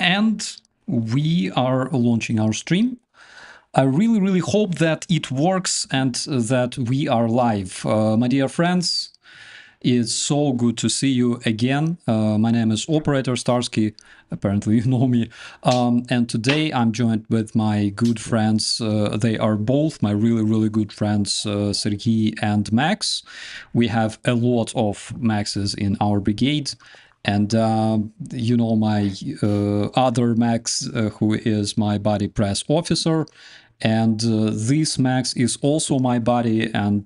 and we are launching our stream. I really, really hope that it works and that we are live. My dear friends, it's so good to see you again. My name is Operator Starsky. Apparently you know me. And today I'm joined with my good friends. They are both my really, really good friends, Sergej and Max. We have a lot of Maxes in our brigade. And you know my other Max, who is my buddy press officer. And this Max is also my buddy, and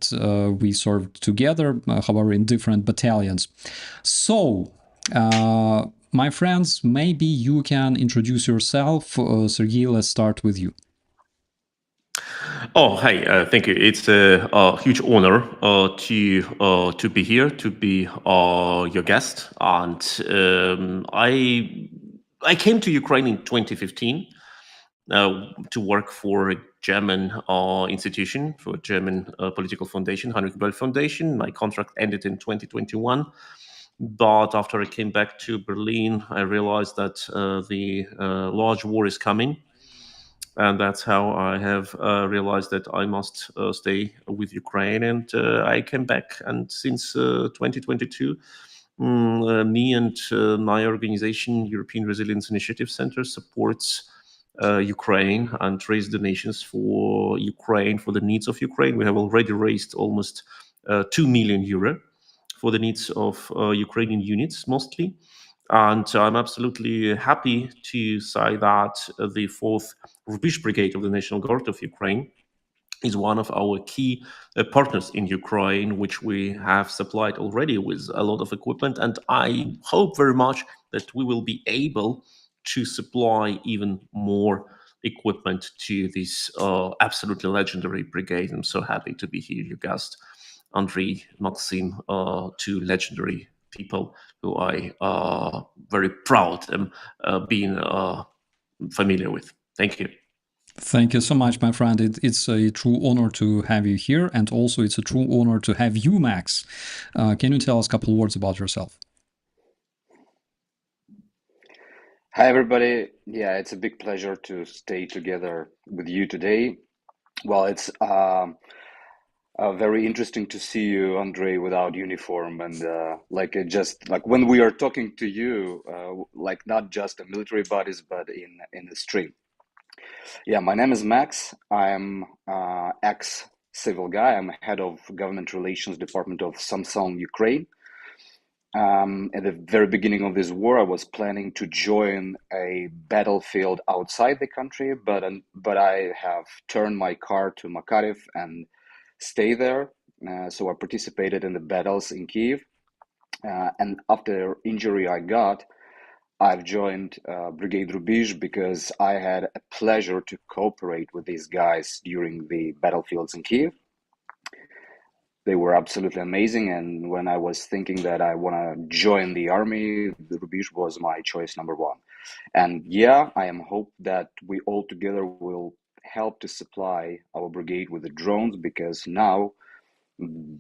we served together, however, in different battalions. So, my friends, maybe you can introduce yourself. Sergej, let's start with you. Oh, hi, thank you. It's a huge honor to be here, to be your guest. And I came to Ukraine in 2015 to work for a German institution, for a German political foundation, Heinrich Böll Foundation. My contract ended in 2021. But after I came back to Berlin, I realized that the large war is coming. And that's how I have realized that I must stay with Ukraine. And I came back. And since 2022, me and my organization, European Resilience Initiative Center, supports Ukraine and raise donations for Ukraine, for the needs of Ukraine. We have already raised almost 2 million euro for the needs of Ukrainian units mostly. And I'm absolutely happy to say that the 4th Rubizh Brigade of the National Guard of Ukraine is one of our key partners in Ukraine, which we have supplied already with a lot of equipment. And I hope very much that we will be able to supply even more equipment to this absolutely legendary brigade. I'm so happy to be here, you guest, Andrei, Maxim, two legendary people who I very proud am being familiar with. Thank you. Thank you so much, my friend. It's a true honor to have you here, and also it's a true honor to have you, Max. Can you tell us a couple of words about yourself? Hi, everybody. Yeah, it's a big pleasure to stay together with you today. Well, it's very interesting to see you, Andre, without uniform, and just like when we are talking to you, like not just the military bodies, but in the stream. Yeah, my name is Max. I'm ex-civil guy. I'm head of government relations department of Samsung, Ukraine. At the very beginning of this war, I was planning to join a battlefield outside the country, but I have turned my car to Makarev and stay there. So I participated in the battles in Kiev. And after injury I got, I've joined Brigade Rubizh because I had a pleasure to cooperate with these guys during the battlefields in Kiev. They were absolutely amazing, and when I was thinking that I want to join the army, the Rubizh was my choice number one. And yeah, I am hope that we all together will help to supply our brigade with the drones, because now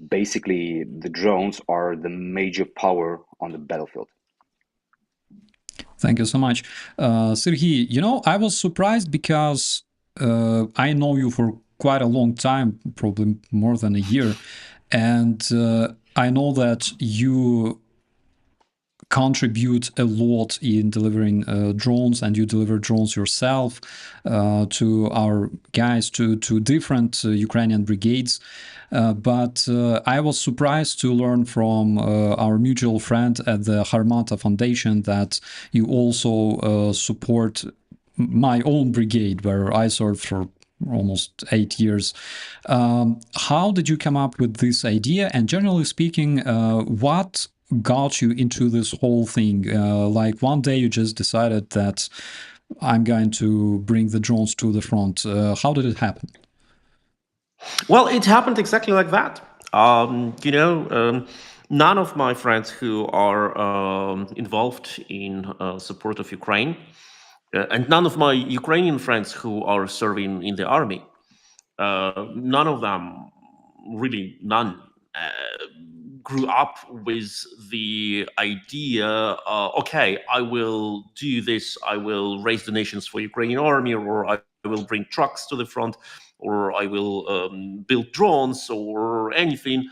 basically the drones are the major power on the battlefield. Thank you so much. Sergej, you know, I was surprised because I know you for quite a long time, probably more than a year. And I know that you contribute a lot in delivering drones, and you deliver drones yourself to our guys, to different Ukrainian brigades. But I was surprised to learn from our mutual friend at the HARMATA Foundation that you also support my own brigade, where I served for almost 8 years. How did you come up with this idea? And generally speaking, what got you into this whole thing? Like one day you just decided that I'm going to bring the drones to the front. How did it happen? Well, it happened exactly like that. None of my friends who are involved in support of Ukraine, and none of my Ukrainian friends who are serving in the army, none of them, really none, grew up with the idea, okay, I will do this, I will raise donations for Ukrainian army, or I will bring trucks to the front, or I will build drones or anything,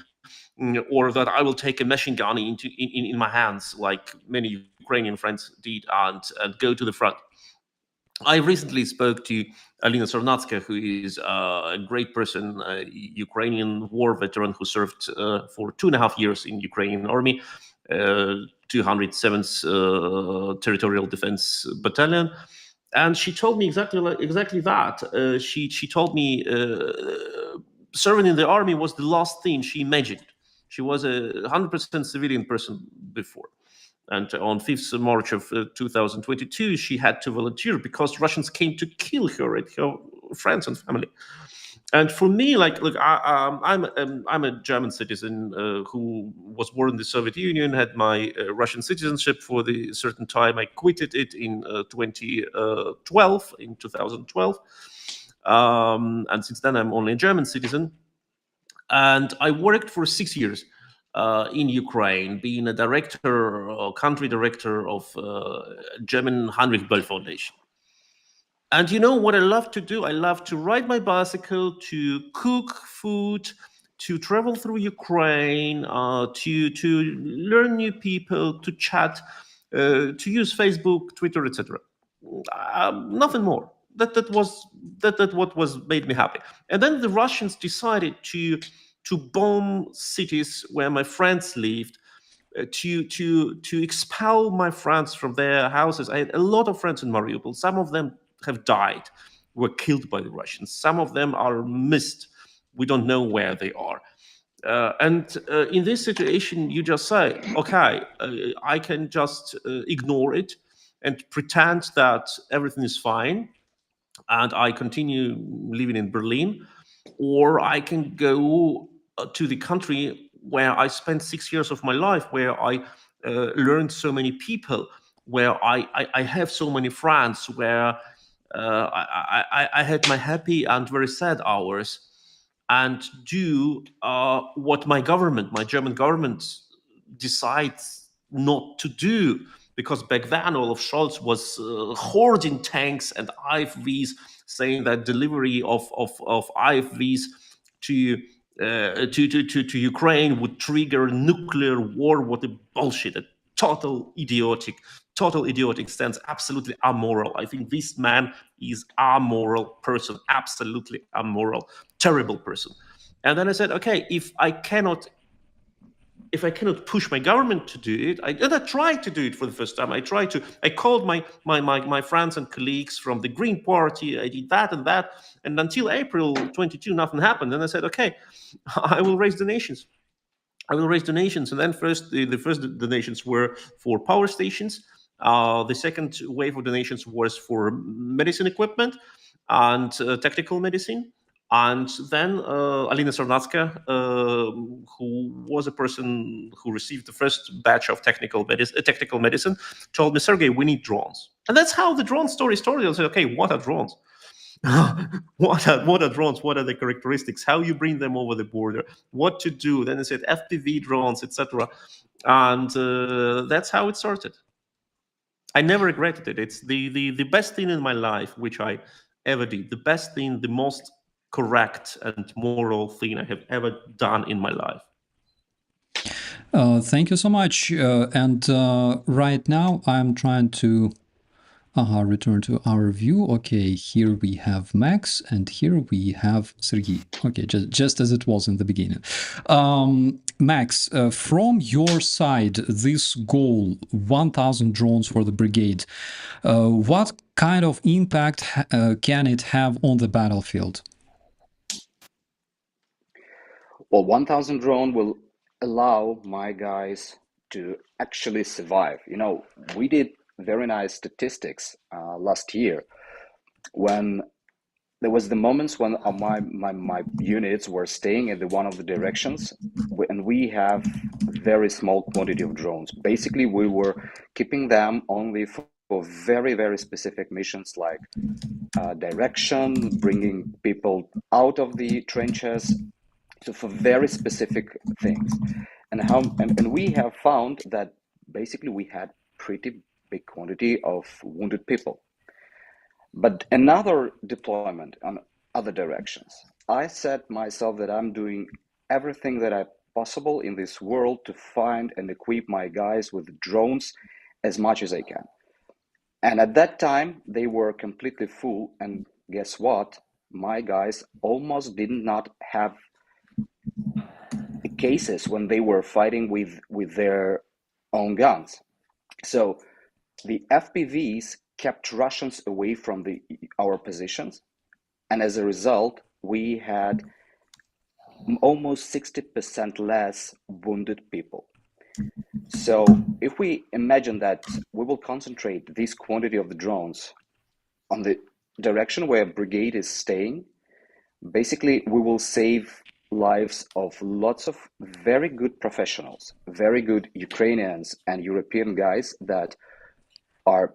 or that I will take a machine gun in my hands, like many Ukrainian friends did, and go to the front. I recently spoke to Alina Sarnatska, who is a great person, a Ukrainian war veteran who served for 2.5 years in Ukrainian army, 207th Territorial Defense Battalion. And she told me exactly that. She told me serving in the army was the last thing she imagined. She was a 100% civilian person before. And on 5th March of 2022, she had to volunteer because Russians came to kill her and her friends and family. And for me, like, look, I'm a German citizen who was born in the Soviet Union, had my Russian citizenship for the certain time. I quitted it in 2012. And since then, I'm only a German citizen. And I worked for 6 years in Ukraine, being a director, country director of German Heinrich Böll Foundation. And you know what I love to do? I love to ride my bicycle, to cook food, to travel through Ukraine, to learn new people, to chat, to use Facebook, Twitter, etc. Nothing more. That was what was made me happy. And then the Russians decided to bomb cities where my friends lived, to expel my friends from their houses. I had a lot of friends in Mariupol. Some of them have died, were killed by the Russians. Some of them are missed. We don't know where they are. And in this situation, you just say, okay, I can just ignore it and pretend that everything is fine, and I continue living in Berlin, or I can go to the country where I spent 6 years of my life, where I learned so many people, where I have so many friends, where I had my happy and very sad hours, and do what my German government, decides not to do. Because back then, Olaf Scholz was hoarding tanks and IFVs, saying that delivery of IFVs to Ukraine would trigger nuclear war. What a bullshit! A total idiotic stance. Absolutely amoral. I think this man is amoral person. Absolutely amoral, terrible person. And then I said, okay, if I cannot push my government to do it, I tried to do it for the first time. I called my friends and colleagues from the Green Party. I did that, and until April 22, nothing happened. And I said, okay, I will raise donations. And then the first donations were for power stations. The second wave of donations was for medicine equipment and technical medicine. And then Alina Sarnatska, who was a person who received the first batch of technical medicine, told me, Sergej, we need drones. And that's how the drone story started. I said, okay, what are drones? What are drones? What are the characteristics? How you bring them over the border? What to do? Then I said FPV drones, etc. And that's how it started. I never regretted it. It's the best thing in my life, which I ever did. The best thing, the most correct and moral thing I have ever done in my life. Thank you so much. And right now I'm trying to return to our view. Okay, here we have Max, and here we have Sergej. Okay, just as it was in the beginning. Max, from your side, this goal, 1,000 drones for the brigade, what kind of impact can it have on the battlefield? Well, 1,000 drone will allow my guys to actually survive. You know, we did very nice statistics last year when there was the moments when my units were staying in one of the directions, and we have very small quantity of drones. Basically, we were keeping them only for very, very specific missions like direction, bringing people out of the trenches, so for very specific things. And we have found that basically we had pretty big quantity of wounded people. But another deployment on other directions, I said myself that I'm doing everything that I possible in this world to find and equip my guys with drones as much as I can. And at that time, they were completely full. And guess what? My guys almost did not have cases when they were fighting with their own guns. So the FPVs kept Russians away from our positions. And as a result, we had almost 60% less wounded people. So if we imagine that we will concentrate this quantity of the drones on the direction where brigade is staying, basically we will save lives of lots of very good professionals, very good Ukrainians and European guys that are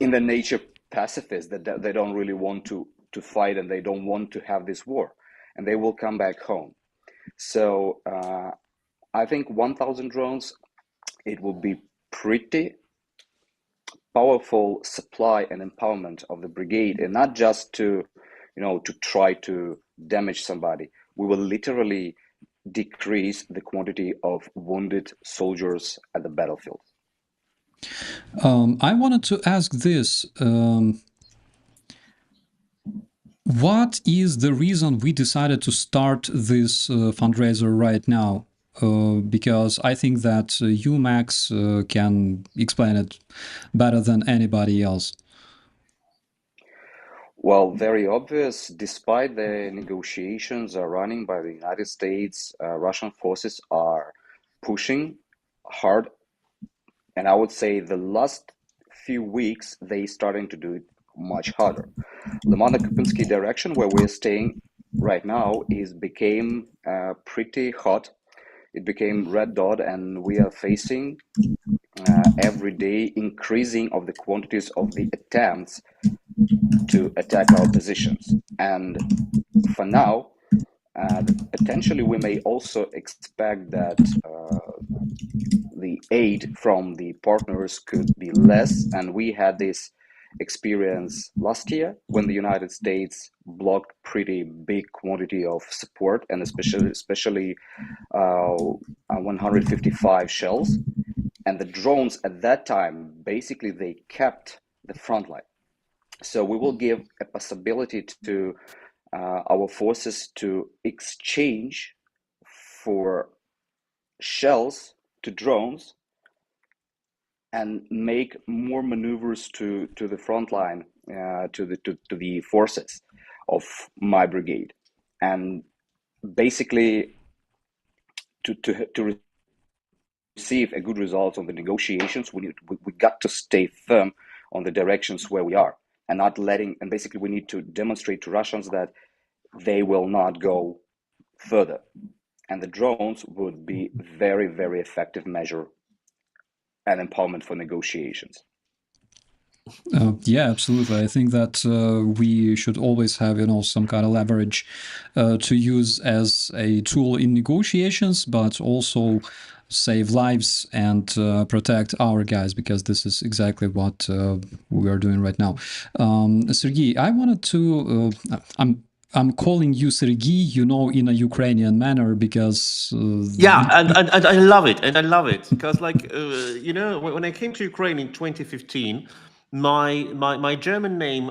in the nature pacifists, that they don't really want to fight and they don't want to have this war, and they will come back home. So I think 1,000 drones, it will be pretty powerful supply and empowerment of the brigade, and not just to try to damage somebody. We will literally decrease the quantity of wounded soldiers at the battlefield. I wanted to ask this. What is the reason we decided to start this fundraiser right now? Because I think that you, Max, can explain it better than anybody else. Well, very obvious. Despite the negotiations are running by the United States, Russian forces are pushing hard. And I would say the last few weeks, they starting to do it much harder. The Kupinski direction where we're staying right now became pretty hot. It became red dot, and we are facing every day increasing of the quantities of the attempts to attack our positions. And for now, potentially we may also expect that the aid from the partners could be less. And we had this experience last year when the United States blocked pretty big quantity of support, and especially 155 shells. And the drones at that time, basically they kept the front line. So we will give a possibility to our forces to exchange for shells to drones and make more maneuvers to the front line, to the forces of my brigade. And basically to receive a good result on the negotiations, we got to stay firm on the directions where we are, and not letting, and basically we need to demonstrate to Russians that they will not go further. And the drones would be very, very effective measure and empowerment for negotiations. Yeah, absolutely. I think that we should always have, some kind of leverage to use as a tool in negotiations, but also save lives and protect our guys, because this is exactly what we are doing right now. Sergej, I wanted to. I'm calling you Sergej, in a Ukrainian manner because yeah, and I love it, because when I came to Ukraine in 2015, my German name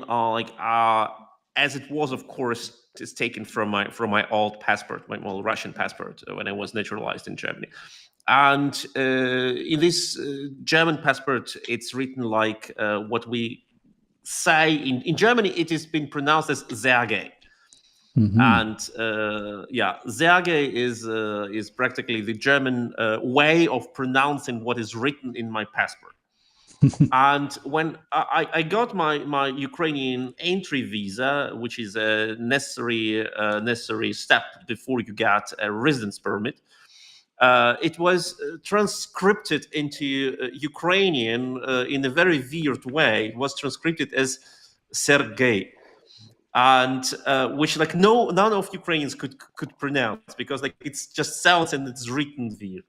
as it was, of course, is taken from my old passport, my Russian passport, when I was naturalized in Germany. And in this German passport, it's written like what we say in Germany. It has been pronounced as Sergej. Mm-hmm. And Sergej is practically the German way of pronouncing what is written in my passport. And when I got my Ukrainian entry visa, which is a necessary step before you get a residence permit, it was transcribed into Ukrainian in a very weird way. It was transcribed as Sergej, and which none of Ukrainians could pronounce, because it just sounds and it's written weird.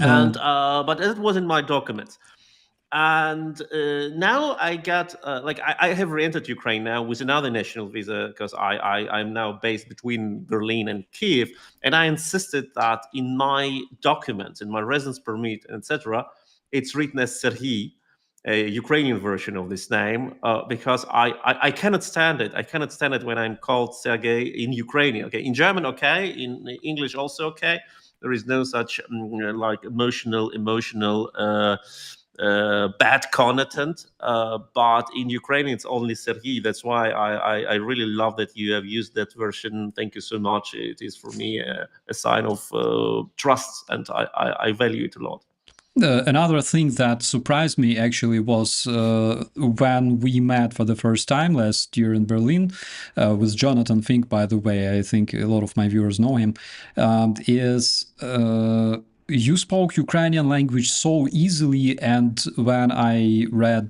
And but it was in my documents. And now I got I have re-entered Ukraine now with another national visa, because I'm now based between Berlin and Kiev, and I insisted that in my documents, in my residence permit, etc., it's written as Sergej, a Ukrainian version of this name, because I cannot stand it. I cannot stand it when I'm called Sergej in Ukrainian. Okay, in German, okay, in English also okay. There is no such like emotional. Bad connotant, but in Ukrainian it's only Sergej. That's why I really love that you have used that version. Thank you so much. It is for me a sign of trust, and I value it a lot. Another thing that surprised me actually was when we met for the first time last year in Berlin with Jonathan Fink, by the way. I think a lot of my viewers know him, is you spoke Ukrainian language so easily, and when I read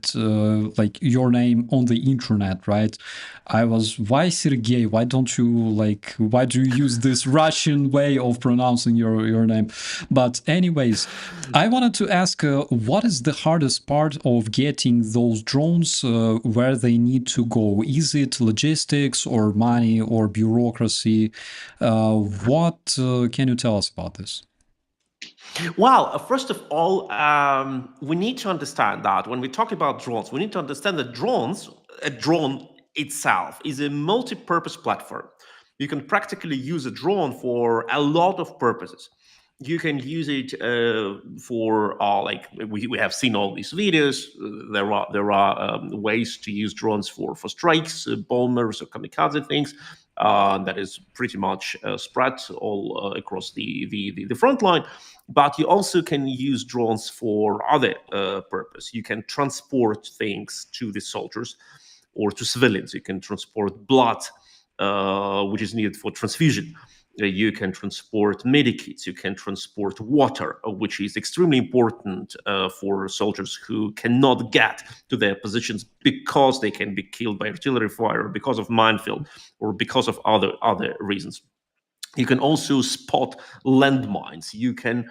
like your name on the internet, right, I was, why Sergey? Why don't you why do you use this Russian way of pronouncing your name? But anyways, I wanted to ask, what is the hardest part of getting those drones where they need to go? Is it logistics or money or bureaucracy? What can you tell us about this? Well, first of all, we need to understand that when we talk about drones, we need to understand that a drone itself is a multi-purpose platform. You can practically use a drone for a lot of purposes. You can use it for like we have seen all these videos. There are ways to use drones for strikes, bombers, or kamikaze things. That is pretty much spread all across the front line. But you also can use drones for other purpose. You can transport things to the soldiers or to civilians. You can transport blood, which is needed for transfusion. You can transport medikits. You can transport water, which is extremely important for soldiers who cannot get to their positions because they can be killed by artillery fire, because of minefield, or because of other reasons. You can also spot landmines. You can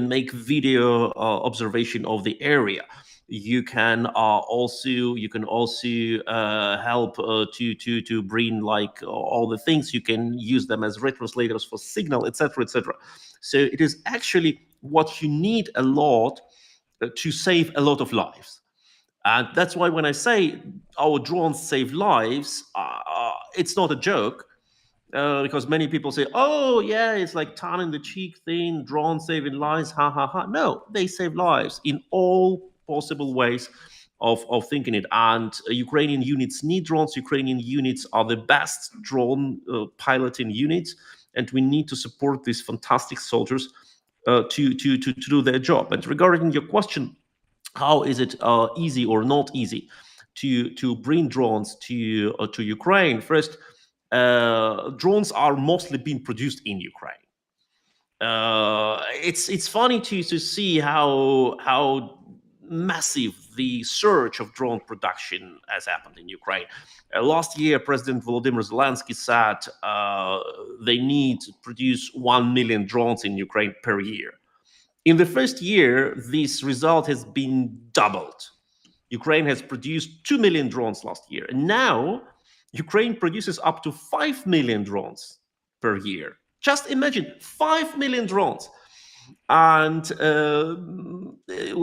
make video observation of the area. You can also help to bring like all the things. You can use them as retranslators for signal, etc., etc. So it is actually what you need a lot to save a lot of lives. And that's why when I say our drones save lives, it's not a joke. Because many people say, "Oh, yeah, it's like tongue in the cheek thing, drone saving lives, ha ha ha." No, they save lives in all possible ways of thinking it. And Ukrainian units need drones. Ukrainian units are the best drone piloting units, and we need to support these fantastic soldiers to do their job. And regarding your question, how is it easy or not easy to bring drones to Ukraine? First, drones are mostly being produced in Ukraine. It's funny to see how massive the surge of drone production has happened in Ukraine. Last year, President Volodymyr Zelensky said they need to produce 1 million drones in Ukraine per year. In the first year, this result has been doubled. Ukraine has produced 2 million drones last year. And now Ukraine produces up to 5 million drones per year. Just imagine 5 million drones. And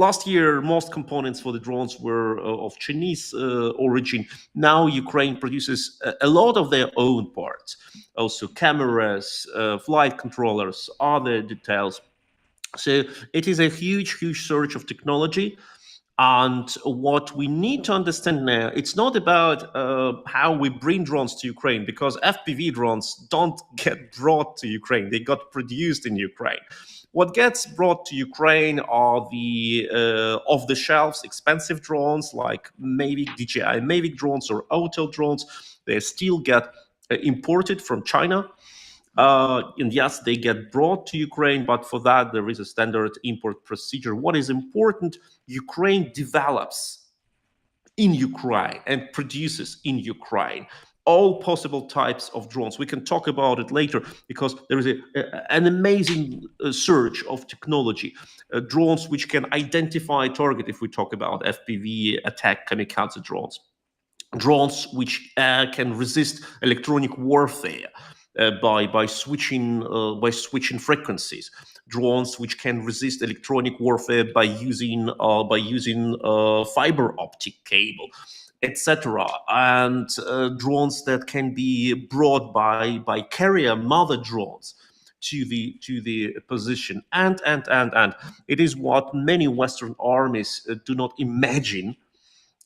last year, most components for the drones were of Chinese origin. Now Ukraine produces a lot of their own parts, also cameras, flight controllers, other details. So it is a huge, huge surge of technology. And what we need to understand now, it's not about how we bring drones to Ukraine, because FPV drones don't get brought to Ukraine. They got produced in Ukraine. What gets brought to Ukraine are the off-the-shelves expensive drones like Mavic, DJI Mavic drones or Autel drones. They still get imported from China. And yes, they get brought to Ukraine, but for that, there is a standard import procedure. What is important, Ukraine develops in Ukraine and produces in Ukraine. all possible types of drones. We can talk about it later because there is an amazing surge of technology. Drones which can identify target, if we talk about FPV attack kamikaze drones. Drones which can resist electronic warfare by switching frequencies. Drones which can resist electronic warfare by using fiber optic cable, etc. And drones that can be brought by carrier mother drones to the position, and it is what many Western armies do not imagine,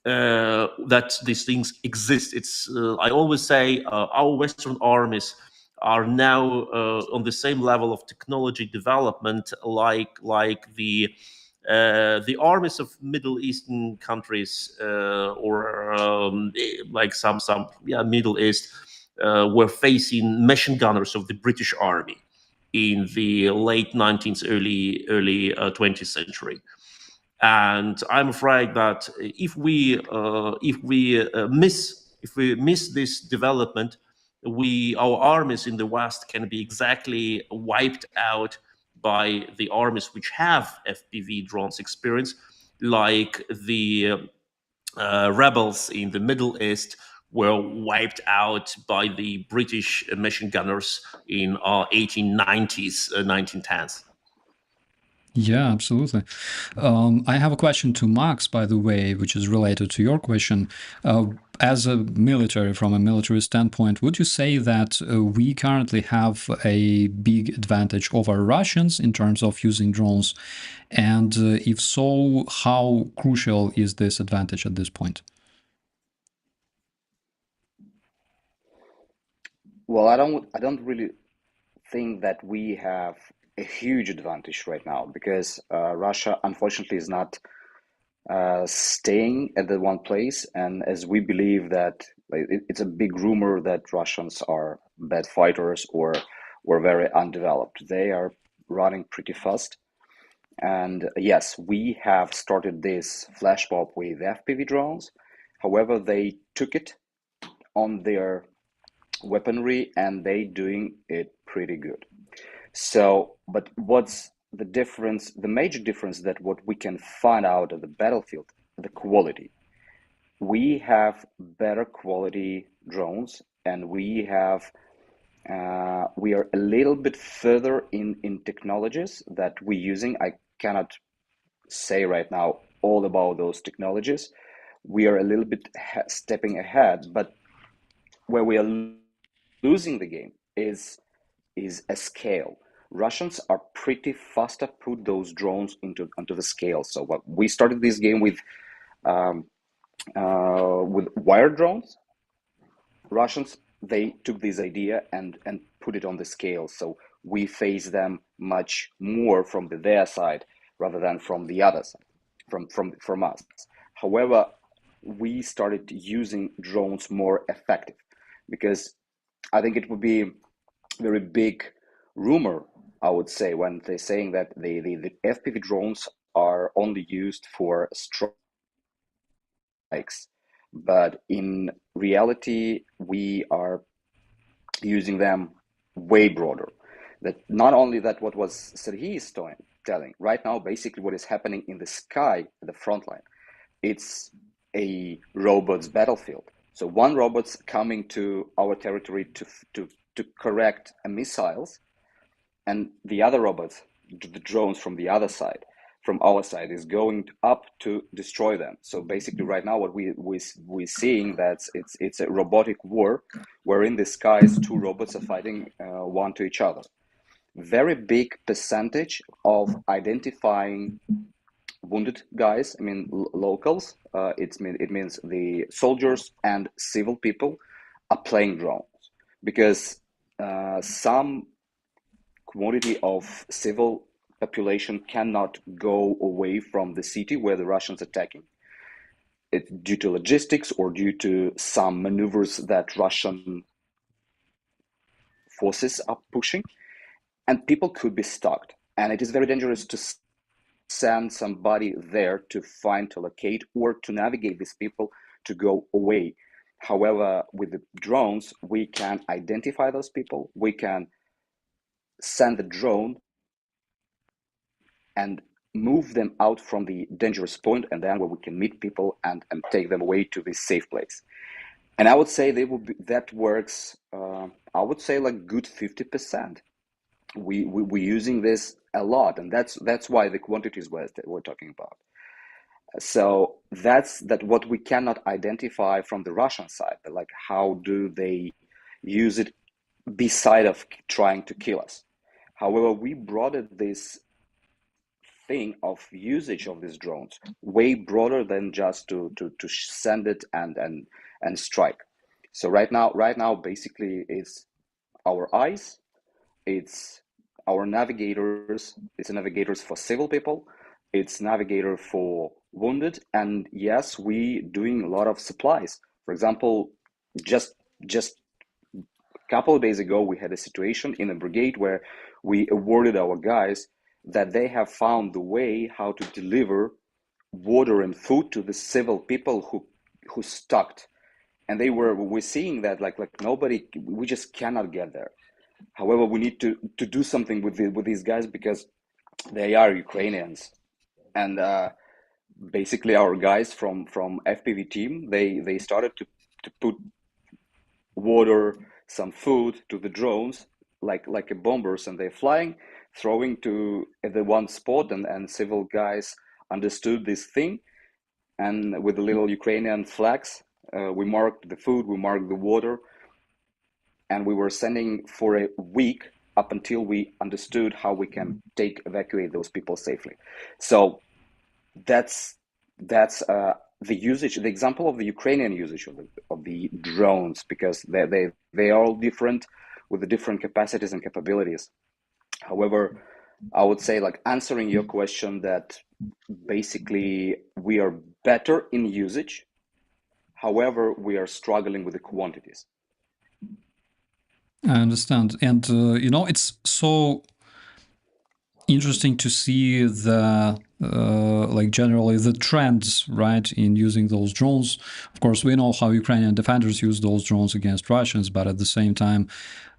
that these things exist. It's I always say our Western armies are now on the same level of technology development like the armies of Middle Eastern countries, or like some Middle East were facing machine gunners of the British Army in the late 19th, early 20th century. And I'm afraid that if we miss this development, our armies in the West can be exactly wiped out by the armies which have FPV drones experience, like the rebels in the Middle East were wiped out by the British machine gunners in 1890s, 1910s. Yeah, absolutely. I have a question to Max, by the way, which is related to your question. As a military, from a military standpoint, would you say that we currently have a big advantage over Russians in terms of using drones? And if so, how crucial is this advantage at this point? Well, I don't really think that we have a huge advantage right now, because Russia, unfortunately, is not staying at the one place. And as we believe that, it's a big rumor that Russians are bad fighters or very undeveloped. They are running pretty fast. And yes, we have started this flash mob with FPV drones. However, they took it on their weaponry and they doing it pretty good. So, but what's the difference? The major difference, that what we can find out of the battlefield, the quality. We have better quality drones, and we are a little bit further in technologies that we're using. I cannot say right now all about those technologies. We are a little bit stepping ahead, but where we are losing the game is a scale. Russians are pretty fast to put those drones onto the scale. So we started this game with wired drones. Russians, they took this idea and put it on the scale. So we face them much more from their side rather than from the other side, from us. However, we started using drones more effective, because I think it would be a very big rumor, I would say, when they're saying that the FPV drones are only used for strikes. But in reality, we are using them way broader. That not only that, what was Sergej telling right now, basically what is happening in the sky, the front line, it's a robot's battlefield. So one robot's coming to our territory to correct missiles, and the other robots, the drones from the other side, from our side, is going up to destroy them. So basically, right now, what we're seeing, that it's a robotic war, where in the skies two robots are fighting one to each other. Very big percentage of identifying wounded guys, I mean locals. It means the soldiers and civil people are playing drones, because some quantity of civil population cannot go away from the city where the Russians are attacking. It's due to logistics or due to some maneuvers that Russian forces are pushing, and people could be stuck. And it is very dangerous to send somebody there to find, to locate, or to navigate these people to go away. However, with the drones, we can identify those people. We can send the drone and move them out from the dangerous point, and then where we can meet people and take them away to this safe place. And I would say that works, I would say like good 50%. We're using this a lot, and that's why the quantities we're talking about. So that's what we cannot identify from the Russian side. Like, how do they use it beside of trying to kill us? However, we broadened this thing of usage of these drones way broader than just to send it and strike. So right now, basically, it's our eyes, it's our navigators, it's navigators for civil people, it's navigator for wounded, and yes, we doing a lot of supplies. For example, just a couple of days ago, we had a situation in a brigade where we awarded our guys that they have found the way how to deliver water and food to the civil people who stuck, and we're seeing that like nobody, we just cannot get there. However, we need to do something with these guys because they are Ukrainians, and basically our guys from FPV team, they started to put water, some food to the drones like a bombers, and they're flying, throwing to the one spot, and civil guys understood this thing, and with the little Ukrainian flags, we marked the food, we marked the water, and we were sending for a week up until we understood how we can evacuate those people safely. So that's the usage, the example of the Ukrainian usage of the drones, because they are all different with the different capacities and capabilities. However, I would say, like, answering your question, that basically we are better in usage. However, we are struggling with the quantities. I understand. And, it's so interesting to see the generally the trends, right, in using those drones. Of course, we know how Ukrainian defenders use those drones against Russians, but at the same time,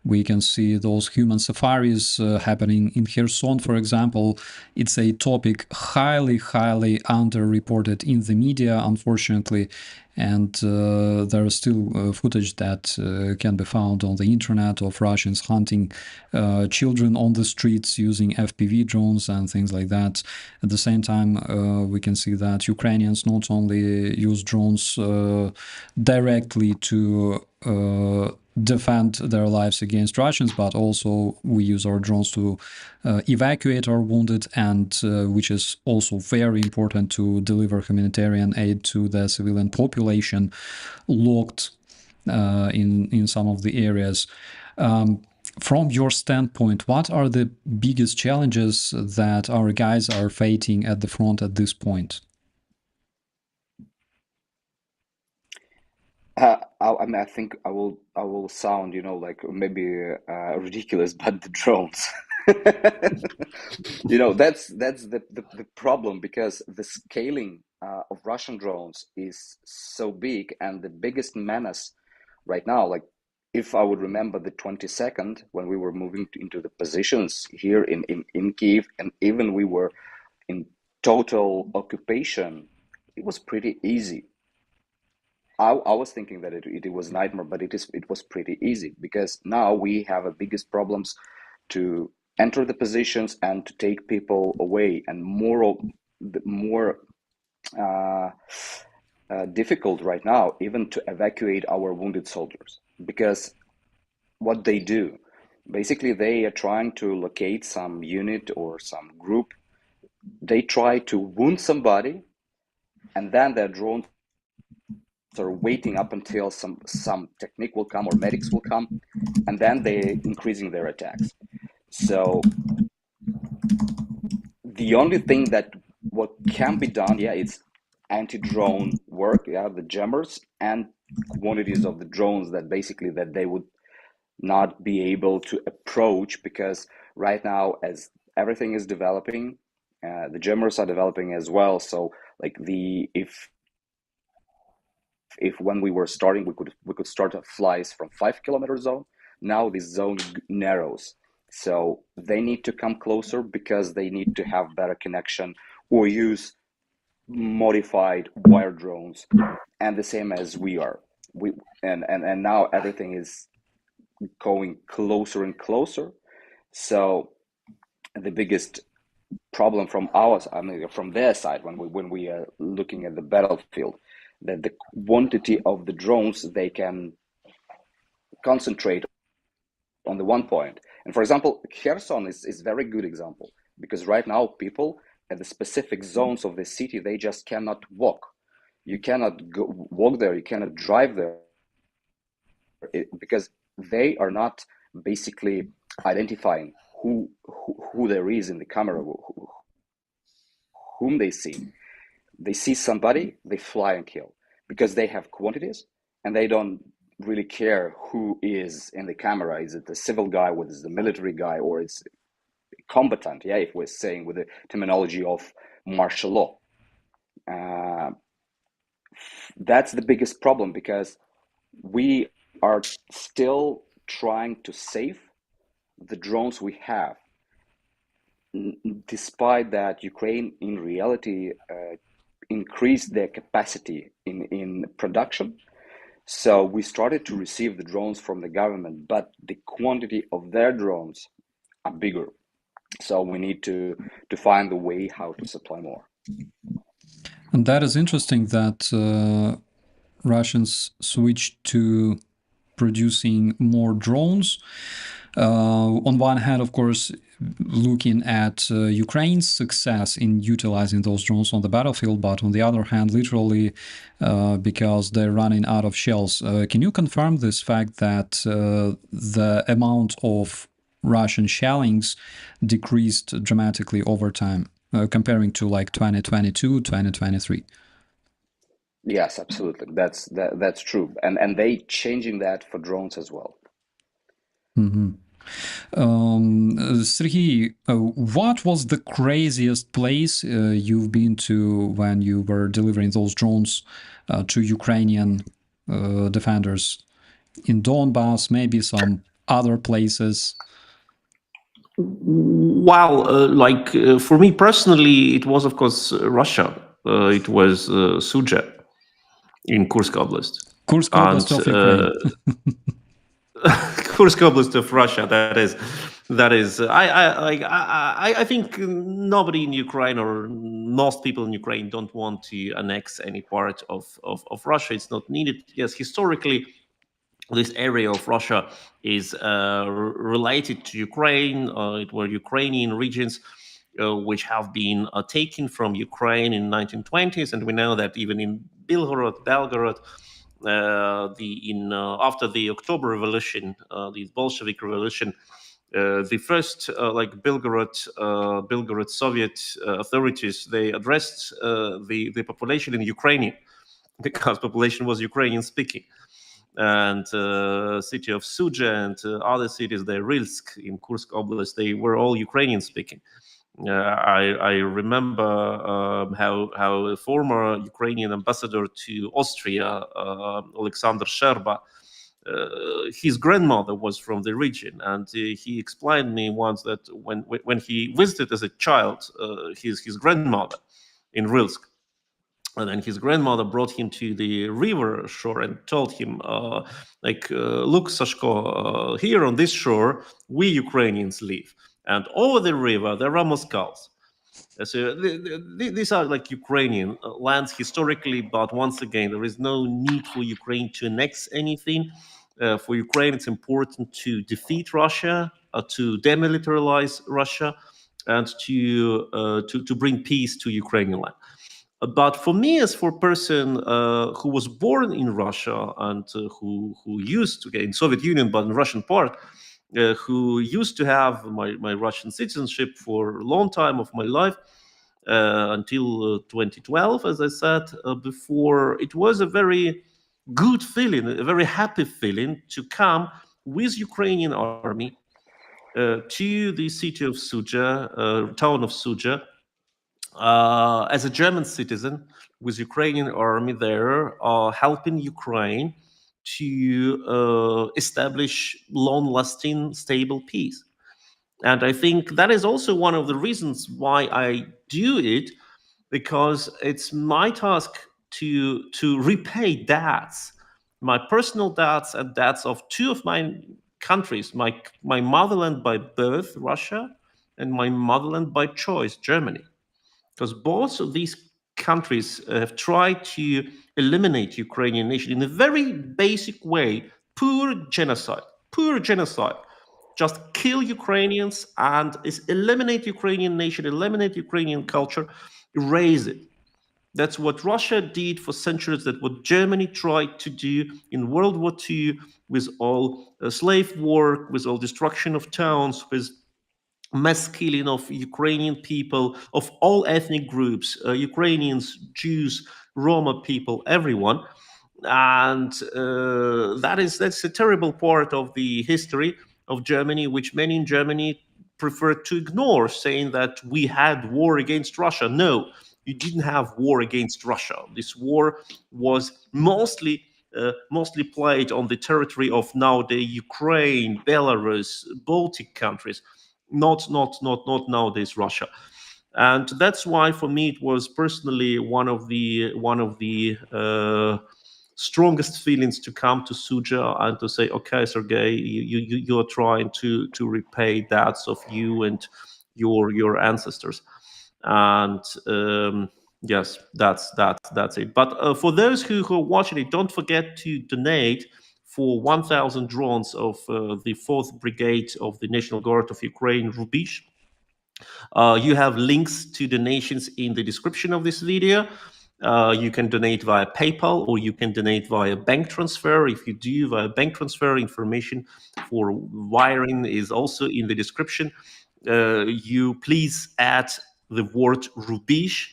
we can see those human safaris happening in Kherson, for example. It's a topic highly underreported in the media, unfortunately, and there is still footage that can be found on the internet of Russians hunting children on the streets using FPV drones and things like that. At the same time, we can see that Ukrainians not only use drones directly to defend their lives against Russians, but also we use our drones to evacuate our wounded, and which is also very important, to deliver humanitarian aid to the civilian population locked in some of the areas. From your standpoint, what are the biggest challenges that our guys are facing at the front at this point? I think I will sound, like maybe ridiculous, but the drones. That's the problem, because the scaling of Russian drones is so big, and the biggest menace right now, like, if I would remember the 22nd, when we were moving into the positions here in Kiev, and even we were in total occupation, it was pretty easy. I was thinking that it was nightmare, but it was pretty easy, because now we have a biggest problems to enter the positions and to take people away, and more difficult right now even to evacuate our wounded soldiers, because what they do, basically, they are trying to locate some unit or some group. They try to wound somebody, and then their drones are waiting up until some technique will come or medics will come, and then they're increasing their attacks. So the only thing that what can be done, it's anti-drone work, the jammers, and quantities of the drones that basically that they would not be able to approach, because right now, as everything is developing, the jammers are developing as well. So, like, if if when we were starting we could start flies from 5 kilometer zone, now this zone narrows. So they need to come closer because they need to have better connection or use modified wire drones, and the same as we are. And now everything is going closer and closer. So the biggest problem from from their side, when we are looking at the battlefield, that the quantity of the drones they can concentrate on the one point. And for example, Kherson is very good example, because right now people at the specific zones of the city, they just cannot walk. You cannot walk there, you cannot drive there, because they are not basically identifying who there is in the camera, whom they see. They see somebody, they fly and kill, because they have quantities and they don't really care who is in the camera. Is it the civil guy, or is it the military guy, or it's combatant? Yeah, if we're saying with the terminology of martial law. That's the biggest problem, because we are still trying to save the drones we have, despite that Ukraine in reality increased their capacity in production. So we started to receive the drones from the government, but the quantity of their drones are bigger. So we need to find the way how to supply more. And that is interesting that Russians switched to producing more drones. On one hand, of course, looking at Ukraine's success in utilizing those drones on the battlefield, but on the other hand, literally because they're running out of shells. Can you confirm this fact that the amount of Russian shellings decreased dramatically over time, comparing to like 2022, 2023? Yes, absolutely. That's true. And they changing that for drones as well. Mm-hmm. Sergej, what was the craziest place you've been to when you were delivering those drones to Ukrainian defenders? In Donbass, maybe some other places? Well, for me personally, it was, of course, Russia. It was Suja in Kursk Oblast. Kursk Oblast of Ukraine. Kursk Oblast of Russia. That is. I think nobody in Ukraine, or most people in Ukraine, don't want to annex any part of Russia. It's not needed. Yes, historically, this area of Russia is related to Ukraine. It were Ukrainian regions which have been taken from Ukraine in 1920s, and we know that even in Belgorod, after the October Revolution, the Bolshevik Revolution, the first Belgorod Soviet authorities, they addressed the population in Ukrainian, because population was Ukrainian speaking. And city of Suja and other cities, the Rilsk in Kursk Oblast, they were all Ukrainian speaking. I remember how a former Ukrainian ambassador to Austria, Alexander Sherba, his grandmother was from the region, and he explained me once that when he visited as a child his grandmother in Rilsk, and then his grandmother brought him to the river shore and told him, look, Sashko, here on this shore, we Ukrainians live. And over the river, there are Moscows. So these are like Ukrainian lands historically, but once again, there is no need for Ukraine to annex anything. For Ukraine, it's important to defeat Russia, to demilitarize Russia, and to bring peace to Ukrainian land. But for me, as for a person who was born in Russia and who used to get in Soviet Union, but in Russian part, who used to have my Russian citizenship for a long time of my life, until 2012, as I said before, it was a very good feeling, a very happy feeling to come with Ukrainian army to the city of Suja, town of Suja, as a German citizen with Ukrainian army there, helping Ukraine to establish long-lasting, stable peace. And I think that is also one of the reasons why I do it, because it's my task to repay debts, my personal debts and debts of two of my countries, my motherland by birth, Russia, and my motherland by choice, Germany. Because both of these countries have tried to eliminate Ukrainian nation in a very basic way, pure genocide. Just kill Ukrainians and eliminate Ukrainian nation, eliminate Ukrainian culture, erase it. That's what Russia did for centuries. That's what Germany tried to do in World War II with all slave work, with all destruction of towns, with mass killing of Ukrainian people of all ethnic groups, Ukrainians, Jews, Roma people, everyone. And that's a terrible part of the history of Germany, which many in Germany prefer to ignore, saying that we had war against Russia. No, you didn't have war against Russia. This war was mostly played on the territory of nowadays Ukraine, Belarus, Baltic countries, not nowadays Russia. And that's why for me it was personally one of the strongest feelings to come to Suja and to say, okay, Sergey, you are trying to repay debts of you and your ancestors. And yes, that's it. But for those who are watching it, don't forget to donate for 1,000 drones of the 4th Brigade of the National Guard of Ukraine, Rubizh. You have links to donations in the description of this video. You can donate via PayPal, or you can donate via bank transfer. If you do via bank transfer, information for wiring is also in the description. You please add the word Rubizh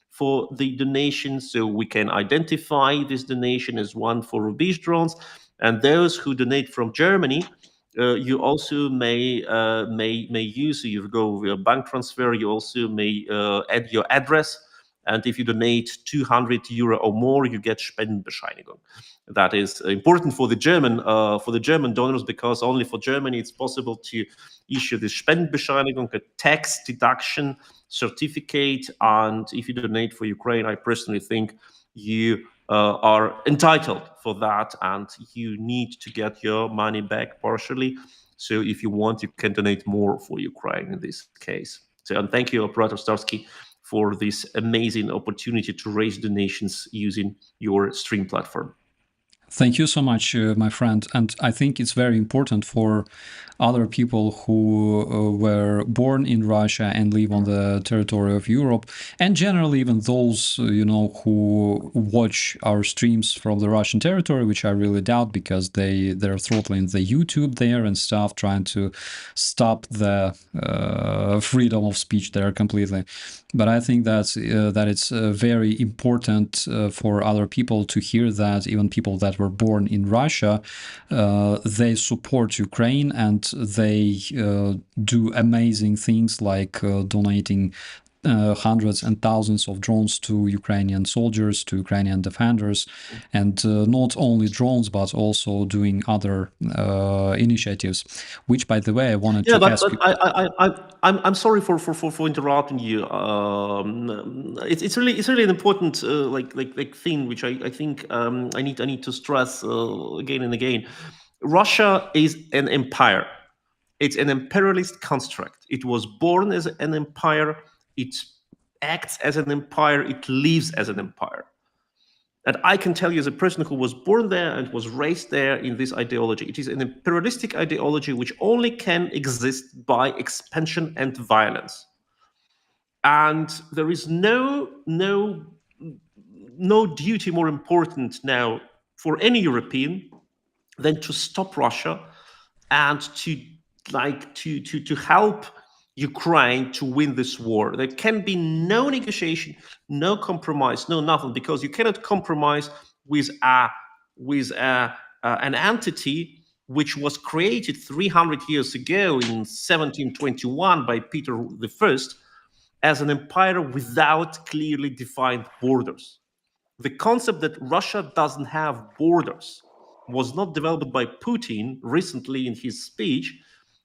for the donation, so we can identify this donation as one for Rubizh drones. And those who donate from Germany, you also may use, if you go via bank transfer, you also may add your address. And if you donate 200 euro or more, you get Spendenbescheinigung. That is important for the German donors, because only for Germany it's possible to issue the Spendenbescheinigung, a tax deduction certificate. And if you donate for Ukraine, I personally think you are entitled for that, and you need to get your money back partially. So if you want, you can donate more for Ukraine in this case. So, and thank you, Operator Starsky, for this amazing opportunity to raise donations using your stream platform. Thank you so much, my friend. And I think it's very important for other people who were born in Russia and live on the territory of Europe, and generally even those, who watch our streams from the Russian territory, which I really doubt, because they're throttling the YouTube there and stuff, trying to stop the freedom of speech there completely. But I think that it's very important for other people to hear that even people that were born in Russia, they support Ukraine, and they do amazing things like donating hundreds and thousands of drones to Ukrainian soldiers, to Ukrainian defenders, and not only drones, but also doing other initiatives, which, by the way, I wanted to ask you. I'm sorry for interrupting you. It's really an important thing, which I think I need to stress again and again. Russia is an empire. It's an imperialist construct. It was born as an empire. It acts as an empire. It lives as an empire. And I can tell you, as a person who was born there and was raised there in this ideology, it is an imperialistic ideology which only can exist by expansion and violence. And there is no duty more important now for any European than to stop Russia and to help Ukraine to win this war. There can be no negotiation, no compromise, no nothing, because you cannot compromise with an entity which was created 300 years ago in 1721 by Peter I, as an empire without clearly defined borders. The concept that Russia doesn't have borders was not developed by Putin recently in his speech.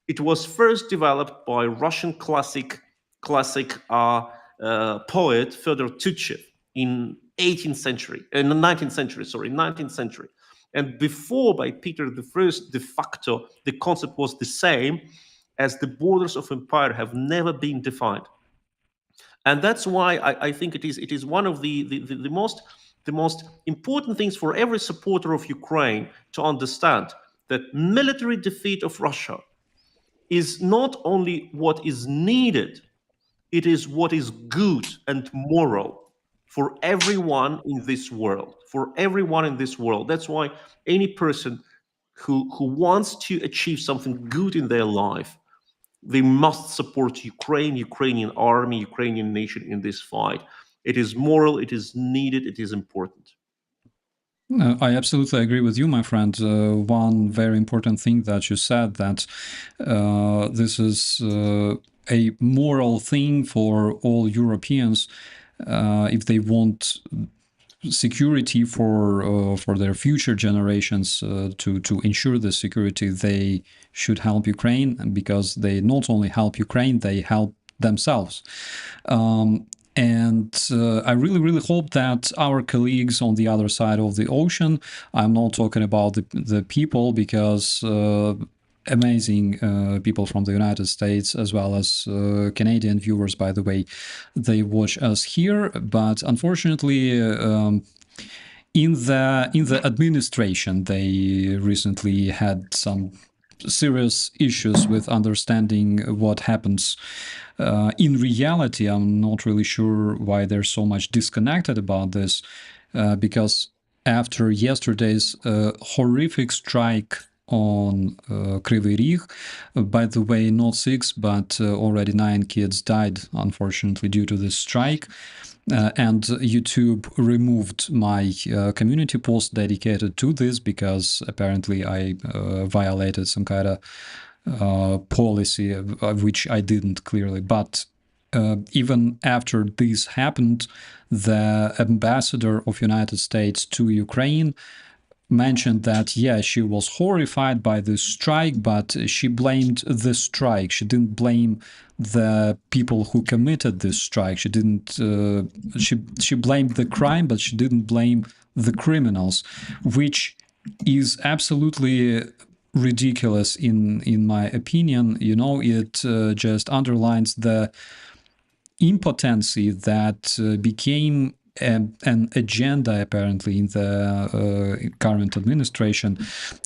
It was first developed by Russian classic poet Fyodor Tyutchev in 19th century. And before, by Peter I, de facto, the concept was the same, as the borders of empire have never been defined. And that's why I think it is one of the most important things for every supporter of Ukraine to understand, that military defeat of Russia is not only what is needed, it is what is good and moral for everyone in this world. For everyone in this world. That's why any person who wants to achieve something good in their life, they must support Ukraine, Ukrainian army, Ukrainian nation in this fight. It is moral, it is needed, it is important. I absolutely agree with you, my friend. One very important thing that you said, that this is a moral thing for all Europeans if they want security for their future generations, to ensure the security. They should help Ukraine, because they not only help Ukraine, they help themselves. And I really hope that our colleagues on the other side of the ocean, I'm not talking about the people, because amazing people from the United States, as well as Canadian viewers, by the way, they watch us here. But unfortunately, in the administration, they recently had some serious issues with understanding what happens in reality. I'm not really sure why they're so much disconnected about this, because after yesterday's horrific strike on Kryvyi Rih, by the way, not 6, but already 9 kids died, unfortunately, due to this strike. And YouTube removed my community post dedicated to this, because apparently I violated some kind of policy, of which I didn't clearly. But even after this happened, the ambassador of United States to Ukraine mentioned that, yeah, she was horrified by this strike, but she blamed the strike. She didn't blame the people who committed this strike. She didn't. She blamed the crime, but she didn't blame the criminals, which is absolutely ridiculous in my opinion. You know, it just underlines the impotency that became an agenda apparently in the current administration.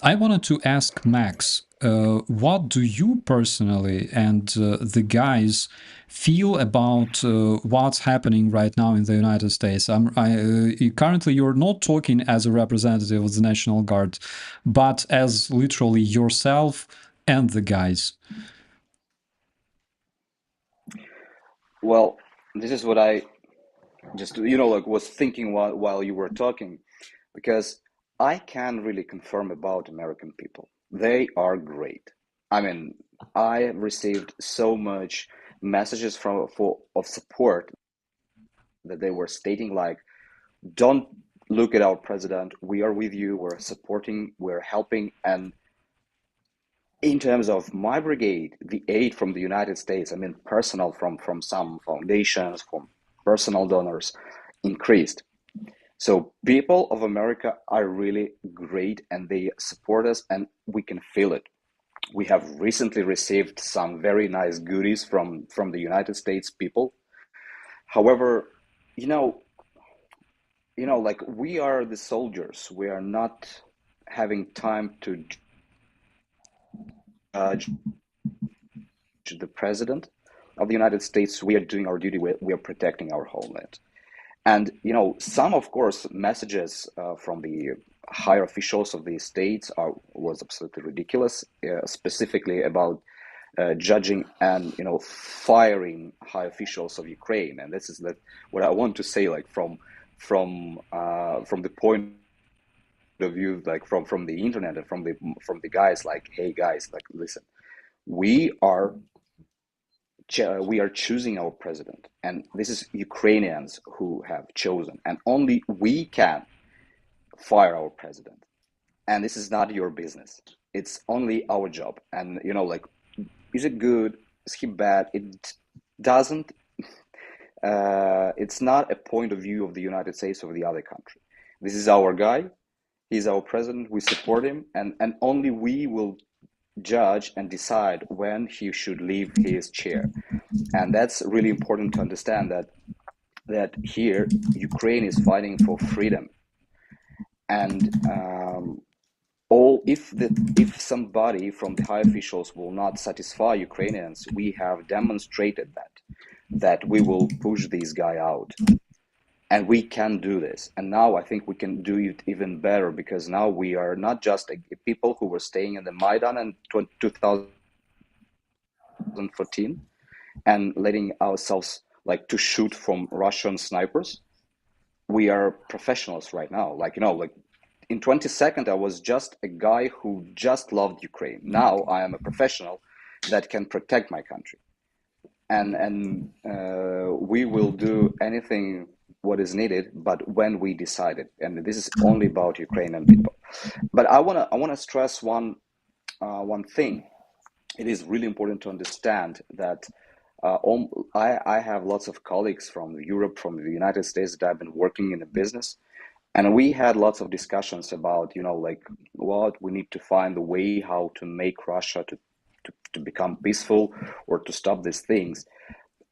I wanted to ask Max, what do you personally and the guys feel about what's happening right now in the United States? Currently, you're not talking as a representative of the National Guard, but as literally yourself and the guys. Well, this is what I just, like was thinking while you were talking, because I can really confirm about American people. They are great. I mean, I received so much messages of support, that they were stating like, don't look at our president. We are with you. We're supporting. We're helping. And in terms of my brigade, the aid from the United States, I mean, personal from some foundations, from personal donors, increased. So people of America are really great, and they support us, and we can feel it. We have recently received some very nice goodies from the United States people. However, like, we are the soldiers. We are not having time to judge the president of the United States. We are doing our duty. We are protecting our homeland. And, some, of course, messages from the higher officials of the states was absolutely ridiculous, specifically about judging and, firing high officials of Ukraine. And this is what I want to say, like, from the point of view, like from the internet and from the guys, like, hey guys, like, listen, we are we are choosing our president, and this is Ukrainians who have chosen, and only we can fire our president. And this is not your business. It's only our job. And like, is it good? Is he bad? It doesn't. It's not a point of view of the United States or the other country. This is our guy. He's our president. We support him, and only we will judge and decide when he should leave his chair. And that's really important to understand, that here Ukraine is fighting for freedom, and if somebody from the high officials will not satisfy Ukrainians, we have demonstrated that we will push this guy out. And we can do this. And now I think we can do it even better, because now we are not just people who were staying in the Maidan in 2014 and letting ourselves like to shoot from Russian snipers. We are professionals right now. Like in 20-second, I was just a guy who just loved Ukraine. Now I am a professional that can protect my country. And we will do anything what is needed, but when we decide it. And this is only about Ukrainian people. But I wanna stress one thing. It is really important to understand that I have lots of colleagues from Europe, from the United States, that have been working in the business. And we had lots of discussions about, like what we need to find a way how to make Russia to become peaceful or to stop these things.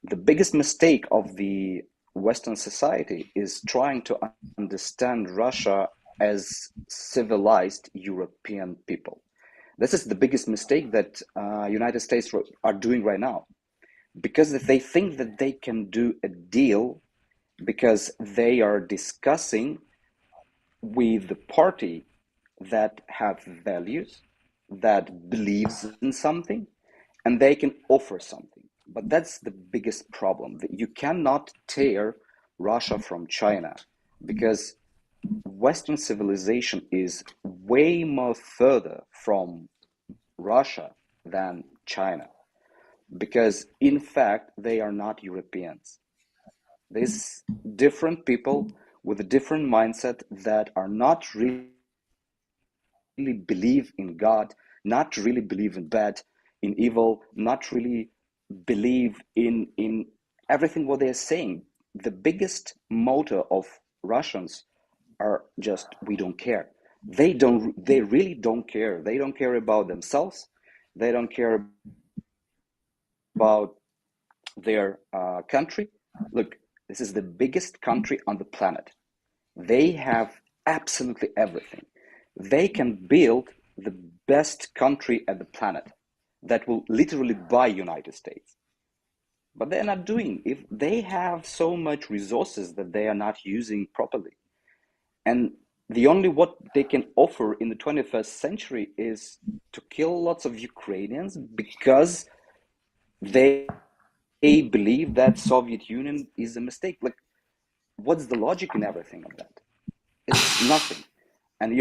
The biggest mistake of the Western society is trying to understand Russia as civilized European people. This is the biggest mistake that United States are doing right now, because they think that they can do a deal because they are discussing with the party that have values, that believes in something, and they can offer something. But that's the biggest problem. You cannot tear Russia from China, because Western civilization is way more further from Russia than China, because in fact they are not Europeans. These different people with a different mindset that are not really believe in God, not really believe in bad, in evil, not really believe in everything what they're saying. The biggest motto of Russians are just, we don't care. They really don't care. They don't care about themselves. They don't care about their country. Look, this is the biggest country on the planet. They have absolutely everything. They can build the best country at the planet that will literally buy United States. But they're not doing. If they have so much resources that they are not using properly. And the only what they can offer in the 21st century is to kill lots of Ukrainians because they believe that Soviet Union is a mistake. Like, what's the logic in everything of that? It's nothing. And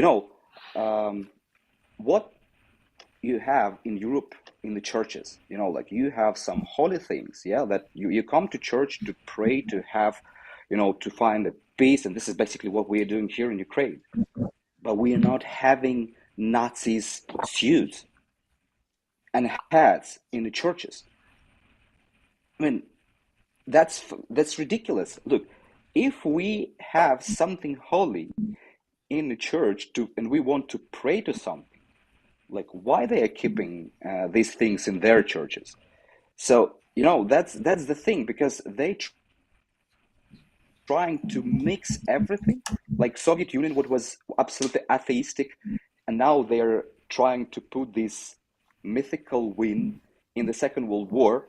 what you have in Europe in the churches, like you have some holy things, that you come to church to pray, to have, to find a peace. And this is basically what we are doing here in Ukraine. But we are not having Nazis' suits and hats in the churches. I mean, that's ridiculous. Look, if we have something holy in the church and we want to pray to something, like why they are keeping these things in their churches? So that's the thing, because they trying to mix everything, like Soviet Union, what was absolutely atheistic, and now they're trying to put this mythical win in the Second World War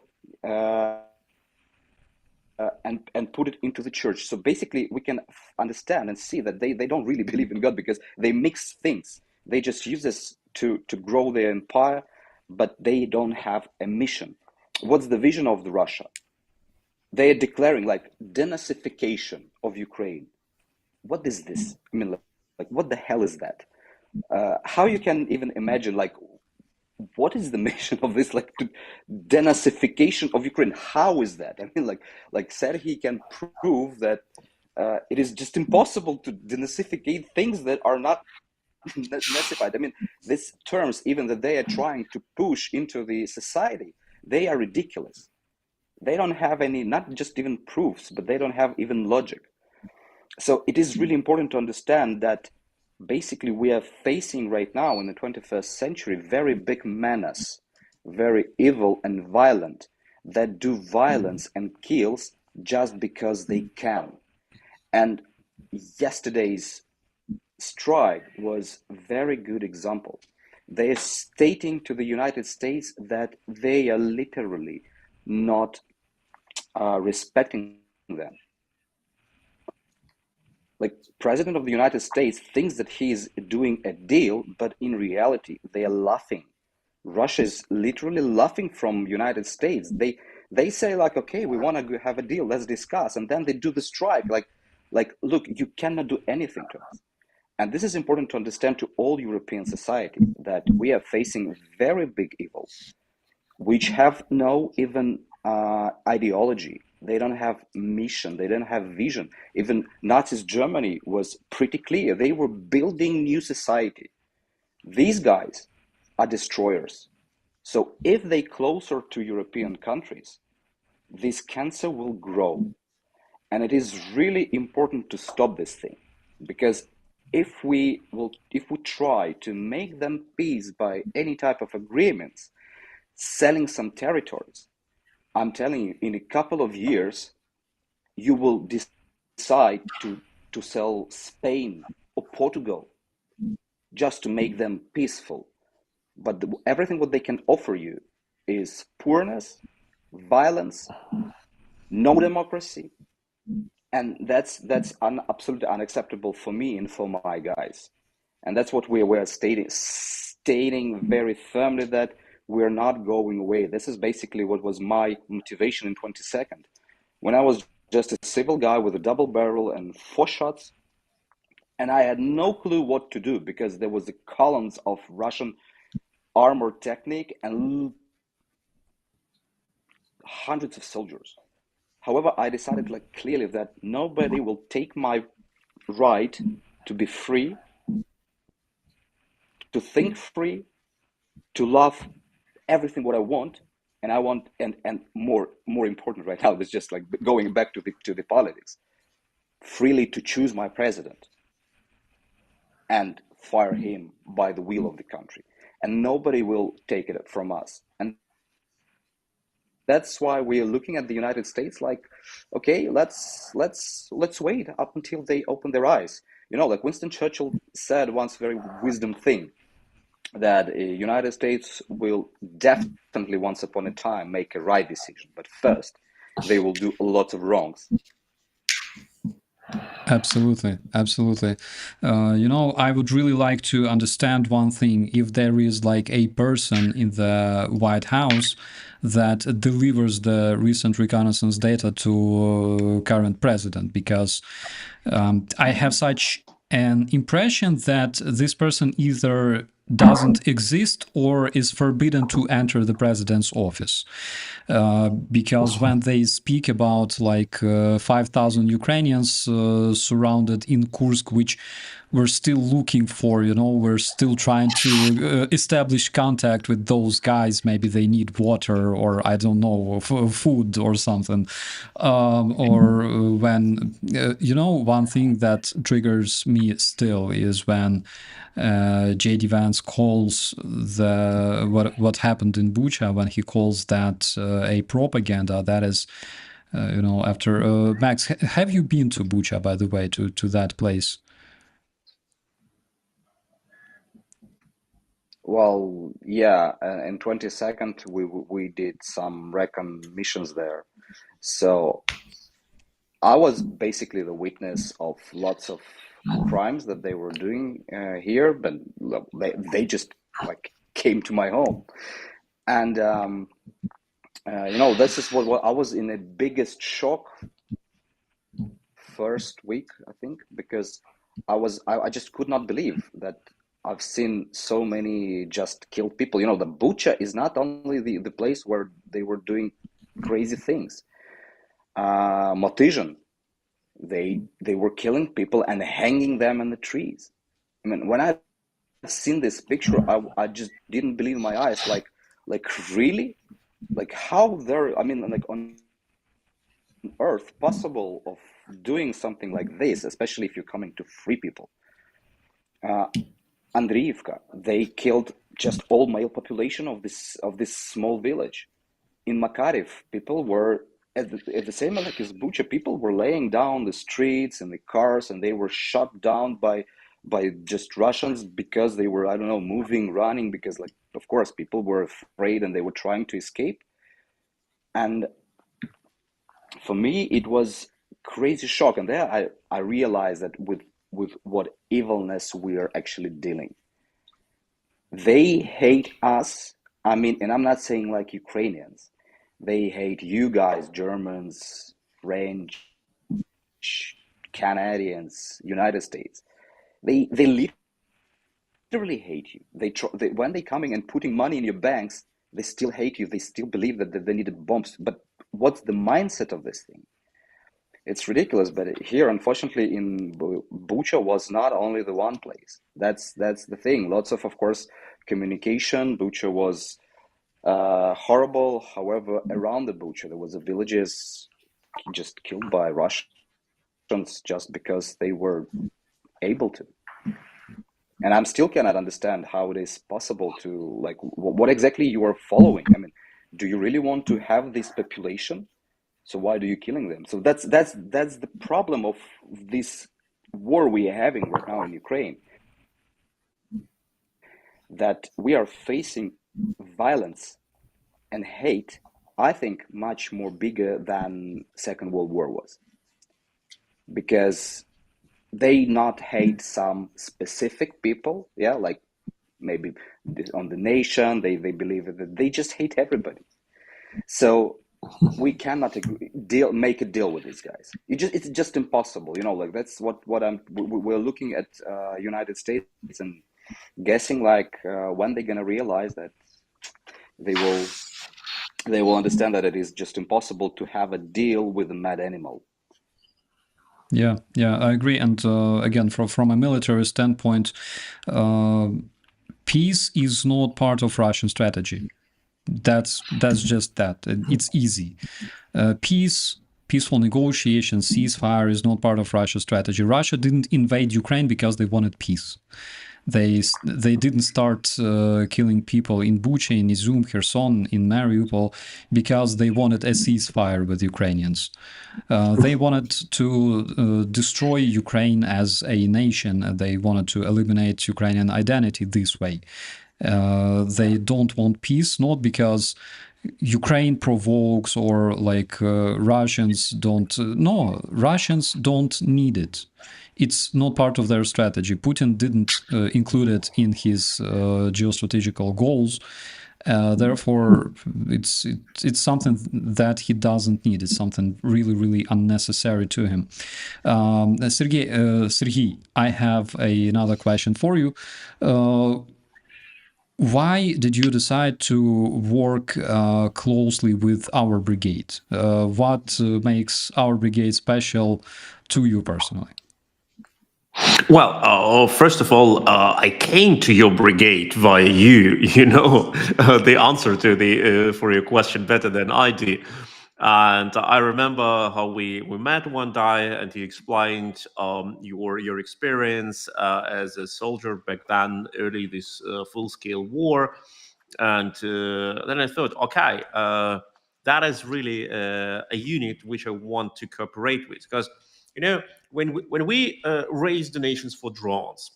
and put it into the church. So basically we can understand and see that they don't really believe in God, because they mix things. They just use this to grow their empire, but they don't have a mission. What's the vision of the Russia? They are declaring like denazification of Ukraine. What is this? I mean, like what the hell is that? How you can even imagine, like, what is the mission of this, like, denazification of Ukraine? How is that? I mean, like Sergej can prove that it is just impossible to denazificate things that are not nazified. I mean, these terms, even that they are trying to push into the society, they are ridiculous. They don't have any, not just even proofs, but they don't have even logic. So it is really important to understand that basically we are facing right now in the 21st century very big menace, very evil and violent, that do violence and kills just because they can. And yesterday's strike was a very good example. They are stating to the United States that they are literally not respecting them. Like, President of the United States thinks that he is doing a deal, but in reality they are laughing. Russia is literally laughing from United States. They say, like, okay, we want to have a deal, let's discuss, and then they do the strike. Like, look, you cannot do anything to us. And this is important to understand to all European society, that we are facing very big evil, which have no even ideology. They don't have mission. They don't have vision. Even Nazi Germany was pretty clear. They were building new society. These guys are destroyers. So if they closer to European countries, this cancer will grow. And it is really important to stop this thing, because if we try to make them peace by any type of agreements, selling some territories, I'm telling you, in a couple of years, you will decide to sell Spain or Portugal just to make them peaceful. But everything what they can offer you is poorness, violence, no democracy, and that's absolutely unacceptable for me and for my guys. And that's what we were stating very firmly, that we're not going away. This is basically what was my motivation in 22nd. When I was just a civil guy with a double barrel and 4 shots, and I had no clue what to do, because there was the columns of Russian armored technique and hundreds of soldiers. However, I decided, like, clearly that nobody will take my right to be free, to think free, to love everything what I want, and I want, and more important right now is just like going back to the politics, freely to choose my president and fire him by the will of the country, and nobody will take it from us. And that's why we are looking at the United States like, okay, let's wait up until they open their eyes. You know, like Winston Churchill said once, very wisdom thing, that the United States will definitely once upon a time make a right decision, but first they will do a lot of wrongs. Absolutely, absolutely. You know, I would really like to understand one thing. If there is like a person in the White House that delivers the recent reconnaissance data to current president, because I have such an impression that this person either doesn't exist or is forbidden to enter the president's office. Because when they speak about like 5,000 Ukrainians surrounded in Kursk, which we're still looking for, you know, we're still trying to establish contact with those guys. Maybe they need water or, I don't know, food or something. Or when, you know, one thing that triggers me still is when J.D. Vance calls what happened in Bucha, when he calls that a propaganda. That is, you know, after Max, have you been to Bucha, by the way, to that place? Well, yeah, in 22nd we did some recon missions there, so I was basically the witness of lots of crimes that they were doing here, but they just like came to my home, and you know, this is what I was in the biggest shock first week, I think, because I just could not believe that I've seen so many just killed people. You know, the Bucha is not only the place where they were doing crazy things. Motijan, they were killing people and hanging them in the trees. I mean, when I've seen this picture, I just didn't believe my eyes. Like really? Like how there, I mean, like on earth possible of doing something like this, especially if you're coming to free people. Andriivka, they killed just all male population of this small village. In Makariv, people were at the same like as Bucha, people were laying down the streets and the cars, and they were shot down by just Russians because they were, I don't know, moving, running, because like of course people were afraid and they were trying to escape. And for me, it was crazy shock, and there I realized that with what evilness we are actually dealing. They hate us. I mean, and I'm not saying like Ukrainians. They hate you guys, Germans, French, Canadians, United States. They literally hate you. They when they coming and putting money in your banks, they still hate you. They still believe that they needed bombs. But what's the mindset of this thing? It's ridiculous. But here, unfortunately, in Bucha was not only the one place. That's the thing. Lots of course, communication. Bucha was horrible. However, around the Bucha, there was villages just killed by Russians just because they were able to. And I'm still cannot understand how it is possible to, like, what exactly you are following. I mean, do you really want to have this population? So why do you killing them? So that's the problem of this war we are having right now in Ukraine. That we are facing violence and hate, I think, much more bigger than Second World War was, because they not hate some specific people, yeah, like maybe on the nation, they believe that they just hate everybody. So we cannot make a deal with these guys. It's just impossible, you know. Like that's what we're looking at United States and guessing like when they're gonna realize that they will understand that it is just impossible to have a deal with a mad animal. Yeah, I agree. And again, from a military standpoint, peace is not part of Russian strategy. That's just that. It's easy. Peaceful negotiations, ceasefire is not part of Russia's strategy. Russia didn't invade Ukraine because they wanted peace. They didn't start killing people in Bucha, in Izum, Kherson, in Mariupol because they wanted a ceasefire with Ukrainians. They wanted to destroy Ukraine as a nation. They wanted to eliminate Ukrainian identity this way. They don't want peace, not because Ukraine provokes or like Russians don't. No, Russians don't need it. It's not part of their strategy. Putin didn't include it in his geostrategical goals. Therefore, it's something that he doesn't need. It's something really, really unnecessary to him. Sergey, I have another question for you. Why did you decide to work closely with our brigade? What makes our brigade special to you personally? Well, first of all, I came to your brigade via you. You know the answer to the for your question better than I do. And I remember how we met one day, and you explained your experience as a soldier back then, early this full scale war. And then I thought, okay, that is really a unit which I want to cooperate with, because you know when we raise donations for drones,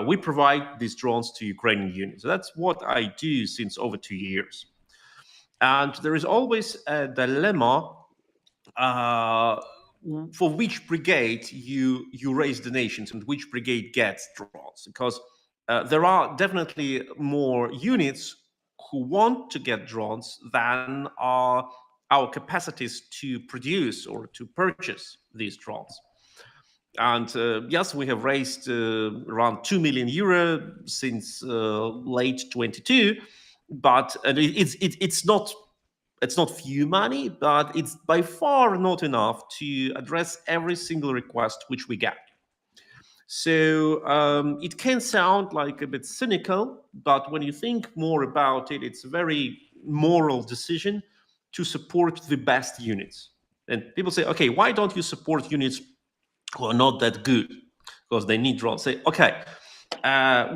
we provide these drones to Ukrainian units. So that's what I do since over 2 years, and there is always a dilemma for which brigade you raise donations and which brigade gets drones, because there are definitely more units who want to get drones than are our capacities to produce or to purchase these drones. And yes, we have raised around 2 million euro since late 22, but it's not few money, but it's by far not enough to address every single request which we get. So it can sound like a bit cynical, but when you think more about it, it's a very moral decision to support the best units. And people say, okay, why don't you support units who are not that good because they need drones? Say, okay,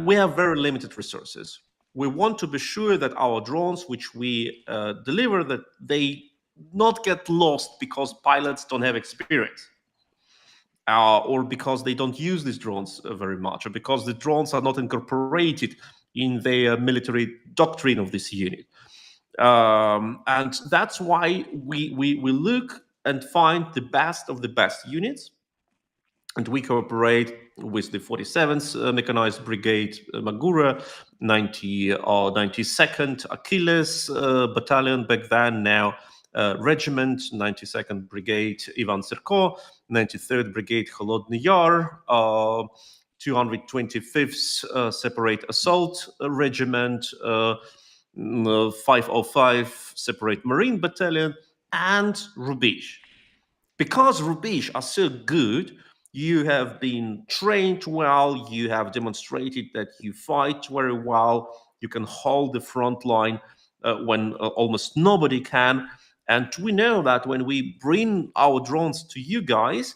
we have very limited resources. We want to be sure that our drones, which we deliver, that they not get lost because pilots don't have experience. Or because they don't use these drones very much, or because the drones are not incorporated in the military doctrine of this unit. And that's why we look and find the best of the best units, and we cooperate with the 47th Mechanized Brigade, Magura, 92nd Achilles Battalion back then, now Regiment, 92nd Brigade Ivan Serko, 93rd Brigade Holodny Yar, 225th Separate Assault Regiment, 505 Separate Marine Battalion, and Rubizh. Because Rubizh are so good, you have been trained well, you have demonstrated that you fight very well, you can hold the front line when almost nobody can. And we know that when we bring our drones to you guys,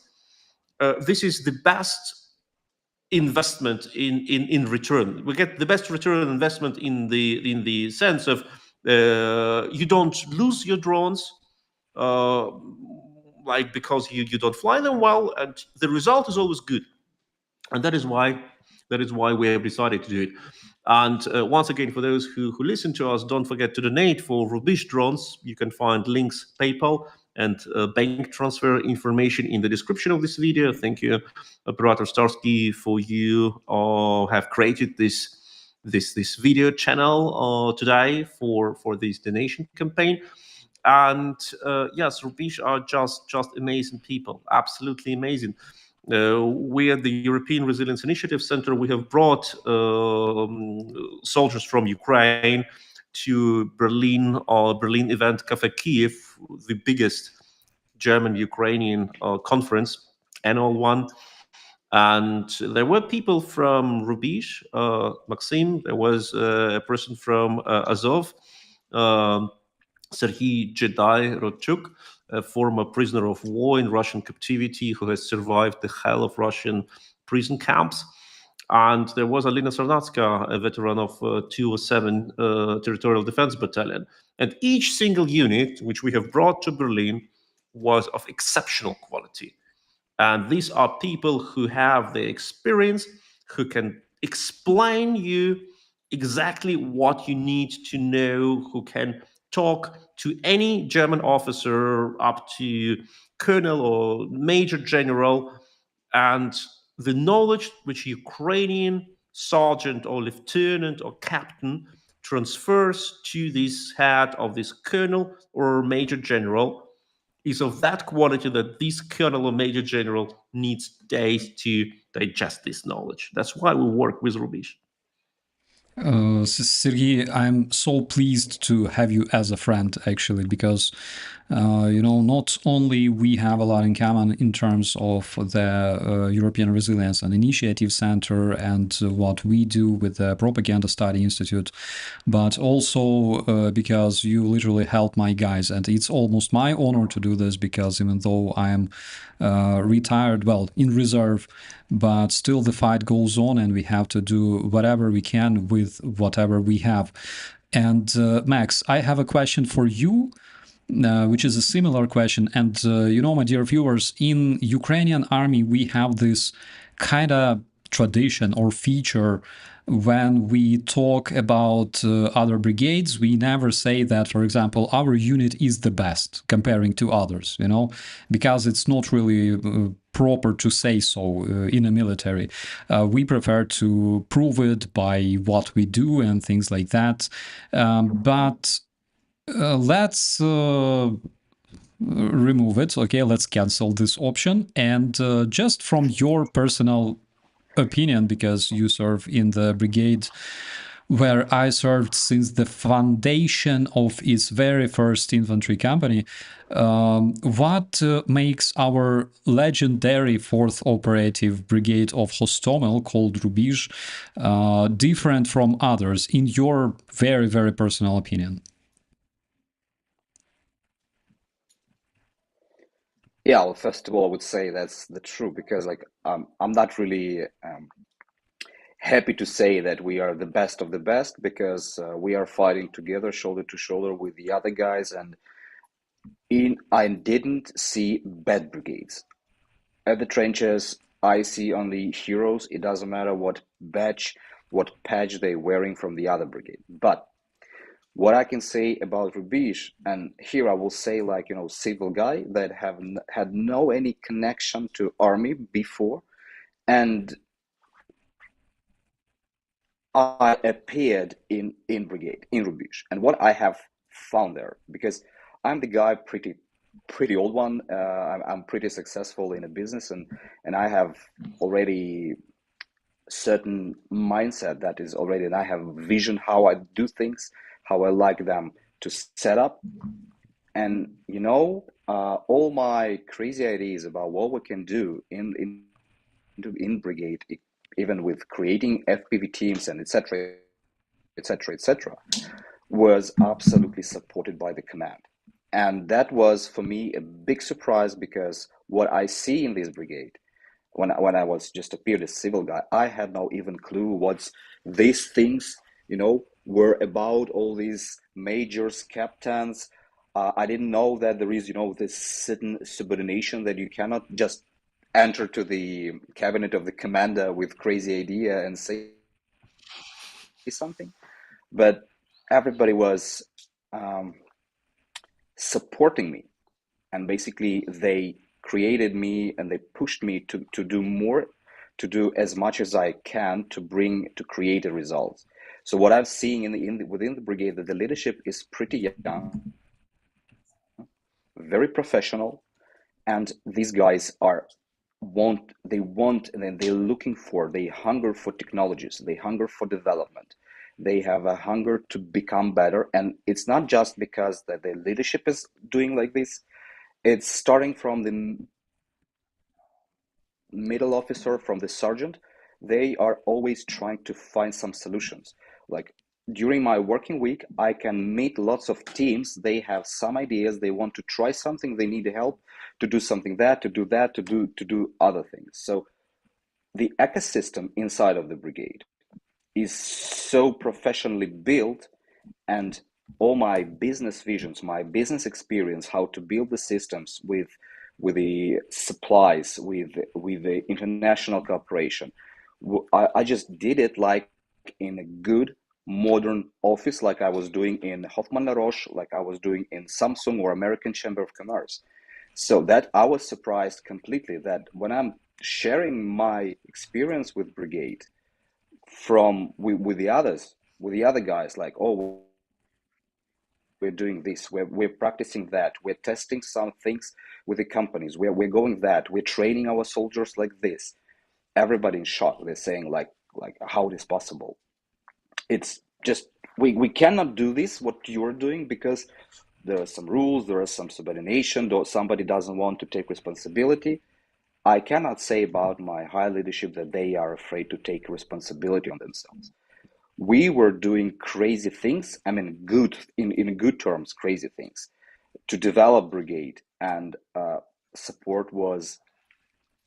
this is the best investment in return. We get the best return on investment in the sense of you don't lose your drones, like because you don't fly them well, and the result is always good. And that is why we have decided to do it. And once again, for those who listen to us, don't forget to donate for Rubizh drones. You can find links, PayPal, and bank transfer information in the description of this video. Thank you, Operator Starsky, for you have created this video channel today for this donation campaign. And yes, Rubizh are just amazing people, absolutely amazing. We at the European Resilience Initiative Center, we have brought soldiers from Ukraine to Berlin event Cafe Kiev, the biggest German-Ukrainian conference, annual one. And there were people from Rubizh, Maxim, there was a person from Azov, Sergej Rodchuk, a former prisoner of war in Russian captivity who has survived the hell of Russian prison camps. And there was Alina Sarnatska, a veteran of 207 Territorial Defense Battalion. And each single unit which we have brought to Berlin was of exceptional quality. And these are people who have the experience, who can explain you exactly what you need to know, who can talk to any German officer up to colonel or major general, and the knowledge which Ukrainian sergeant or lieutenant or captain transfers to this head of this colonel or major general is of that quality that this colonel or major general needs days to digest this knowledge. That's why we work with Rubizh. Sergey, I'm so pleased to have you as a friend, actually, because not only we have a lot in common in terms of the European Resilience and Initiative Center and what we do with the Propaganda Study Institute, but also because you literally help my guys, and it's almost my honor to do this, because even though I am retired, well, in reserve, but still the fight goes on and we have to do whatever we can with whatever we have. And Max, I have a question for you, which is a similar question. And my dear viewers, in Ukrainian army, we have this kind of tradition or feature. When we talk about other brigades, we never say that, for example, our unit is the best comparing to others, because it's not really proper to say so in a military. We prefer to prove it by what we do and things like that. But let's remove it. Okay, let's cancel this option. And just from your personal opinion, because you serve in the brigade where I served since the foundation of its very first infantry company, what makes our legendary 4th Operative Brigade of HOSTOMEL, called Rubizh, different from others, in your very, very personal opinion? Yeah, well, first of all, I would say that's the truth, because like I'm not really happy to say that we are the best of the best, because we are fighting together, shoulder to shoulder with the other guys, and I didn't see bad brigades. At the trenches, I see only heroes. It doesn't matter what badge they're wearing from the other brigade. But what I can say about Rubizh, and here I will say, like, civil guy that had no any connection to army before, and I appeared in brigade in Rubizh, and what I have found there, because I'm the guy pretty old one. I'm pretty successful in a business, and I have already certain mindset that is already, and I have vision how I do things, how I like them to set up, and all my crazy ideas about what we can do in brigade, even with creating FPV teams and etc. etc. etc. was absolutely supported by the command. And that was for me a big surprise, because what I see in this brigade, when I was just appeared as civil guy, I had no even clue what these things, were about, all these majors, captains. I didn't know that there is, this certain subordination, that you cannot just enter to the cabinet of the commander with crazy idea and say something. But everybody was supporting me, and basically they created me and they pushed me to do more, to do as much as I can to create a result. So what I've seen within the brigade, that the leadership is pretty young, very professional, and these guys want, and then they're looking for, they hunger for technologies, they hunger for development, they have a hunger to become better. And it's not just because that the leadership is doing like this, it's starting from the middle officer, from the sergeant. They are always trying to find some solutions. Like during my working week, I can meet lots of teams. They have some ideas, they want to try something, they need help to do something, to do other things. So the ecosystem inside of the brigade is so professionally built, and all my business visions, my business experience, how to build the systems with the supplies, with the international cooperation, I just did it like in a good modern office, like I was doing in Hoffman La Roche, like I was doing in Samsung or American Chamber of Commerce. So that I was surprised completely that when I'm sharing my experience with brigade with the others, with the other guys, like, oh, we're doing this, we're practicing that, we're testing some things with the companies, we're going that, we're training our soldiers like this. Everybody in shock. They're saying like how it is possible. It's just we cannot do this what you're doing, because there are some rules, there is some subordination, though somebody doesn't want to take responsibility. I cannot say about my high leadership that they are afraid to take responsibility on themselves. We were doing crazy things, I mean, good, in good terms, crazy things, to develop brigade, and support was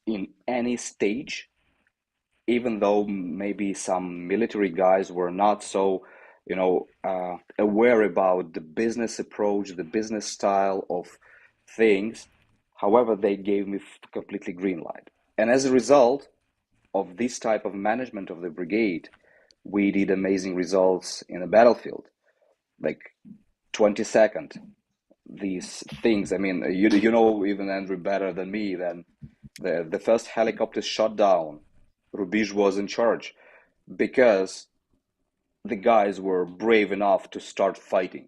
in any stage, even though maybe some military guys were not so, aware about the business approach, the business style of things. However, they gave me completely green light. And as a result of this type of management of the brigade, we did amazing results in the battlefield. Like 22nd, these things, I mean, you know even Andrew better than me, then the first helicopter shot down, Rubizh was in charge, because the guys were brave enough to start fighting.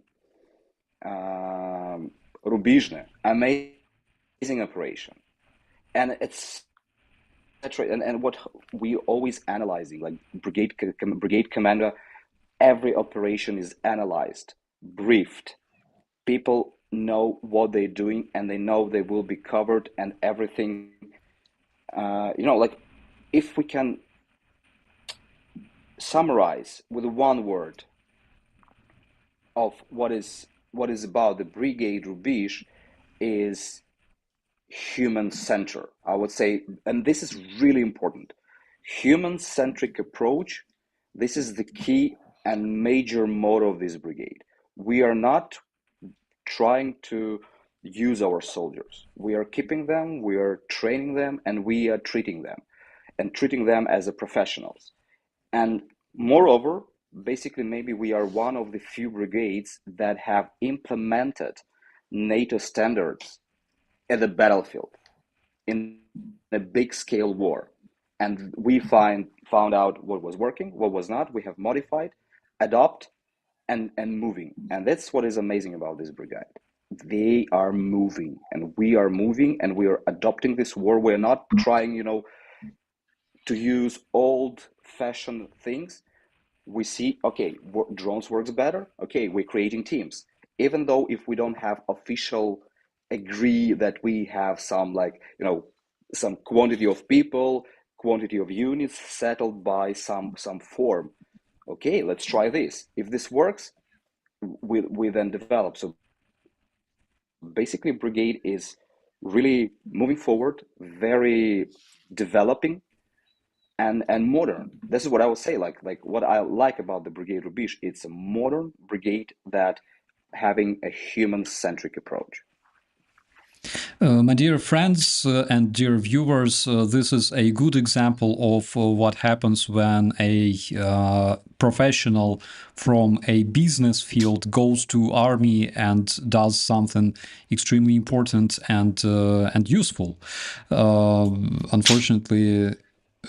Rubizh, amazing operation. And it's and what we always analyzing, like brigade commander, every operation is analyzed, briefed. People know what they're doing, and they know they will be covered, and everything. Like if we can summarize with one word of what is about the brigade Rubizh, is human-centered, I would say, and this is really important. Human-centric approach. This is the key and major motto of this brigade. We are not trying to use our soldiers. We are keeping them, we are training them, and we are treating them as a professionals. And moreover, basically, maybe we are one of the few brigades that have implemented NATO standards at the battlefield in a big scale war. And we found out what was working, what was not. We have modified, adopt, and moving. And that's what is amazing about this brigade. They are moving, and we are moving, and we are adopting this war. We're not trying, to use old-fashioned things. We see, okay, drones works better. Okay, we're creating teams. Even though if we don't have official agree that we have some, some quantity of people, quantity of units settled by some form. Okay, let's try this. If this works, we then develop. So basically, brigade is really moving forward, very developing, and modern. This is what I would say. Like what I like about the brigade Rubizh, it's a modern brigade that having a human-centric approach. My dear friends and dear viewers, this is a good example of what happens when a professional from a business field goes to army and does something extremely important and useful. Unfortunately,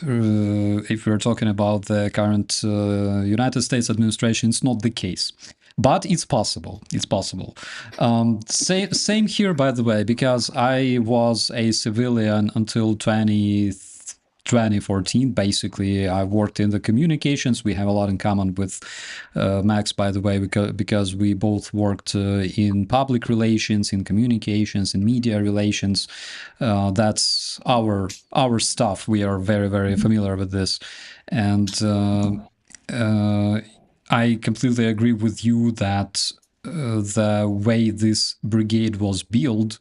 if we're talking about the current United States administration, it's not the case. But it's possible. It's possible. Same here, by the way, because I was a civilian until 2014. Basically, I worked in the communications. We have a lot in common with Max, by the way, because we both worked in public relations, in communications, in media relations. That's our stuff. We are very, very familiar with this, and I completely agree with you that the way this brigade was built,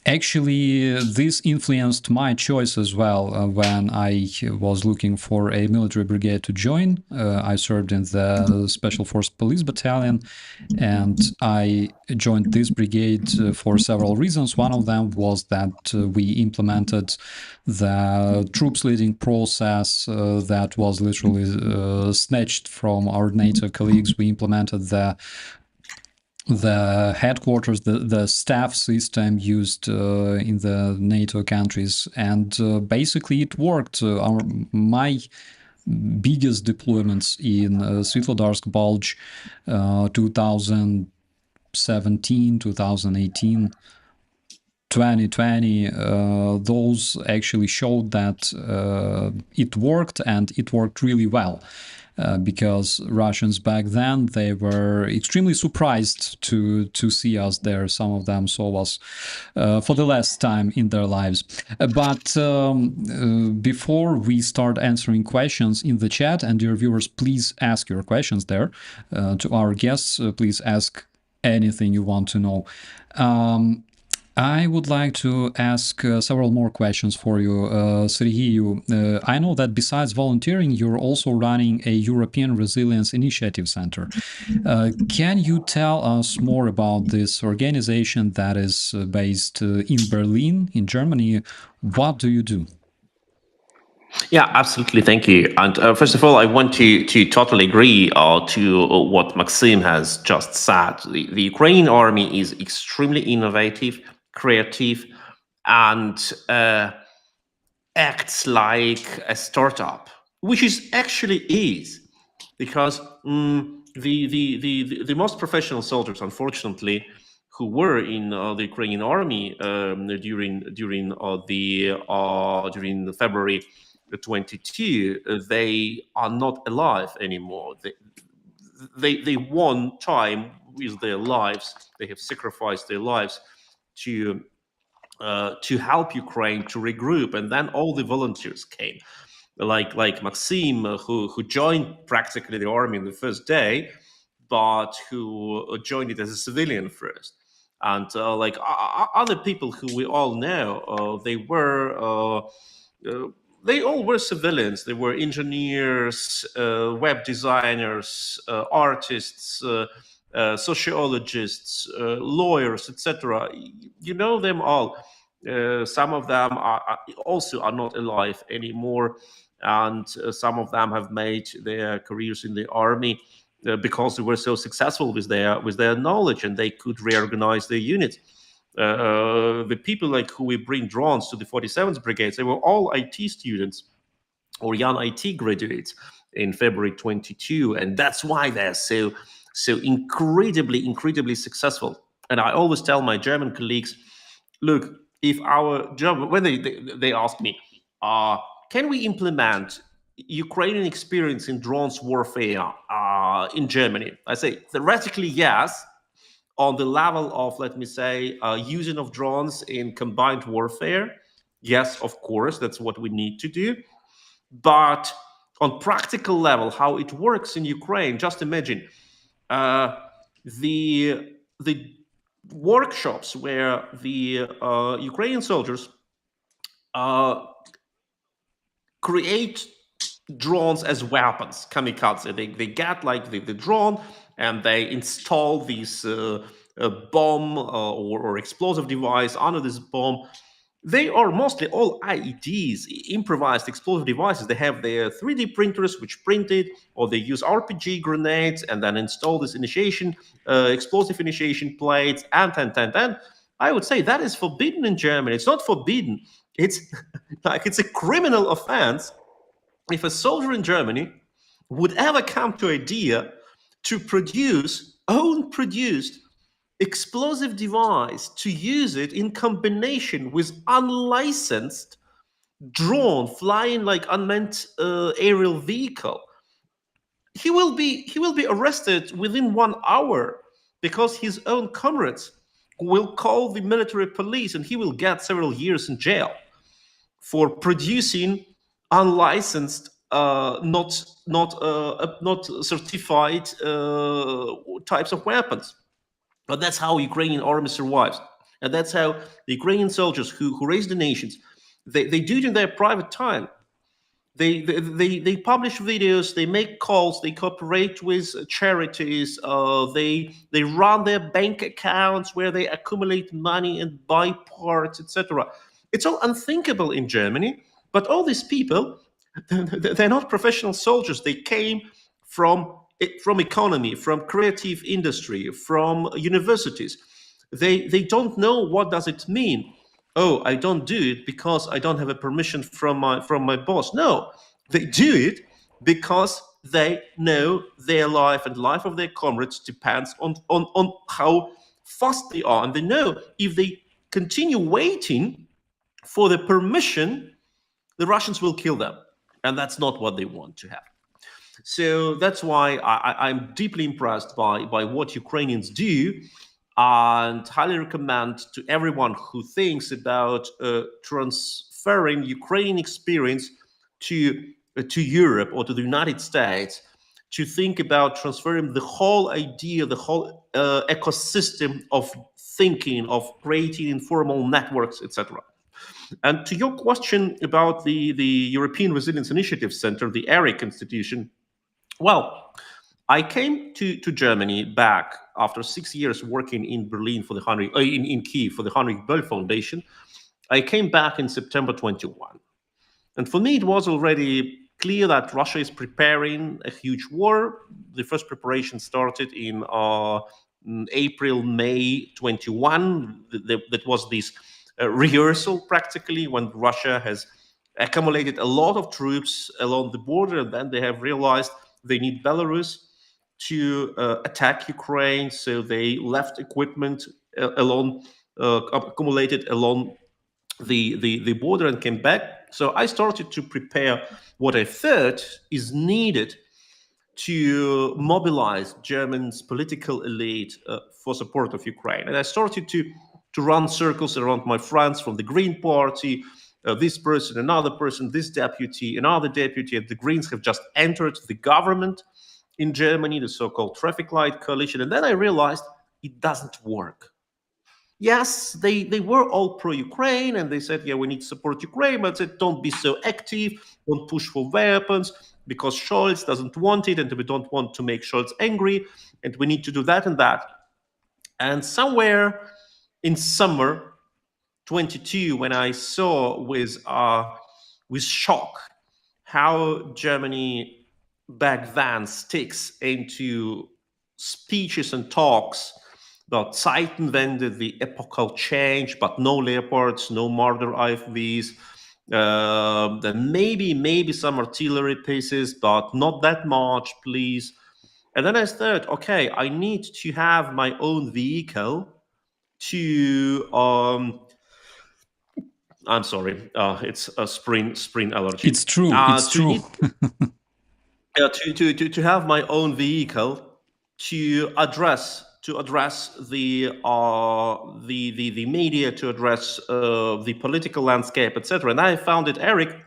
actually, this influenced my choice as well when I was looking for a military brigade to join. I served in the Special Force Police Battalion, and I joined this brigade for several reasons. One of them was that we implemented the troops leading process that was literally snatched from our NATO colleagues. We implemented the headquarters, the staff system used in the NATO countries, and basically it worked. My biggest deployments in Svetlodarsk Bulge, 2017, 2018, 2020, those actually showed that it worked, and it worked really well. Because Russians back then, they were extremely surprised to see us there. Some of them saw us for the last time in their lives. But before we start answering questions in the chat, and dear viewers, please ask your questions there to our guests. Please ask anything you want to know. I would like to ask several more questions for you. Sergej, I know that besides volunteering, you're also running a European Resilience Initiative Center. Can you tell us more about this organization that is based in Berlin, in Germany? What do you do? Yeah, absolutely. Thank you. And first of all, I want to totally agree to what Maxim has just said. The Ukrainian army is extremely innovative, creative, and acts like a startup, which actually is, because the most professional soldiers, unfortunately, who were in the Ukrainian army during February 22, they are not alive anymore. They won time with their lives. They have sacrificed their lives to help Ukraine to regroup, and then all the volunteers came, like Maxim, who joined practically the army in the first day, but who joined it as a civilian first, and other people who we all know, they all were civilians. They were engineers, web designers, artists, sociologists, lawyers, etc. You know them all. Some of them also are not alive anymore, and some of them have made their careers in the army because they were so successful with their knowledge, and they could reorganize their units. The people like who we bring drones to the 47th Brigades, they were all IT students or young IT graduates in February 22, and that's why they're so incredibly successful. And I always tell my German colleagues, look, if our job, when they ask me, can we implement Ukrainian experience in drones warfare in Germany? I say theoretically yes, on the level of, let me say, using of drones in combined warfare. Yes, of course, that's what we need to do. But on practical level, how it works in Ukraine, just imagine the workshops where the Ukrainian soldiers create drones as weapons, kamikaze. They get like the drone and they install these bomb or explosive device under this bomb. They are mostly all IEDs, improvised explosive devices. They have their 3D printers which print it, or they use RPG grenades and then install this explosive initiation plates, and. I would say that is forbidden in Germany. It's not forbidden. It's like it's a criminal offense if a soldier in Germany would ever come to idea to produce own-produced explosive device, to use it in combination with unlicensed drone flying like unmanned aerial vehicle. He will be arrested within 1 hour because his own comrades will call the military police, and he will get several years in jail for producing unlicensed, not certified types of weapons. But that's how Ukrainian army survives, and that's how the Ukrainian soldiers who raise the nations, they do it in their private time. They publish videos, they make calls, they cooperate with charities, they run their bank accounts where they accumulate money and buy parts, etc. It's all unthinkable in Germany, but all these people, they're not professional soldiers. They came from economy, from creative industry, from universities. They don't know what does it mean. Oh, I don't do it because I don't have a permission from my boss. No, they do it because they know their life and life of their comrades depends on how fast they are. And they know if they continue waiting for the permission, the Russians will kill them. And that's not what they want to have. So that's why I'm deeply impressed by what Ukrainians do, and highly recommend to everyone who thinks about transferring Ukrainian experience to Europe or to the United States, to think about transferring the whole idea, the whole ecosystem of thinking, of creating informal networks, etc. And to your question about the European Resilience Initiative Center, the ERIC institution, well, I came to Germany back after 6 years working in Berlin for the in Kiev for the Heinrich Böll Foundation. I came back in September 21. And for me, it was already clear that Russia is preparing a huge war. The first preparation started in April, May 21. That was this rehearsal practically, when Russia has accumulated a lot of troops along the border, and then they have realized they need Belarus to attack Ukraine, so they left equipment accumulated along the border and came back. So I started to prepare what I thought is needed to mobilize Germany's political elite for support of Ukraine. And I started to run circles around my friends from the Green Party, this person, another person, this deputy, another deputy, and the Greens have just entered the government in Germany, the so-called traffic light coalition. And then I realized it doesn't work. Yes, they were all pro-Ukraine, and they said, yeah, we need to support Ukraine, but said, don't be so active, don't push for weapons, because Scholz doesn't want it, and we don't want to make Scholz angry, and we need to do that and that. And somewhere in summer 22, when I saw with shock how Germany back then sticks into speeches and talks about Zeitenwende, the epochal change, but no Leopards, no Marder IFVs, then maybe some artillery pieces, but not that much, please. And then I thought, okay, I need to have my own vehicle to I'm sorry, it's a spring allergy. It's true. It's true. To have my own vehicle to address the media, to address the political landscape, etc. And I founded Eric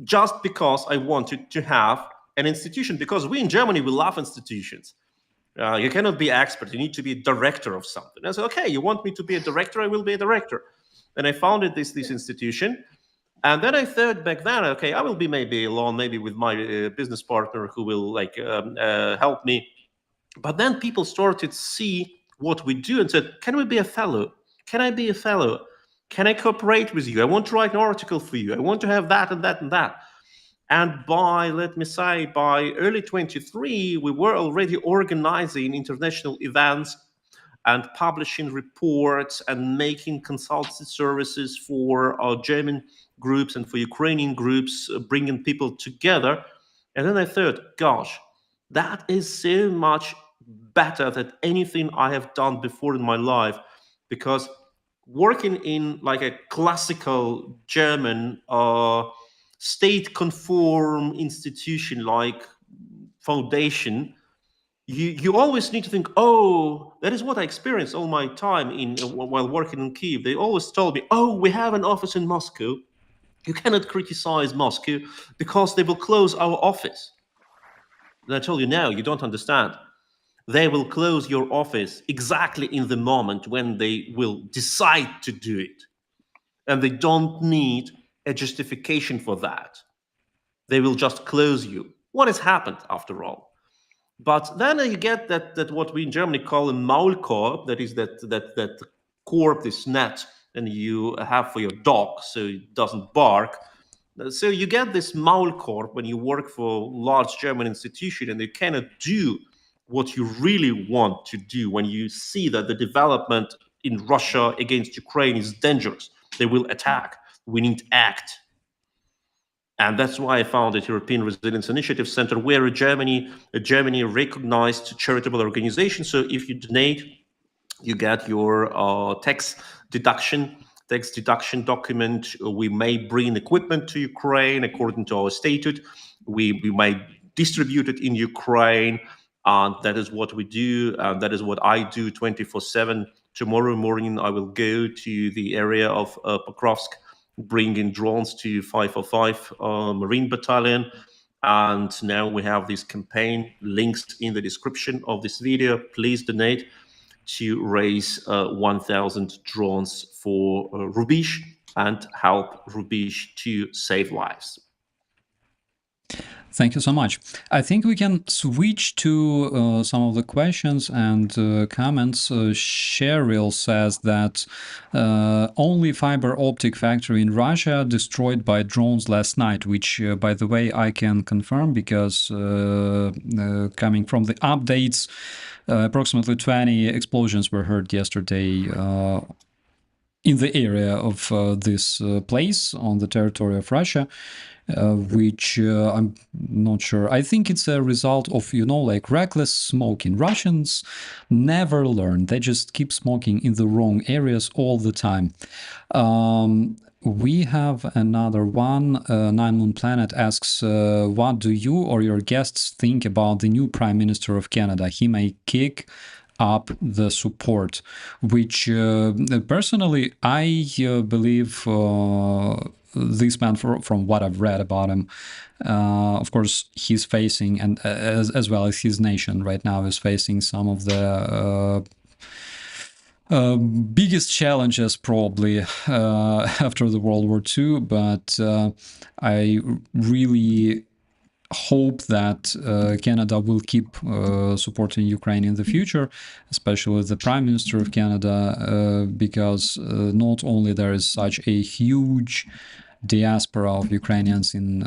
just because I wanted to have an institution, because we in Germany, we love institutions. You cannot be expert. You need to be a director of something. I said, okay, you want me to be a director? I will be a director. And I founded this institution. And then I thought back then, okay, I will be maybe alone, maybe with my business partner who will help me. But then people started to see what we do and said, can we be a fellow? Can I be a fellow? Can I cooperate with you? I want to write an article for you. I want to have that and that and that. And by early 23, we were already organizing international events and publishing reports and making consultancy services for German groups and for Ukrainian groups, bringing people together. And then I thought, gosh, that is so much better than anything I have done before in my life, because working in like a classical German state-conform institution like foundation, you always need to think, oh, that is what I experienced all my time while working in Kyiv. They always told me, oh, we have an office in Moscow. You cannot criticize Moscow because they will close our office. And I told you, no, you don't understand. They will close your office exactly in the moment when they will decide to do it. And they don't need a justification for that. They will just close you. What has happened after all? But then you get that what we in Germany call a Maulkorb, that is that corb, this net, and you have for your dog so it doesn't bark. So you get this Maulkorb when you work for a large German institution, and you cannot do what you really want to do when you see that the development in Russia against Ukraine is dangerous. They will attack. We need to act. And that's why I founded European Resilience Initiative Center, where a Germany recognized charitable organization. So if you donate, you get your tax deduction document. We may bring equipment to Ukraine according to our statute. We may distribute it in Ukraine. That is what we do. That is what I do 24/7. Tomorrow morning, I will go to the area of Pokrovsk, bringing drones to 505 Marine Battalion. And now we have this campaign, links in the description of this video. Please donate to raise 1,000 drones for Rubizh and help Rubizh to save lives. Thank you so much. I think we can switch to some of the questions and comments. Cheryl says that only fiber optic factory in Russia destroyed by drones last night, which, by the way, I can confirm because coming from the updates, approximately 20 explosions were heard yesterday in the area of this place on the territory of Russia, which I'm not sure. I think it's a result of, like reckless smoking. Russians never learn. They just keep smoking in the wrong areas all the time. We have another one. Nine Moon Planet asks, what do you or your guests think about the new Prime Minister of Canada? He may kick up the support, which personally I believe this man, from what I've read about him, of course he's facing, and as well as his nation right now is facing some of the biggest challenges probably after the World War II, but I really hope that Canada will keep supporting Ukraine in the future, especially the Prime Minister of Canada, because not only there is such a huge diaspora of Ukrainians in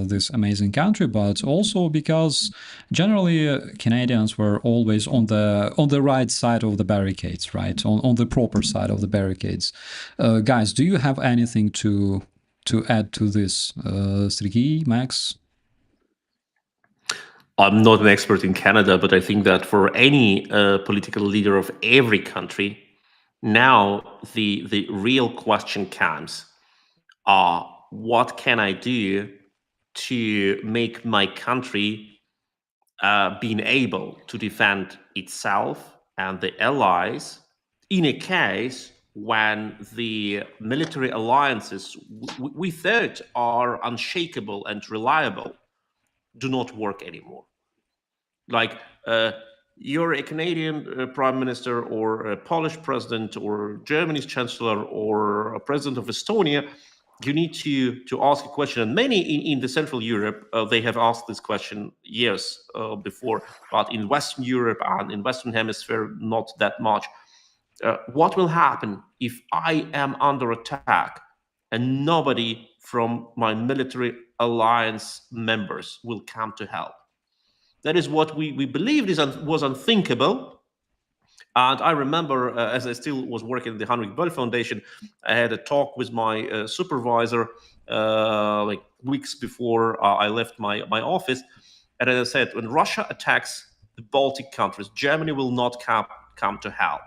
this amazing country, but also because generally Canadians were always on the right side of the barricades, right, on the proper side of the barricades. Guys, do you have anything to add to this? Sergej, Max? I'm not an expert in Canada, but I think that for any political leader of every country, now the real question comes: what can I do to make my country being able to defend itself and the allies in a case when the military alliances we thought are unshakable and reliable do not work anymore? Like you're a Canadian prime minister or a Polish president or Germany's chancellor or a president of Estonia, you need to ask a question. And many in the Central Europe, they have asked this question years before, but in Western Europe and in Western Hemisphere, not that much. What will happen if I am under attack and nobody from my military alliance members will come to help? That is what we believed was unthinkable. And I remember, as I still was working at the Heinrich Böll Foundation, I had a talk with my supervisor like weeks before I left my office. And as I said, when Russia attacks the Baltic countries, Germany will not come to help.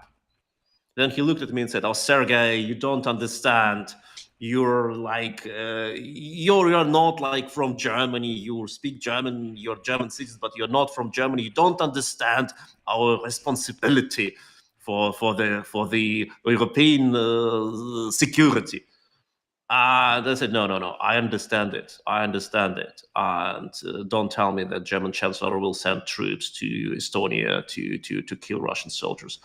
Then he looked at me and said, "Oh, Sergej, you don't understand. You're like you're not like from Germany. You speak German. You're German citizen, but you're not from Germany. You don't understand our responsibility for the European security." And I said, no, I understand it. And don't tell me that German Chancellor will send troops to Estonia to kill Russian soldiers.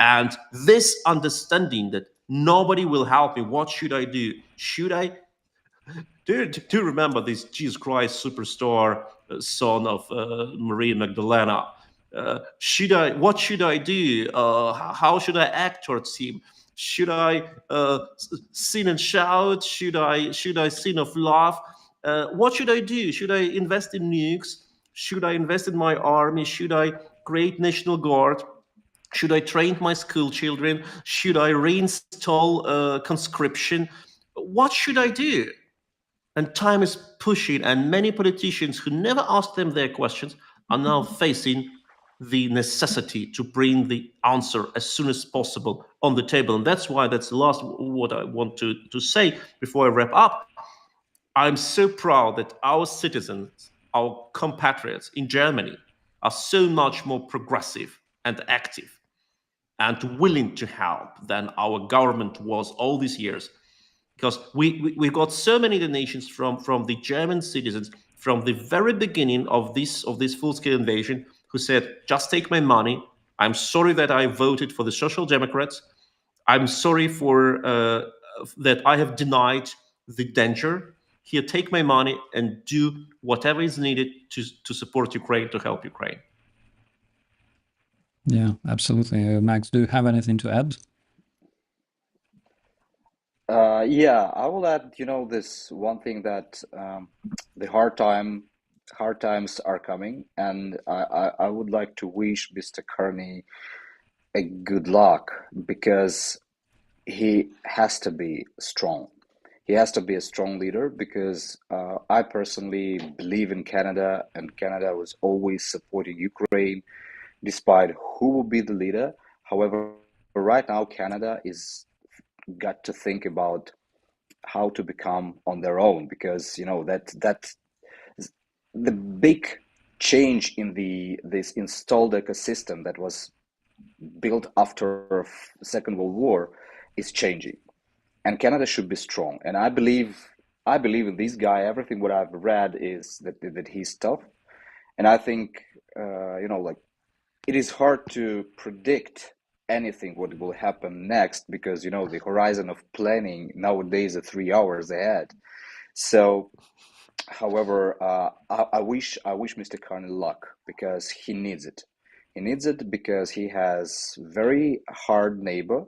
And this understanding that nobody will help me, what should I do? Should I do you remember this Jesus Christ superstar son of Maria Magdalena? What should I do? How should I act towards him? Should I sin and shout? Should I sin of love? What should I do? Should I invest in nukes? Should I invest in my army? Should I create National Guard? Should I train my school children? Should I reinstall conscription? What should I do? And time is pushing, and many politicians who never asked them their questions are now facing the necessity to bring the answer as soon as possible on the table. And that's why that's the last what I want to say before I wrap up. I'm so proud that our citizens, our compatriots in Germany, are so much more progressive and active and willing to help than our government was all these years. Because we got so many donations from the German citizens from the very beginning of this full-scale invasion, who said, just take my money. I'm sorry that I voted for the Social Democrats. I'm sorry for that I have denied the danger. Here, take my money and do whatever is needed to support Ukraine, to help Ukraine. Yeah, absolutely. Max, do you have anything to add? Yeah, I will add, this one thing that the hard times are coming, and I would like to wish Mr. Kearney a good luck, because he has to be strong. He has to be a strong leader because I personally believe in Canada, and Canada was always supporting Ukraine despite who will be the leader. However, right now Canada is got to think about how to become on their own, because that the big change in this installed ecosystem that was built after Second World War is changing, and Canada should be strong. And I believe in this guy. Everything what I've read is that he's tough, and I think like it is hard to predict anything what will happen next, because the horizon of planning nowadays are 3 hours ahead. So, however, I wish Mr. Carney luck, because he needs it. He needs it because he has very hard neighbor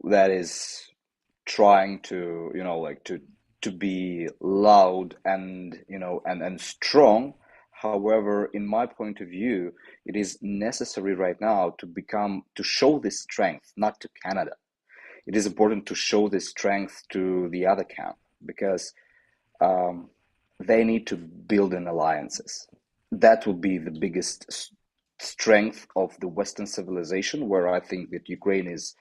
that is trying to to be loud and and strong. However, in my point of view, it is necessary right now to show this strength not to Canada. It is important to show this strength to the other camp, because they need to build in alliances. That will be the biggest strength of the Western civilization, where I think that Ukraine is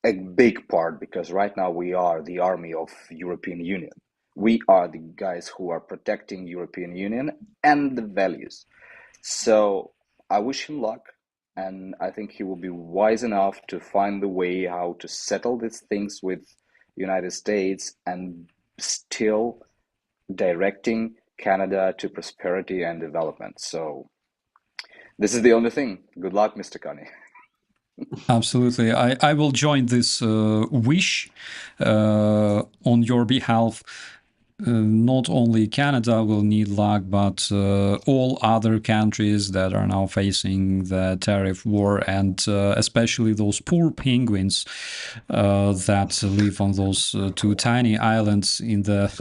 a big part, because right now we are the army of European Union. We are the guys who are protecting European Union and the values. So I wish him luck, and I think he will be wise enough to find the way how to settle these things with United States and still directing Canada to prosperity and development. So this is the only thing. Good luck, Mr. Carney. Absolutely. I will join this wish on your behalf. Not only Canada will need luck, but all other countries that are now facing the tariff war, and especially those poor penguins that live on those two tiny islands in the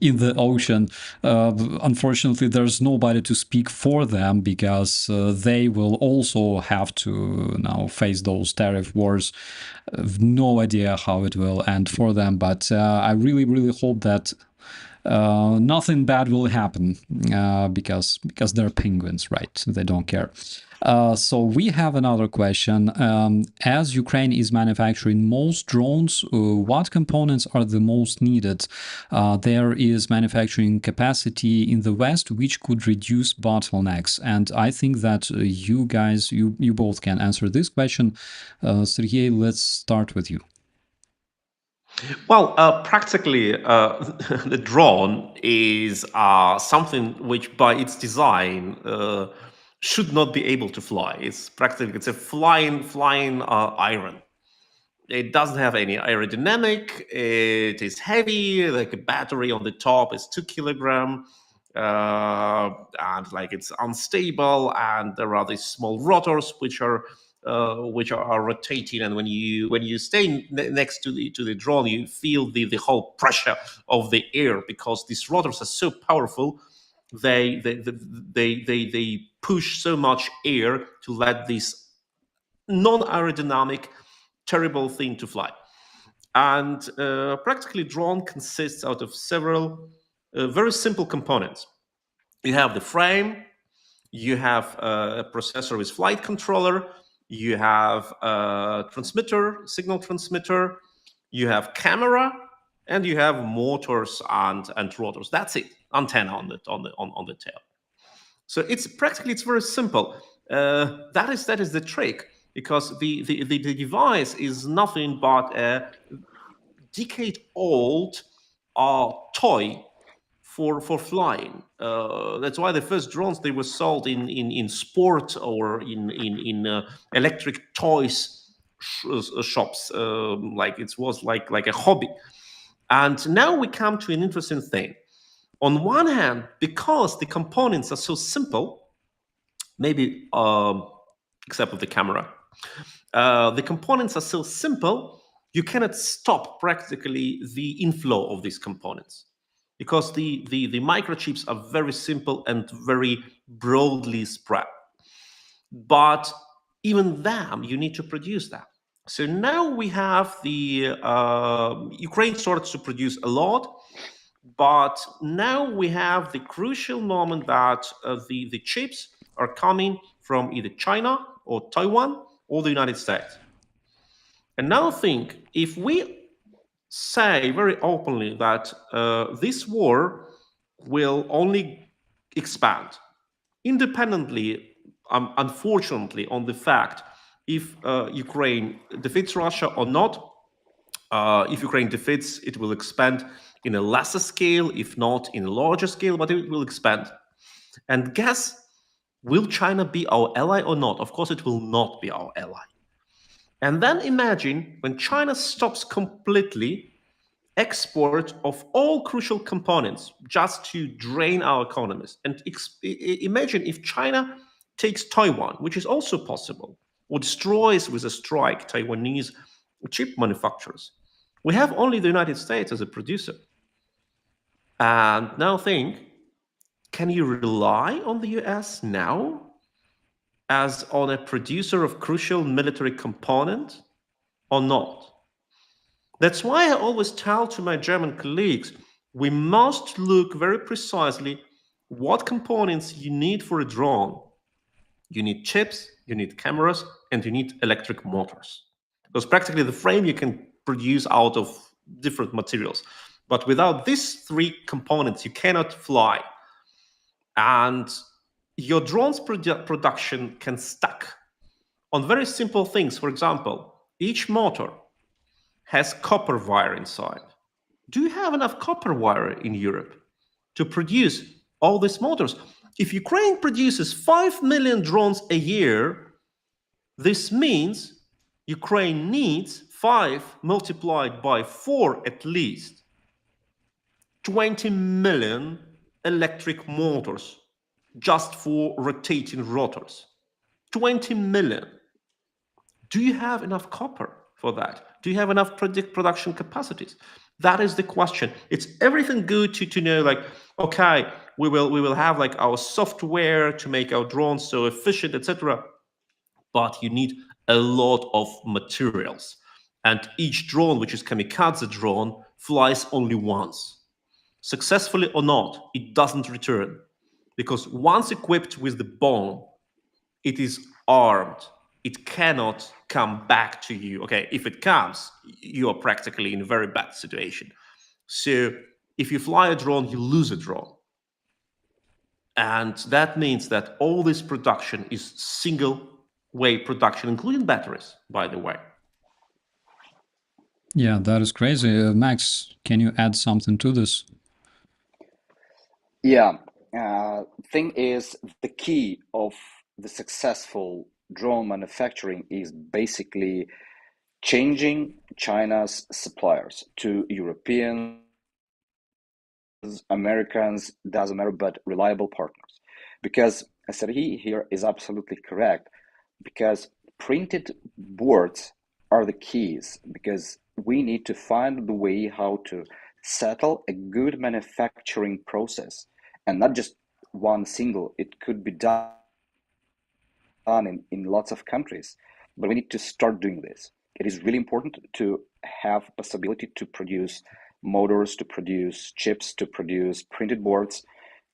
in the ocean. Unfortunately, there's nobody to speak for them, because they will also have to now face those tariff wars. No idea how it will end for them, but I really, really hope that nothing bad will happen, because they're penguins, right? They don't care. So we have another question. As Ukraine is manufacturing most drones, what components are the most needed? There is manufacturing capacity in the West, which could reduce bottlenecks. And I think that you guys, you both can answer this question. Sergej, let's start with you. Well, practically, the drone is something which, by its design, should not be able to fly. It's a flying iron. It doesn't have any aerodynamic. It is heavy. Like a battery on the top is 2 kilogram, and like it's unstable. And there are these small rotors which are rotating. And when you stay next to the drone, you feel the whole pressure of the air, because these rotors are so powerful. They push so much air to let this non-aerodynamic terrible thing to fly. And practically drone consists out of several very simple components. You have the frame, you have a processor with flight controller, you have a transmitter, signal transmitter, you have camera, and you have motors and rotors. That's it. Antenna on the tail. So it's very simple. That is the trick, because the device is nothing but a decade-old toy for flying. That's why the first drones, they were sold in sport or in electric toys shops, like it was like a hobby. And now we come to an interesting thing. On one hand, because the components are so simple, maybe except with the camera, the components are so simple, you cannot stop practically the inflow of these components, because the microchips are very simple and very broadly spread. But even them, you need to produce that. So now we have the Ukraine started to produce a lot, but now we have the crucial moment that the chips are coming from either China or Taiwan or the United States. And now think, if we say very openly that this war will only expand independently, unfortunately, on the fact if Ukraine defeats Russia or not. If Ukraine defeats, it will expand in a lesser scale, if not in a larger scale, but it will expand. And guess, will China be our ally or not? Of course, it will not be our ally. And then imagine when China stops completely export of all crucial components just to drain our economies. And imagine if China takes Taiwan, which is also possible, or destroys with a strike Taiwanese chip manufacturers. We have only the United States as a producer. And now think, can you rely on the US now as on a producer of crucial military component or not? That's why I always tell to my German colleagues, we must look very precisely what components you need for a drone. You need chips, you need cameras, and you need electric motors. Because practically the frame you can produce out of different materials. But without these three components, you cannot fly. And your drone's production can stack on very simple things. For example, each motor has copper wire inside. Do you have enough copper wire in Europe to produce all these motors? If Ukraine produces 5 million drones a year, this means Ukraine needs 5 multiplied by 4 at least, 20 million electric motors just for rotating rotors. 20 million. Do you have enough copper for that? Do you have enough production capacities? That is the question. It's everything good to know, like, okay, we will have like our software to make our drones so efficient, etc. But you need a lot of materials. And each drone, which is kamikaze drone, flies only once. Successfully or not, it doesn't return. Because once equipped with the bomb, it is armed. It cannot come back to you. Okay, if it comes, you are practically in a very bad situation. So if you fly a drone, you lose a drone. And that means that all this production is single-way production, including batteries, by the way. Yeah, that is crazy. Max, can you add something to this? Yeah, thing is, the key of the successful drone manufacturing is basically changing China's suppliers to Europeans, Americans, doesn't matter, but reliable partners. Because Sergej here is absolutely correct, because printed boards are the keys, because we need to find the way how to settle a good manufacturing process, and not just one single. It could be done in lots of countries, but we need to start doing this. It is really important to have possibility to produce motors, to produce chips, to produce printed boards,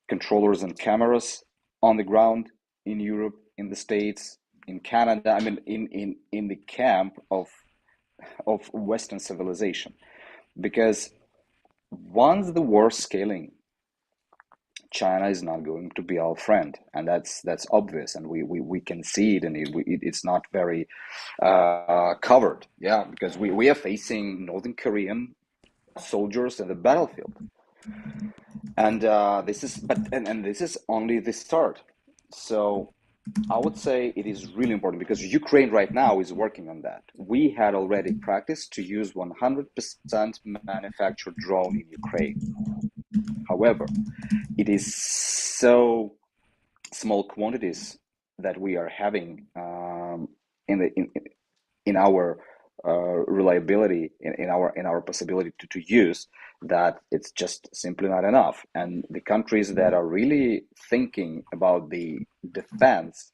controllers and cameras on the ground in Europe, in the States, in Canada. I mean, in the camp of Western civilization, because once the war scaling, China is not going to be our friend, and that's obvious, and we can see it, and it's not very covered, yeah, because we are facing Northern Korean soldiers in the battlefield, and this is only the start. So I would say it is really important, because Ukraine right now is working on that. We had already practiced to use 100% manufactured drone in Ukraine. However, it is so small quantities that we are having in our reliability, in our possibility to use, that it's just simply not enough. And the countries that are really thinking about the defense,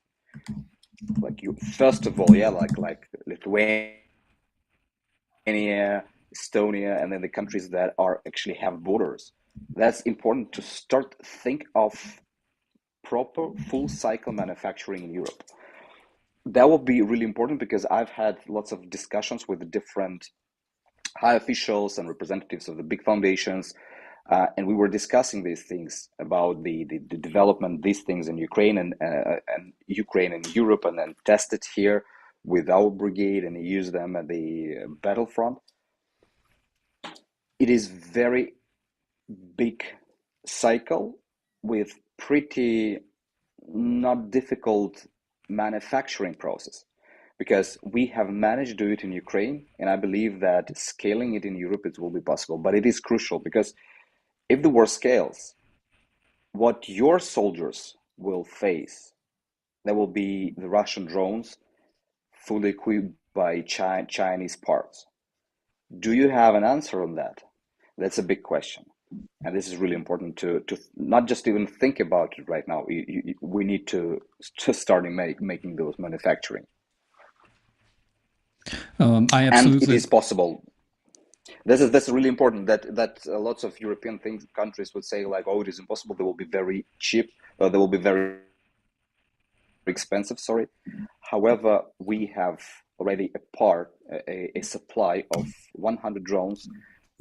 like you, first of all, yeah, like Lithuania, Estonia, and then the countries that are actually have borders. That's important to start think of proper full cycle manufacturing in Europe. That will be really important because I've had lots of discussions with the different high officials and representatives of the big foundations, and we were discussing these things about the development, these things in Ukraine and Ukraine and Europe, and then test it here with our brigade and use them at the battlefront. It is very big cycle with pretty not difficult manufacturing process, because we have managed to do it in Ukraine, and I believe that scaling it in Europe it will be possible. But it is crucial, because if the war scales, what your soldiers will face, there will be the Russian drones fully equipped by Chinese parts. Do you have an answer on that? That's a big question. And this is really important to not just even think about it right now. We need to start making those manufacturing. I absolutely. And it is possible. That's really important. That lots of European countries would say like, oh, it is impossible. They will be very cheap. They will be very expensive. Sorry. However, we have already a supply of 100 drones.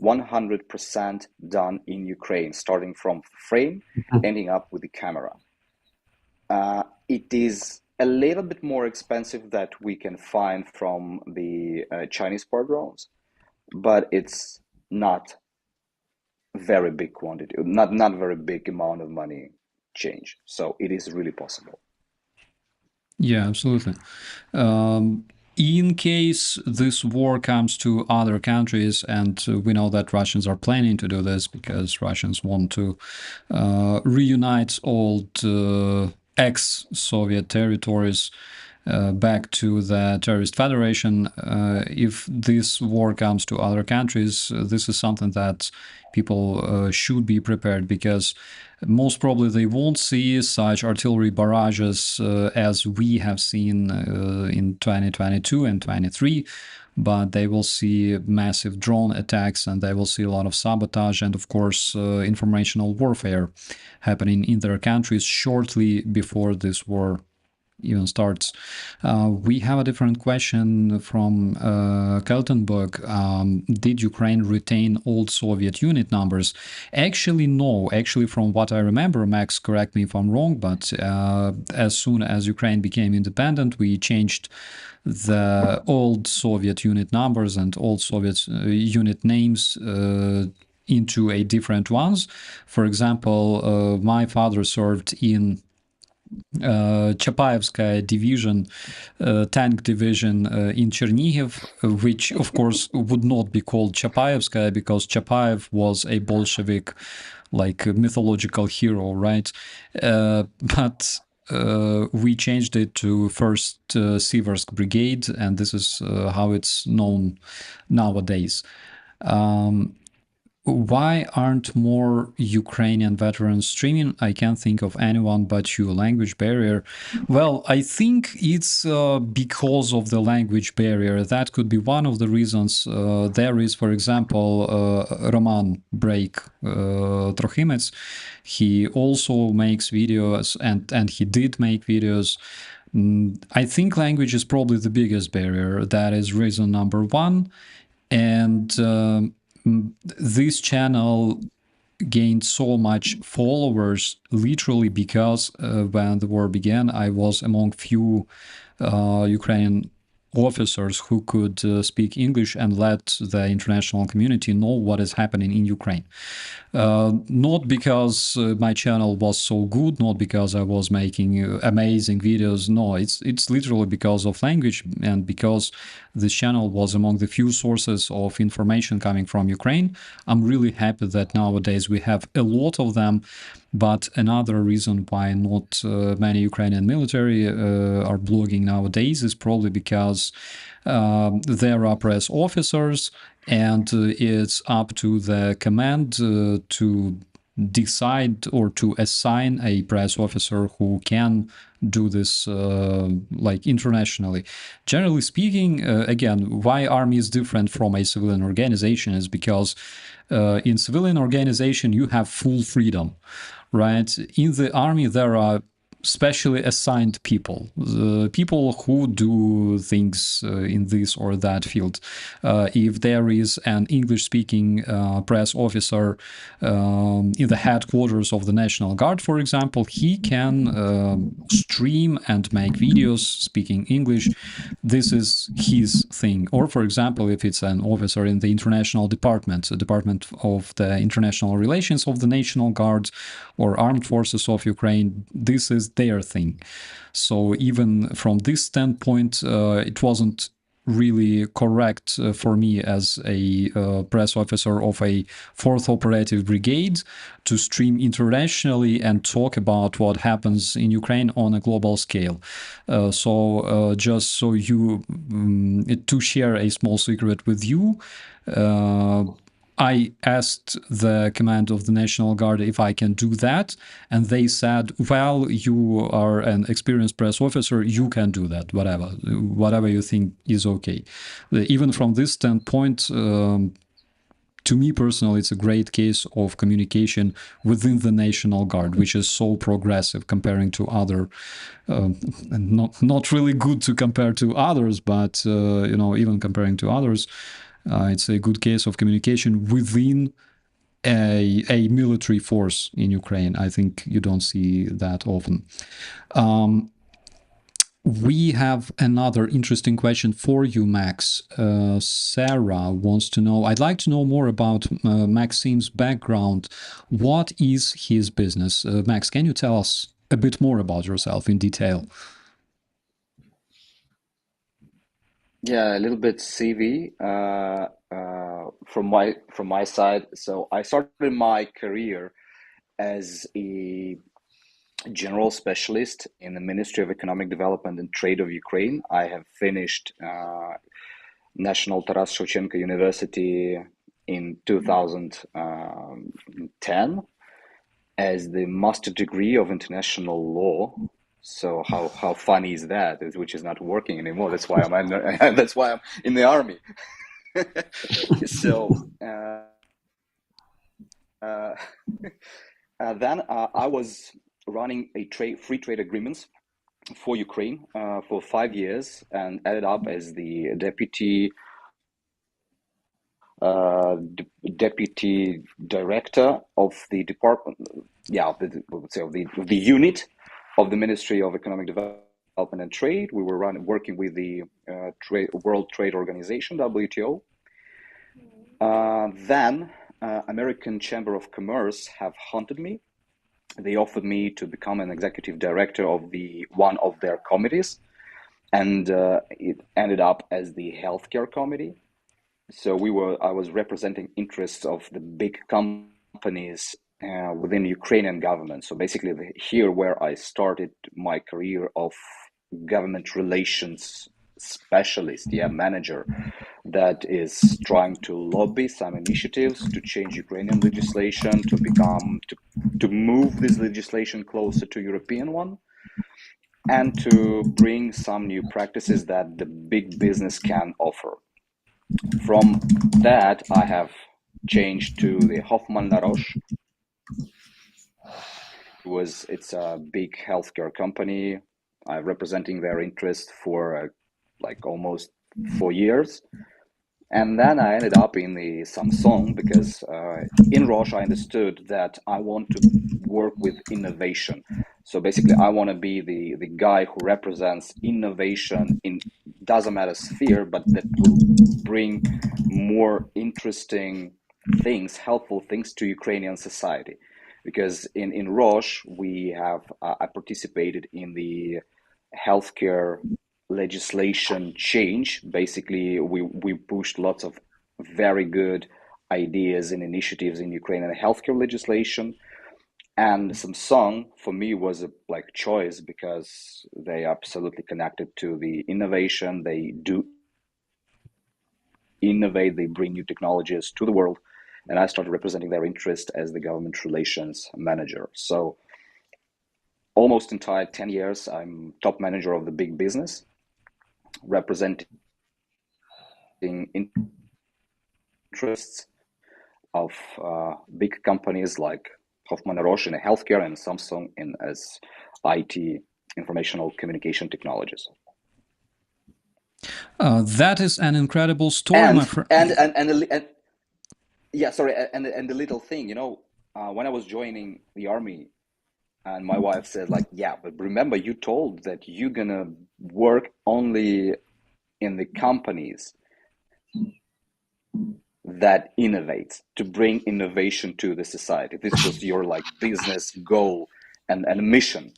100% done in Ukraine, starting from frame, ending up with the camera. It is a little bit more expensive that we can find from the Chinese part drones, but it's not very big quantity, not very big amount of money change. So it is really possible. Yeah, absolutely. In case this war comes to other countries, and we know that Russians are planning to do this because Russians want to reunite old ex-Soviet territories back to the terrorist federation. If this war comes to other countries, this is something that people should be prepared, because most probably they won't see such artillery barrages as we have seen in 2022 and 23, but they will see massive drone attacks, and they will see a lot of sabotage and, of course, informational warfare happening in their countries shortly before this war even starts. We have a different question from Kaltenberg. Did Ukraine retain old Soviet unit numbers? Actually, no. Actually, from what I remember, Max, correct me if I'm wrong, but as soon as Ukraine became independent, we changed the old Soviet unit numbers and old Soviet unit names into a different ones. For example, my father served in Chapaevskaya division, tank division in Chernihiv, which of course would not be called Chapaevskaya because Chapaev was a Bolshevik, like mythological hero, right? But we changed it to 1st Siversk Brigade, and this is how it's known nowadays. Why aren't more Ukrainian veterans streaming? I can't think of anyone but you. Language barrier. Well, I think it's because of the language barrier. That could be one of the reasons. There is, for example, Roman Break Trochimets. He also makes videos, and he did make videos. I think language is probably the biggest barrier. That is reason number one. And this channel gained so much followers literally because when the war began, I was among few Ukrainian officers who could speak English and let the international community know what is happening in Ukraine. Not because my channel was so good, not because I was making amazing videos. No, it's literally because of language, and because this channel was among the few sources of information coming from Ukraine. I'm really happy that nowadays we have a lot of them. But another reason why not many Ukrainian military are blogging nowadays is probably because there are press officers, and it's up to the command to decide or to assign a press officer who can do this like internationally. Generally speaking, again, why army is different from a civilian organization is because in civilian organization you have full freedom, right? In the army there are specially assigned people, people who do things in this or that field. If there is an English-speaking press officer in the headquarters of the National Guard, for example, he can stream and make videos speaking English. This is his thing. Or, for example, if it's an officer in the International Department, the Department of the International Relations of the National Guard or Armed Forces of Ukraine, this is their thing. So even from this standpoint, it wasn't really correct for me as a press officer of a 4th Operative Brigade to stream internationally and talk about what happens in Ukraine on a global scale. So just so you, to share a small secret with you, I asked the command of the National Guard if I can do that, and they said, well, you are an experienced press officer, you can do that, whatever you think is okay. Even from this standpoint, to me personally, it's a great case of communication within the National Guard, which is so progressive comparing to other, and not really good to compare to others, but even comparing to others, it's a good case of communication within a military force in Ukraine. I think you don't see that often. We have another interesting question for you, Max. Sarah wants to know, I'd like to know more about Maxim's background. What is his business? Max, can you tell us a bit more about yourself in detail? Yeah, a little bit CV from my side. So I started my career as a general specialist in the Ministry of Economic Development and Trade of Ukraine. I have finished National Taras Shevchenko University in 2010 as the master degree of international law. So how funny is that? Which is not working anymore. That's why that's why I'm in the army. So then I was running a free trade agreements for Ukraine for 5 years and ended up as the deputy director of the department, of the unit of the Ministry of Economic Development and Trade. We were working with the World Trade Organization, WTO. Then American Chamber of Commerce have hunted me. They offered me to become an executive director of one of their committees, and it ended up as the healthcare committee. So I was representing interests of the big companies within the Ukrainian government. So basically here where I started my career of government relations specialist, manager, that is trying to lobby some initiatives to change Ukrainian legislation, to move this legislation closer to European one, and to bring some new practices that the big business can offer. From that, I have changed to the Hoffman La Roche. It's a big healthcare company. I'm representing their interest for like almost 4 years. And then I ended up in the Samsung because in Roche I understood that I want to work with innovation. So basically I want to be the guy who represents innovation in, doesn't matter sphere, but that will bring more interesting things, helpful things to Ukrainian society. Because in Roche I participated in the healthcare legislation change. Basically, we pushed lots of very good ideas and initiatives in Ukrainian healthcare legislation. And Samsung, for me, was a choice because they are absolutely connected to the innovation. They do innovate, they bring new technologies to the world. and I started representing their interest as the government relations manager. So almost entire 10 years, I'm top manager of the big business, representing interests of big companies like Hoffmann Roche in healthcare and Samsung in as IT, informational communication technologies. That is an incredible story, my friend. Yeah, sorry, and the little thing, you know, when I was joining the army, and my wife said, like, yeah, but remember, you told that you're gonna work only in the companies that innovates, to bring innovation to the society. This was your like business goal and mission.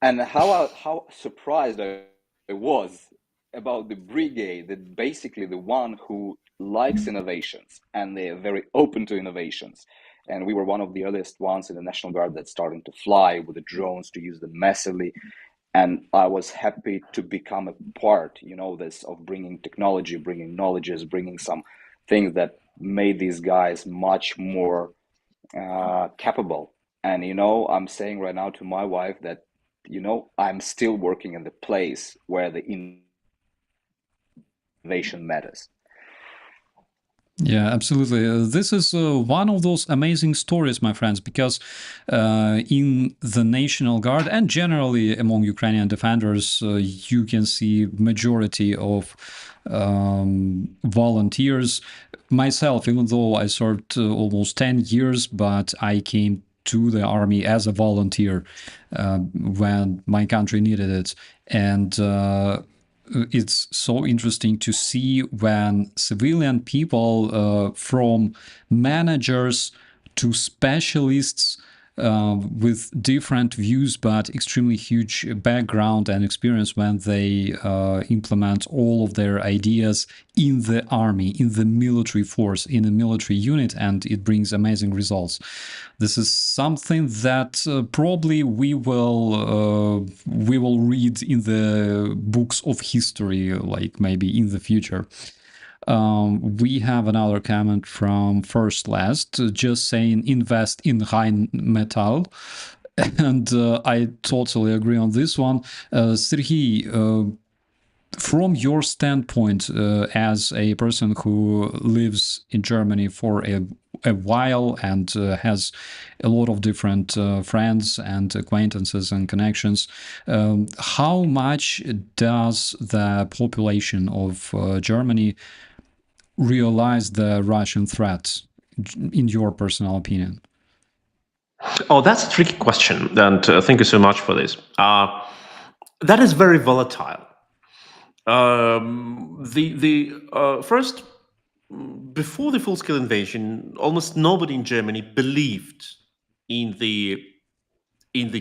And how surprised I was about the brigade, that basically the one who likes innovations and they're very open to innovations. And we were one of the earliest ones in the National Guard that's starting to fly with the drones, to use them massively. And I was happy to become a part, you know, this of bringing technology, bringing knowledges, bringing some things that made these guys much more capable. And, you know, I'm saying right now to my wife that, you know, I'm still working in the place where the innovation matters. Yeah, absolutely. This is one of those amazing stories, my friends, because in the National Guard and generally among Ukrainian defenders, you can see majority of volunteers. Myself, even though I served almost 10 years, but I came to the army as a volunteer when my country needed it. And it's so interesting to see when civilian people from managers to specialists with different views but extremely huge background and experience, when they implement all of their ideas in the army, in the military force, in a military unit, and it brings amazing results. This is something that probably we will read in the books of history, like maybe in the future. We have another comment from First Last, just saying invest in Rheinmetall. And I totally agree on this one. Sergej, from your standpoint, as a person who lives in Germany for a while and has a lot of different friends and acquaintances and connections, how much does the population of Germany realize the Russian threat, in your personal opinion? Oh, that's a tricky question, and thank you so much for this. That is very volatile. First, before the full-scale invasion, almost nobody in Germany believed in the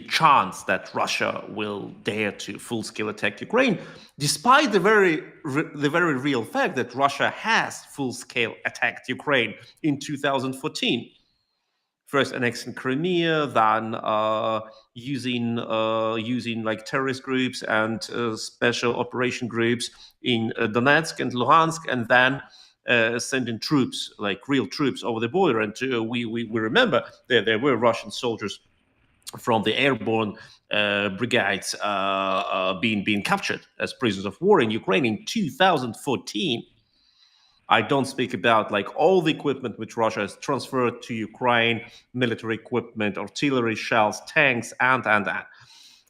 chance that Russia will dare to full-scale attack Ukraine, despite the very real fact that Russia has full-scale attacked Ukraine in 2014. First annexing Crimea, then using like terrorist groups and special operation groups in Donetsk and Luhansk, and then sending troops, like real troops, over the border. And we remember there were Russian soldiers from the airborne brigades being captured as prisoners of war in Ukraine in 2014. I don't speak about like all the equipment which Russia has transferred to Ukraine, military equipment, artillery, shells, tanks, and.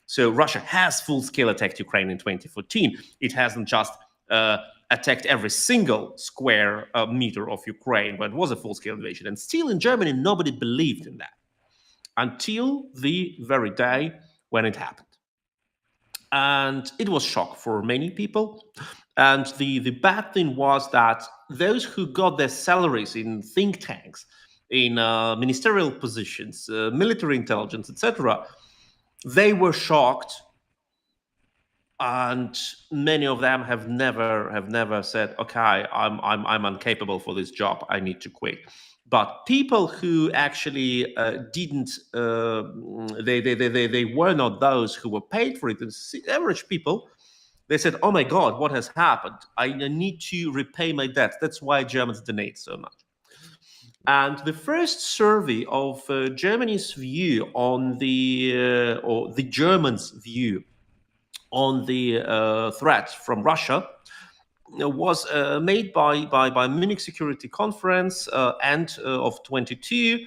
So Russia has full-scale attacked Ukraine in 2014. It hasn't just attacked every single square meter of Ukraine, but it was a full-scale invasion. And still in Germany, nobody believed in that until the very day when it happened. And it was shock for many people. And the bad thing was that those who got their salaries in think tanks, in ministerial positions, military intelligence, etc., they were shocked, and many of them have never said, "Okay, I'm incapable for this job. I need to quit." But people who actually didn't, they were not those who were paid for it. The average people, they said, "Oh my God, what has happened? I need to repay my debt." That's why Germans donate so much. And the first survey of Germany's view on the, or the Germans' view on the threat from Russia was made by Munich Security Conference end of 22.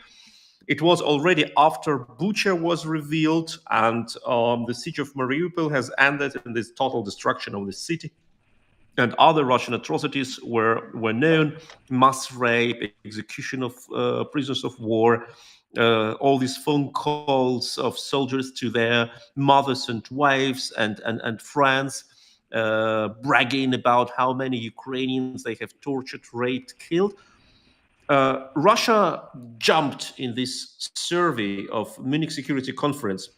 It was already after Bucha was revealed, and the siege of Mariupol has ended in this total destruction of the city. And other Russian atrocities were known: mass rape, execution of prisoners of war, all these phone calls of soldiers to their mothers and wives and friends, bragging about how many Ukrainians they have tortured, raped, killed. Russia jumped in this survey of Munich Security Conference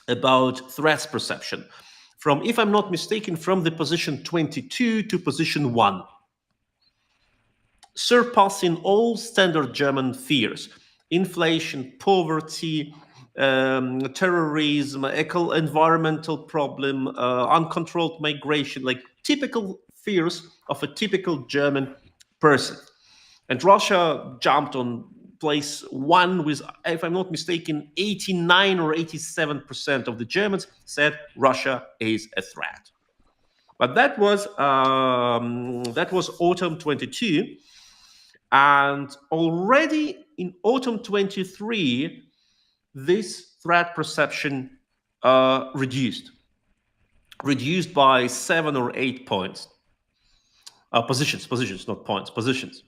about threats perception from, if I'm not mistaken, from the position 22 to position 1, surpassing all standard German fears: inflation, poverty, terrorism, environmental problem, uncontrolled migration, like typical fears of a typical German person. And Russia jumped on place 1 with, if I'm not mistaken, 89 or 87% of the Germans said Russia is a threat. But that was autumn 22, and already in autumn 23, this threat perception reduced by 7 or 8 points. Positions, not points, positions.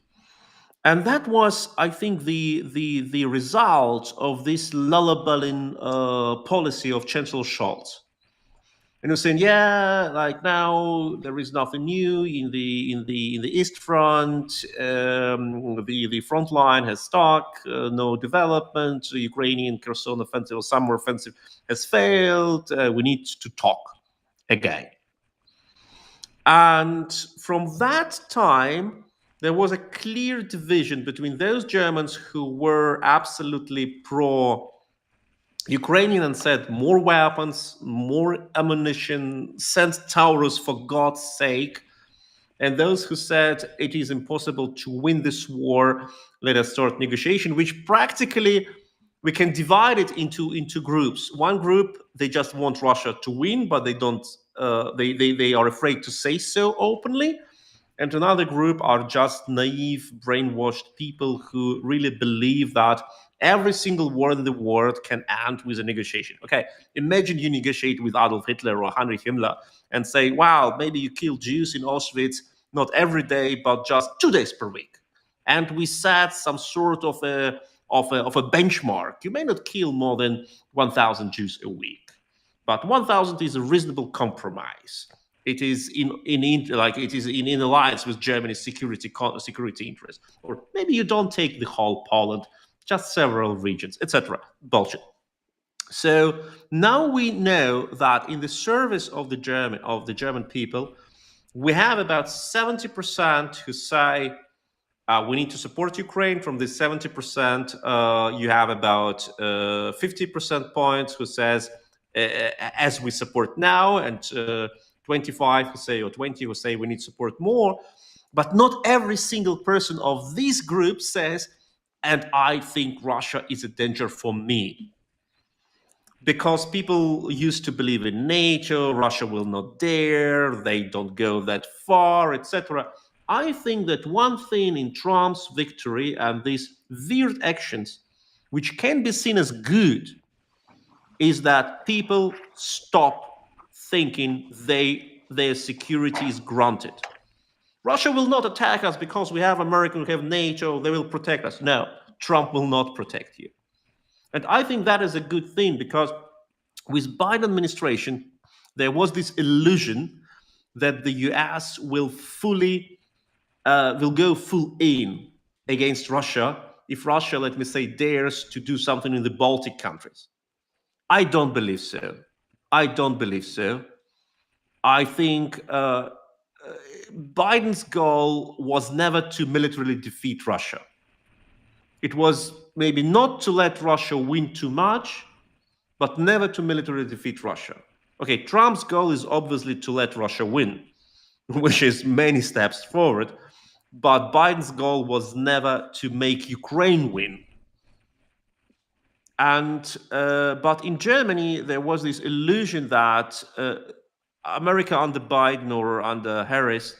And that was, I think, the result of this lullabying policy of Chancellor Scholz. And you're saying, yeah, like now there is nothing new in the East Front. The front line has stuck, no development. The Ukrainian Kherson offensive or summer offensive has failed. We need to talk again. And from that time, there was a clear division between those Germans who were absolutely pro-Ukrainian and said more weapons, more ammunition, send Taurus for God's sake, and those who said it is impossible to win this war, let us start negotiation, which practically we can divide it into groups. One group, they just want Russia to win, but they don't. They are afraid to say so openly. And another group are just naive, brainwashed people who really believe that every single war in the world can end with a negotiation. Okay, imagine you negotiate with Adolf Hitler or Heinrich Himmler and say, wow, maybe you kill Jews in Auschwitz, not every day, but just 2 days per week. And we set some sort of a benchmark. You may not kill more than 1,000 Jews a week, but 1,000 is a reasonable compromise. It is in alliance with Germany's security interest. Or maybe you don't take the whole Poland, just several regions, etc. Bullshit. So now we know that in the service of the German people, we have about 70% who say we need to support Ukraine. From this 70%, you have about 50% points who says as we support now, and 25 who say, or 20 who say we need support more. But not every single person of this group says, and I think Russia is a danger for me. Because people used to believe in NATO, Russia will not dare, they don't go that far, etc. I think that one thing in Trump's victory and these weird actions, which can be seen as good, is that people stop thinking their security is granted. Russia will not attack us because we have America, we have NATO, they will protect us. No, Trump will not protect you. And I think that is a good thing, because with Biden administration, there was this illusion that the US will go full in against Russia if Russia, let me say, dares to do something in the Baltic countries. I don't believe so. I think Biden's goal was never to militarily defeat Russia. It was maybe not to let Russia win too much, but never to militarily defeat Russia. Okay, Trump's goal is obviously to let Russia win, which is many steps forward. But Biden's goal was never to make Ukraine win. And but in Germany, there was this illusion that America under Biden or under Harris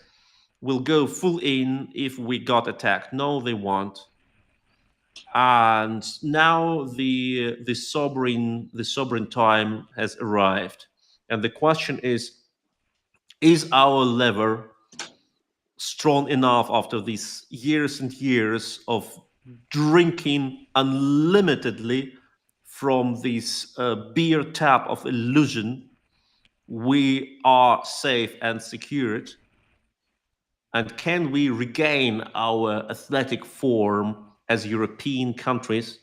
will go full in if we got attacked. No, they won't. And now the sovereign time has arrived, and the question is our lever strong enough after these years and years of drinking unlimitedly from this beer tap of illusion? We are safe and secured, and can we regain our athletic form as European countries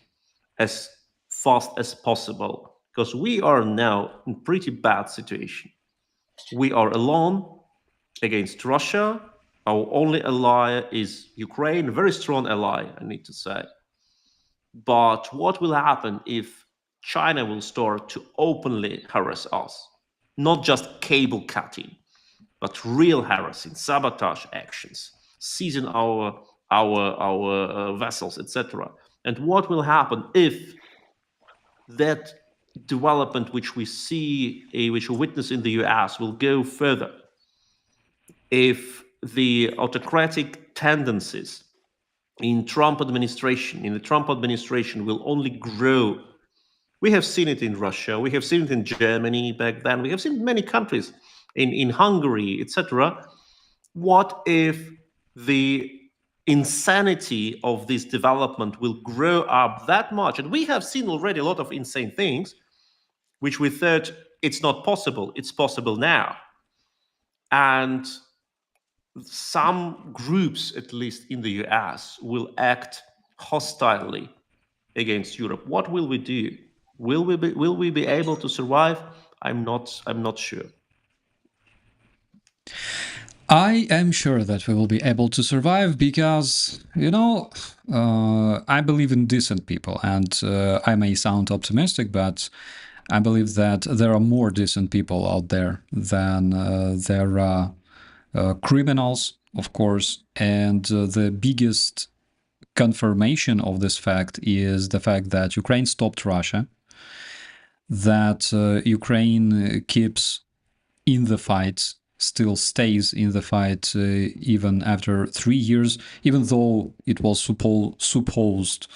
as fast as possible? Because we are now in pretty bad situation. We are alone against Russia. Our only ally is Ukraine, a very strong ally, I need to say. But what will happen if China will start to openly harass us? Not just cable cutting, but real harassing, sabotage actions, seizing our vessels, etc. And what will happen if that development which we see, which we witness in the US, will go further? If the autocratic tendencies in the Trump administration will only grow. We have seen it in Russia, we have seen it in Germany back then, we have seen many countries in Hungary, etc. What if the insanity of this development will grow up that much? And we have seen already a lot of insane things, which we thought it's not possible. It's possible now. And some groups, at least in the US, will act hostilely against Europe. What will we do? Will we be able to survive? I'm not sure. I am sure that we will be able to survive because, I believe in decent people, and I may sound optimistic, but I believe that there are more decent people out there than there are criminals, of course. And the biggest confirmation of this fact is the fact that Ukraine stopped Russia, that Ukraine keeps in the fight, still stays in the fight even after 3 years, even though it was supposed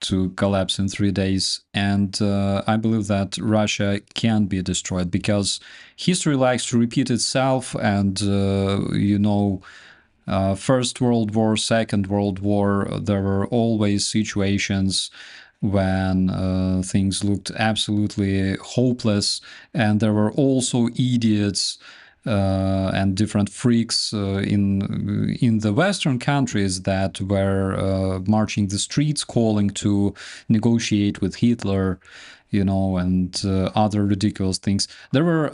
to collapse in 3 days. And I believe that Russia can be destroyed because history likes to repeat itself. And, First World War, Second World War, there were always situations when things looked absolutely hopeless. And there were also idiots and different freaks in the Western countries that were marching the streets, calling to negotiate with Hitler, and other ridiculous things. There were,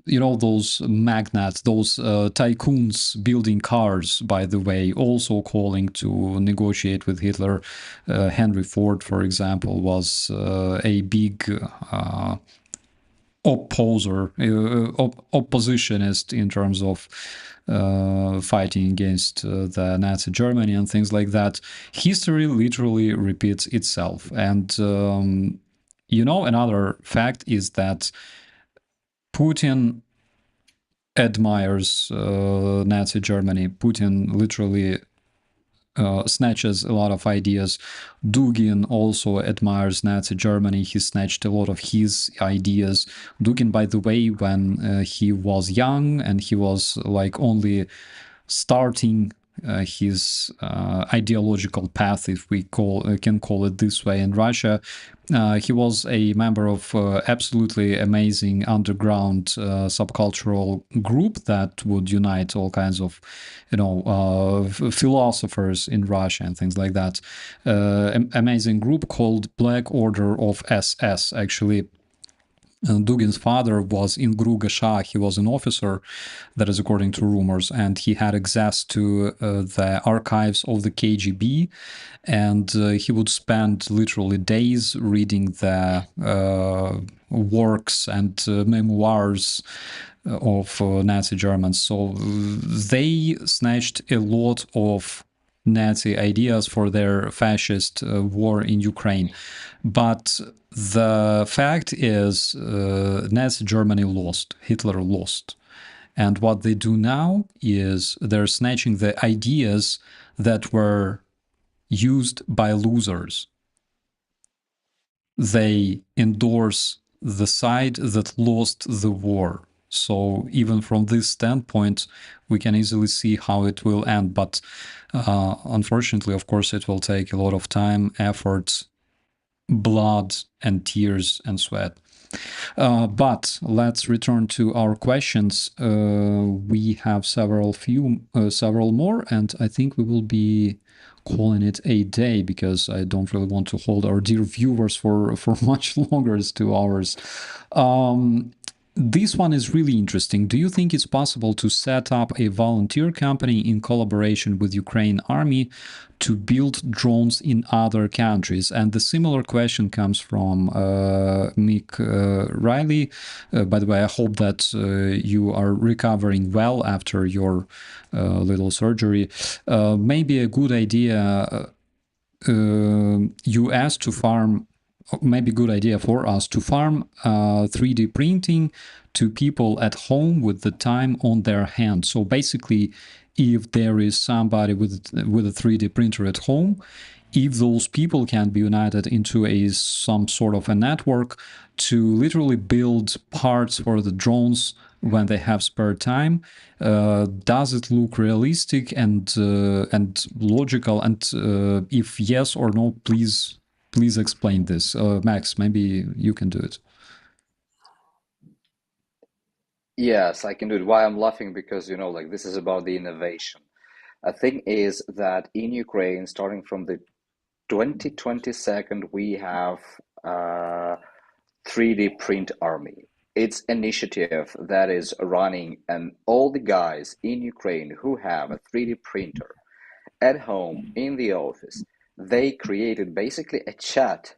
those magnates, those tycoons building cars, by the way, also calling to negotiate with Hitler. Henry Ford, for example, was a big oppositionist in terms of fighting against the Nazi Germany and things like that. History literally repeats itself. And, another fact is that Putin admires Nazi Germany. Putin literally snatches a lot of ideas. Dugin also admires Nazi Germany. He snatched a lot of his ideas. Dugin, by the way, when he was young and he was like only starting his ideological path, if we can call it this way, in Russia, he was a member of absolutely amazing underground subcultural group that would unite all kinds of, philosophers in Russia and things like that. Amazing group called Black Order of SS. Actually, Dugin's father was in Gruga Shah. He was an officer, that is according to rumors, and he had access to the archives of the KGB, and he would spend literally days reading the works and memoirs of Nazi Germans. So they snatched a lot of Nazi ideas for their fascist war in Ukraine. But the fact is, Nazi Germany lost, Hitler lost. And what they do now is they're snatching the ideas that were used by losers. They endorse the side that lost the war. So even from this standpoint, we can easily see how it will end. But unfortunately, of course, it will take a lot of time, effort, blood, and tears and sweat. But let's return to our questions. We have several more, and I think we will be calling it a day because I don't really want to hold our dear viewers for much longer as 2 hours. This one is really interesting. Do you think it's possible to set up a volunteer company in collaboration with Ukraine army to build drones in other countries? And the similar question comes from Mick Riley. By the way, I hope that you are recovering well after your little surgery. Maybe a good idea US to farm, maybe good idea for us to farm 3D printing to people at home with the time on their hands. So basically, if there is somebody with a 3D printer at home, if those people can be united into some sort of a network to literally build parts for the drones when they have spare time, does it look realistic and logical? And if yes or no, please explain this. Max, maybe you can do it. Yes, I can do it. Why I'm laughing? Because, like this is about the innovation. A thing is that in Ukraine, starting from the 2022, we have 3D print army. It's initiative that is running, and all the guys in Ukraine who have a 3D printer at home, in the office, they created basically a chat,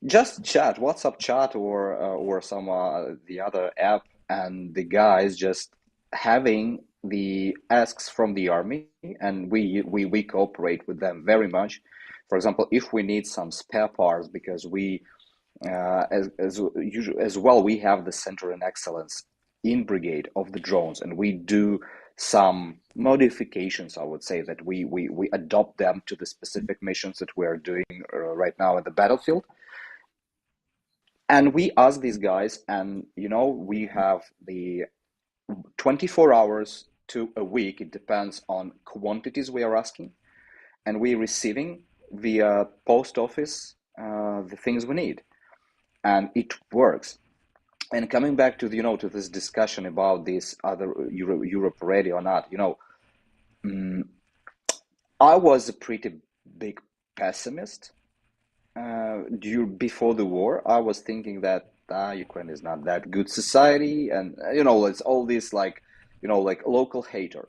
just chat, WhatsApp chat or some the other app, and the guys just having the asks from the army, and we cooperate with them very much. For example, if we need some spare parts, because we as well, we have the center in excellence in brigade of the drones, and we do some modifications, I would say, that we adopt them to the specific missions that we're doing right now at the battlefield. And we ask these guys, and we have the 24 hours to a week, it depends on quantities we are asking, and we're receiving via post office the things we need, and it works. And coming back to to this discussion about this other Europe ready or not, I was a pretty big pessimist before the war. I was thinking that Ukraine is not that good society, and it's all this like local hater.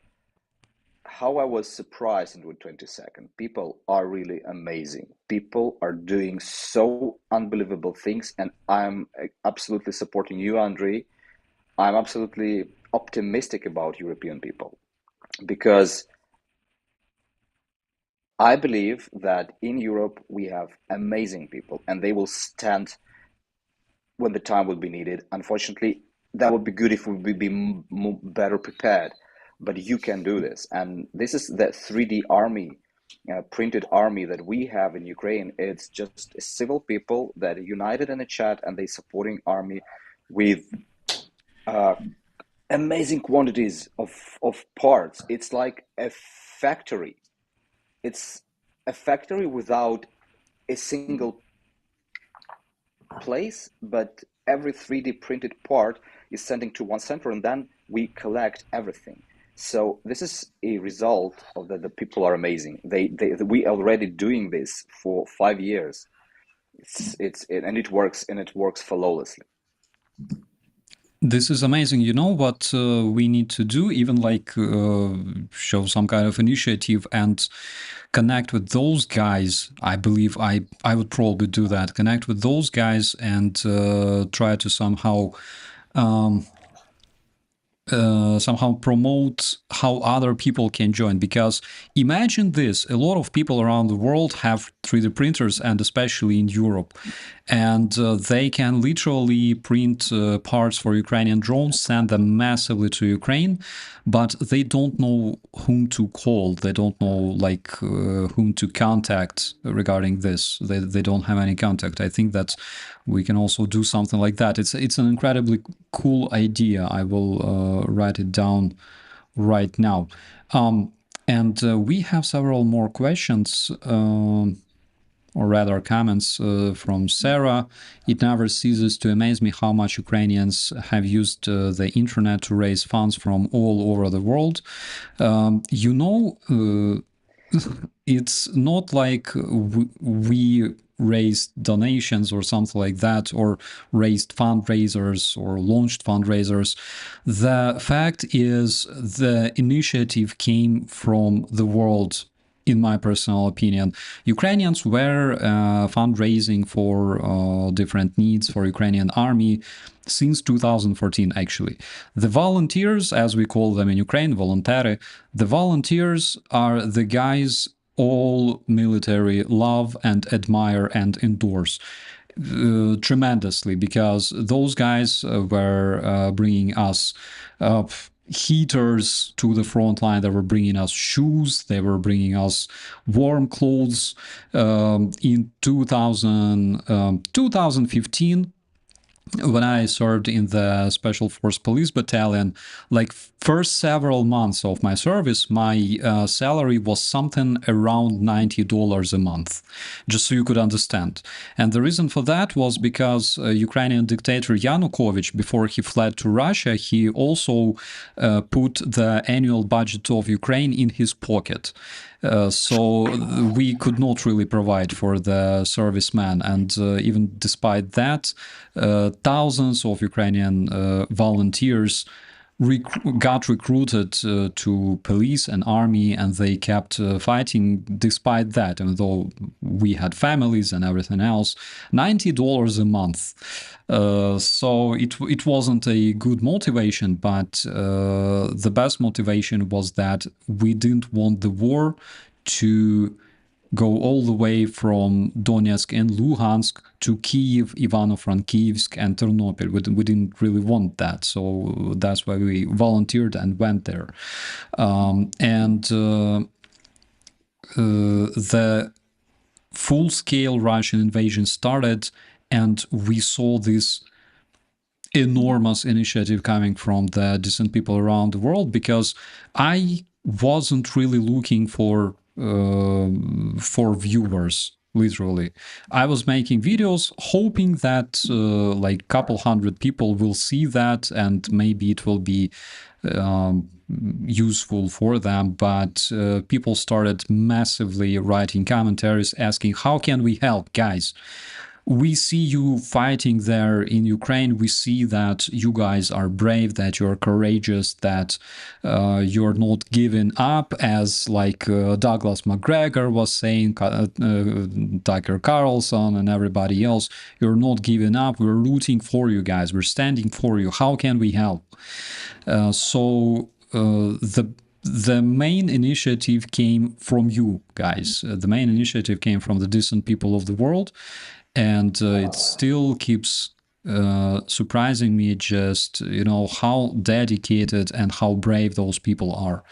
How I was surprised in the 22nd, people are really amazing. People are doing so unbelievable things, and I'm absolutely supporting you, Andrei. I'm absolutely optimistic about European people, because I believe that in Europe we have amazing people, and they will stand when the time will be needed. Unfortunately, that would be good if we would be better prepared. But you can do this, and this is the 3D army, printed army that we have in Ukraine. It's just civil people that are united in a chat, and they supporting army with amazing quantities of parts. It's like a factory. It's a factory without a single place, but every 3D printed part is sending to one center, and then we collect everything. So this is a result of that. The people are amazing. We already doing this for 5 years. And it works, and it works flawlessly. This is amazing. You know what we need to do? Even like show some kind of initiative and connect with those guys. I believe I would probably do that. Connect with those guys and try to somehow somehow promote how other people can join, because imagine this, a lot of people around the world have 3D printers, and especially in Europe, and they can literally print parts for Ukrainian drones, send them massively to Ukraine, but they don't know whom to call, they don't know like whom to contact regarding this. They don't have any contact. I think that we can also do something like that. It's an incredibly cool idea. I will write it down right now. And we have several more questions, or rather comments from Sarah. It never ceases to amaze me how much Ukrainians have used the internet to raise funds from all over the world. You know, it's not like we raised donations or something like that, or raised fundraisers or launched fundraisers. The fact is the initiative came from the world. In my personal opinion, Ukrainians were fundraising for different needs for Ukrainian army since 2014, actually. The volunteers, as we call them in Ukraine, volontery, the volunteers are the guys all military love and admire and endorse tremendously, because those guys were bringing us heaters to the front line. They were bringing us shoes, they were bringing us warm clothes. In 2015, when I served in the Special Force Police Battalion, like first several months of my service, my salary was something around $90 a month, just so you could understand. And the reason for that was because Ukrainian dictator Yanukovych, before he fled to Russia, he also put the annual budget of Ukraine in his pocket. So we could not really provide for the servicemen, and even despite that, thousands of Ukrainian volunteers got recruited to police and army, and they kept fighting despite that, even though we had families and everything else. $90 a month. So it wasn't a good motivation, but the best motivation was that we didn't want the war to go all the way from Donetsk and Luhansk to Kyiv, Ivano-Frankivsk, and Ternopil. We didn't really want that, so that's why we volunteered and went there. The full-scale Russian invasion started, and we saw this enormous initiative coming from the decent people around the world, because I wasn't really looking for viewers. Literally, I was making videos hoping that like couple hundred people will see that, and maybe it will be useful for them. But people started massively writing commentaries asking, how can we help, guys? We see you fighting there in Ukraine. We see that you guys are brave, that you're courageous, that you're not giving up, as like Douglas McGregor was saying, Tucker Carlson and everybody else. You're not giving up. We're rooting for you guys. We're standing for you. How can we help? So the main initiative came from you guys. The main initiative came from the decent people of the world. And it still keeps surprising me, just, you know, how dedicated and how brave those people are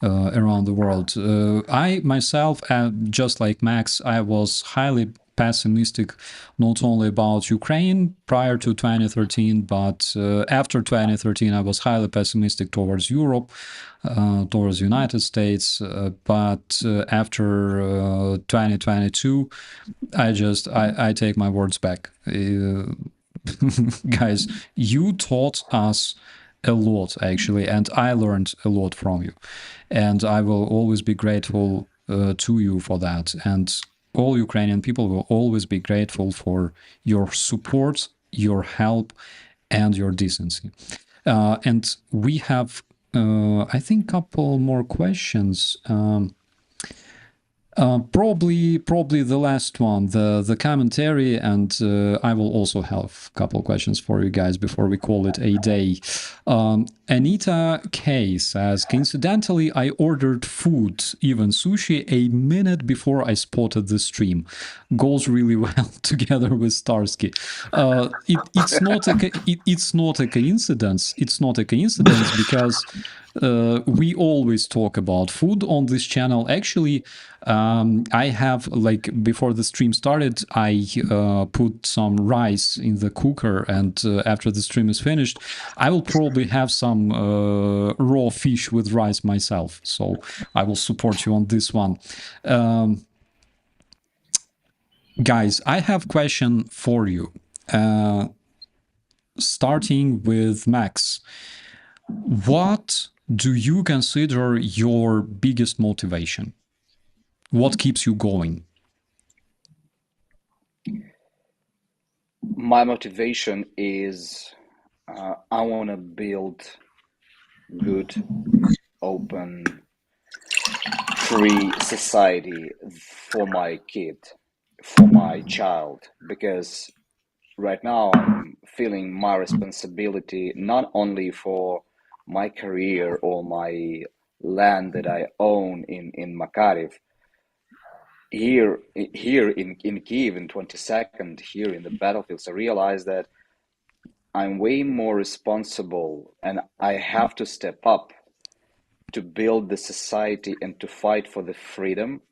around the world. I myself, just like Max, I was highly pessimistic not only about Ukraine prior to 2013, but after 2013 I was highly pessimistic towards Europe, towards the United States, but after 2022 I take my words back. Guys, you taught us a lot, actually, and I learned a lot from you, and I will always be grateful to you for that. And all Ukrainian people will always be grateful for your support, your help, and your decency. And we have, I think, a couple more questions. Probably the last one, the commentary, and I will also have a couple of questions for you guys before we call it a day. Anita K says, coincidentally, I ordered food, even sushi, a minute before I spotted the stream. Goes really well together with Starsky. It's not a coincidence. It's not a coincidence because we always talk about food on this channel. Actually, I have, like, before the stream started, I put some rice in the cooker, and after the stream is finished, I will probably have some raw fish with rice myself. So I will support you on this one. Guys, I have a question for you. Starting with Max. What do you consider your biggest motivation? What keeps you going? My motivation is I want to build good, open, free society for my kid, for my child, because right now I'm feeling my responsibility not only for my career or my land that I own in Makarev. Here in Kiev in 22nd, here in the battlefields, I realize that I'm way more responsible and I have to step up to build the society and to fight for the freedom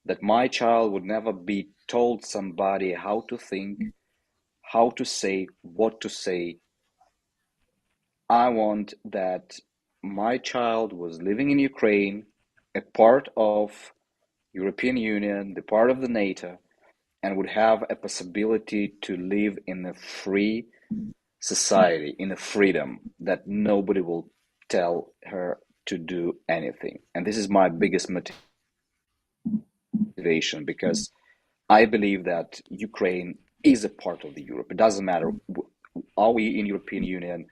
that my child would never be told somebody how to think, how to say, what to say. I want that my child was living in Ukraine, a part of European Union, the part of the NATO, and would have a possibility to live in a free society, in a freedom that nobody will tell her to do anything. And this is my biggest motivation, because I believe that Ukraine is a part of the Europe. It doesn't matter, are we in European Union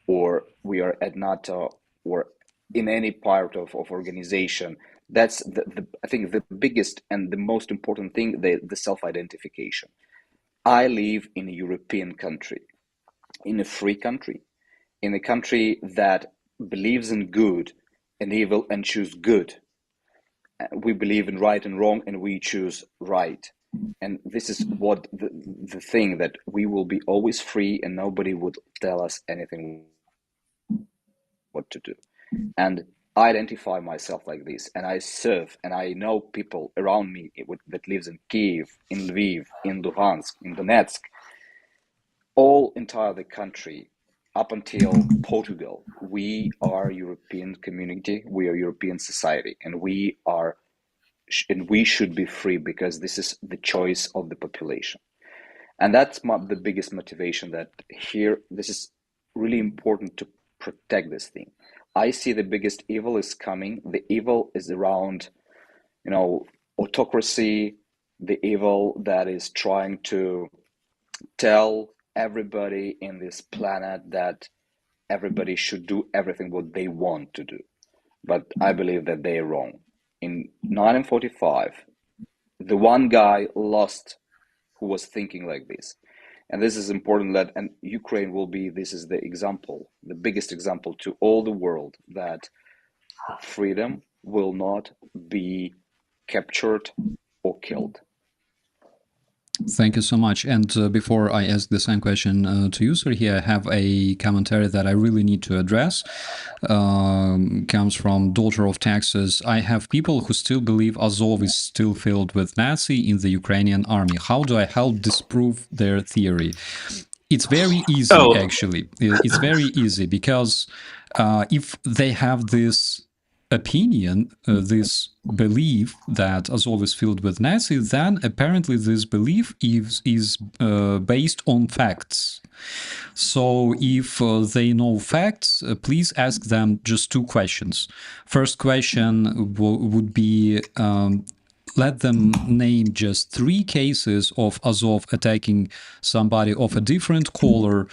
or we are at NATO or in any part of organization. That's I think the biggest and the most important thing, the self-identification. I live in a European country, in a free country, in a country that believes in good and evil and choose good. We believe in right and wrong and we choose right. And this is what the thing, that we will be always free and nobody would tell us anything what to do. And I identify myself like this, and I serve, and I know people around me that lives in Kiev, in Lviv, in Luhansk, in Donetsk, all entire the country, up until Portugal. We are European community, we are European society, and we should be free because this is the choice of the population. And that's the biggest motivation, that here, this is really important to protect this thing. I see the biggest evil is coming. The evil is around, autocracy, the evil that is trying to tell everybody in this planet that everybody should do everything what they want to do. But I believe that they are wrong. In 1945, the one guy lost who was thinking like this. And this is important, that, and Ukraine will be, this is the example, the biggest example to all the world, that freedom will not be captured or killed. Thank you so much. And before I ask the same question to you, sir, here I have a commentary that I really need to address. Comes from Daughter of Texas. I have people who still believe Azov is still filled with Nazi in the Ukrainian army. How do I help disprove their theory? It's very easy, actually. It's very easy, because if they have this opinion, this belief that Azov is filled with Nazis, then apparently this belief is based on facts. So if they know facts, please ask them just two questions. First question would be, let them name just 3 cases of Azov attacking somebody of a different color